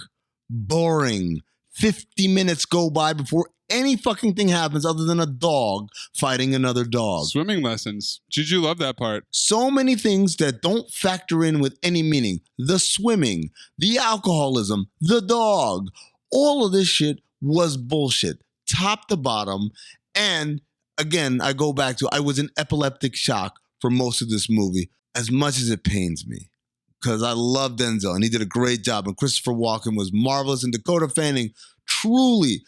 Boring. 50 minutes go by before any fucking thing happens other than a dog fighting another dog. Swimming lessons. JuJu loved that part. So many things that don't factor in with any meaning. The swimming, the alcoholism, the dog. All of this shit was bullshit. Top to bottom. And again, I go back to, I was in epileptic shock for most of this movie, as much as it pains me. Because I love Denzel, and he did a great job. And Christopher Walken was marvelous. And Dakota Fanning, truly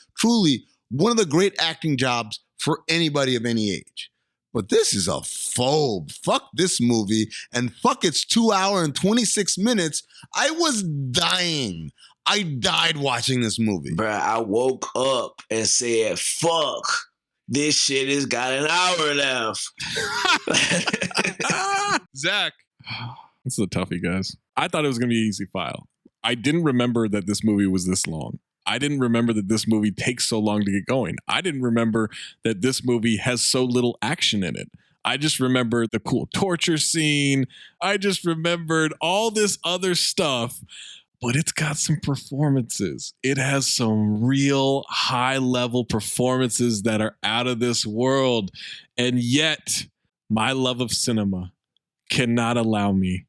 one of the great acting jobs for anybody of any age. But this is a phobe. Fuck this movie, and fuck its 2 hour and 26 minutes. I was dying. I died watching this movie. Bruh, I woke up and said, fuck, this shit has got an hour left. Zach. This is a toughie, guys. I thought it was going to be an easy file. I didn't remember that this movie was this long. I didn't remember that this movie takes so long to get going. I didn't remember that this movie has so little action in it. I just remember the cool torture scene. I just remembered all this other stuff, but it's got some performances. It has some real high-level performances that are out of this world. And yet, my love of cinema cannot allow me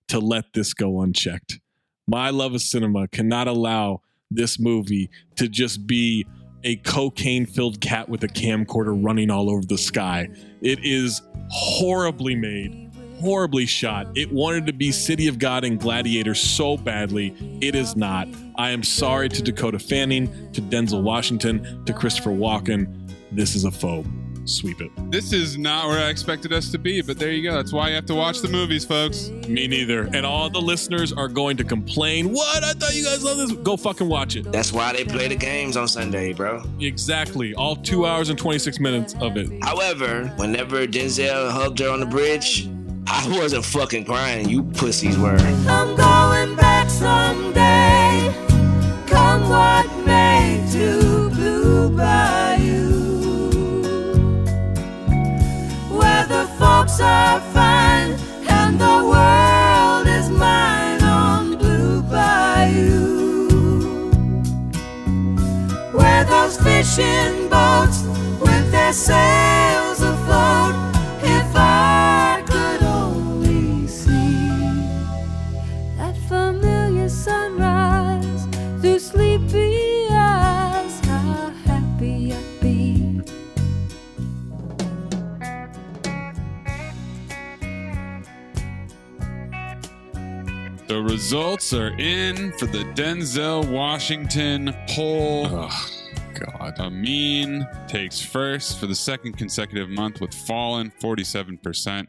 to let this go unchecked. My love of cinema cannot allow this movie to just be a cocaine-filled cat with a camcorder running all over the sky. It is horribly made, horribly shot. It wanted to be City of God and Gladiator so badly. It is not. I am sorry to Dakota Fanning, to Denzel Washington, to Christopher Walken. This is a phobe. Sweep it. This is not where I expected us to be, but there you go. That's why you have to watch the movies, folks. Me neither. And all the listeners are going to complain. What? I thought you guys loved this. Go fucking watch it. That's why they play the games on Sunday, bro. Exactly. All 2 hours and 26 minutes of it. However, whenever Denzel hugged her on the bridge, I wasn't fucking crying. You pussies were. I'm going back someday. Come what may to Blue Bayou, where the folks are fine and the world is mine on Blue Bayou, where those fishing boats with their sails afloat. If I could only see that familiar sunrise through sleepy eyes, how happy I'd be. The results are in for the Denzel Washington poll. Oh, God. Amin takes first for the second consecutive month with Fallen, 47%.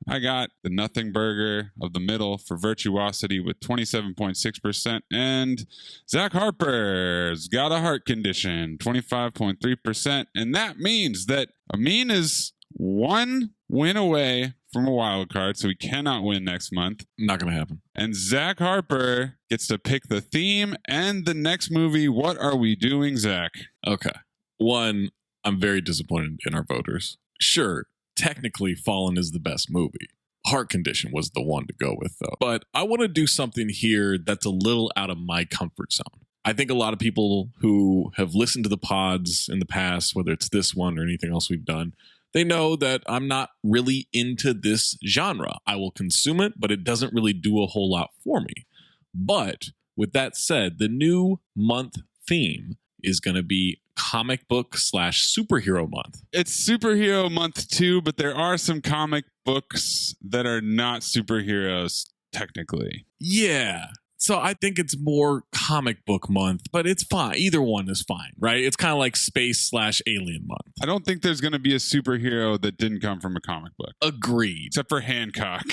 I got the Nothing Burger of the middle for Virtuosity with 27.6%. And Zach Harper's Got a Heart Condition, 25.3%. And that means that Amin is one win away from a wild card, so he cannot win next month. Not going to happen. And Zach Harper gets to pick the theme and the next movie. What are we doing, Zach? Okay. One, I'm very disappointed in our voters. Sure, technically Fallen is the best movie. Heart Condition was the one to go with, though. But I want to do something here that's a little out of my comfort zone. I think a lot of people who have listened to the pods in the past, whether it's this one or anything else we've done, they know that I'm not really into this genre. I will consume it, but it doesn't really do a whole lot for me. But with that said, the new month theme is going to be comic book / superhero month. It's superhero month too, but there are some comic books that are not superheroes technically. Yeah. So I think it's more comic book month, but it's fine. Either one is fine, right? It's kind of like space / alien month. I don't think there's going to be a superhero that didn't come from a comic book. Agreed. Except for Hancock.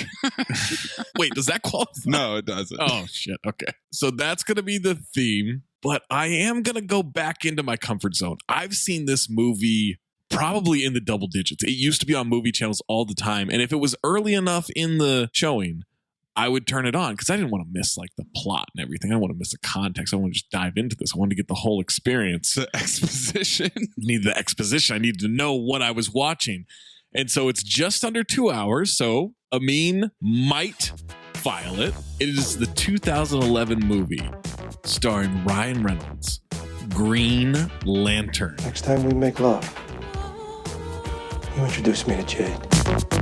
Wait, does that qualify? No, it doesn't. Oh, shit. Okay. So that's going to be the theme, but I am going to go back into my comfort zone. I've seen this movie probably in the double digits. It used to be on movie channels all the time. And if it was early enough in the showing, I would turn it on because I didn't want to miss like the plot and everything. I didn't want to miss the context. I want to just dive into this. I wanted to get the whole experience. The exposition. Need the exposition. I needed to know what I was watching. And so it's just under 2 hours. So Amin might file it. It is the 2011 movie starring Ryan Reynolds, Green Lantern. Next time we make love, you introduce me to Jade.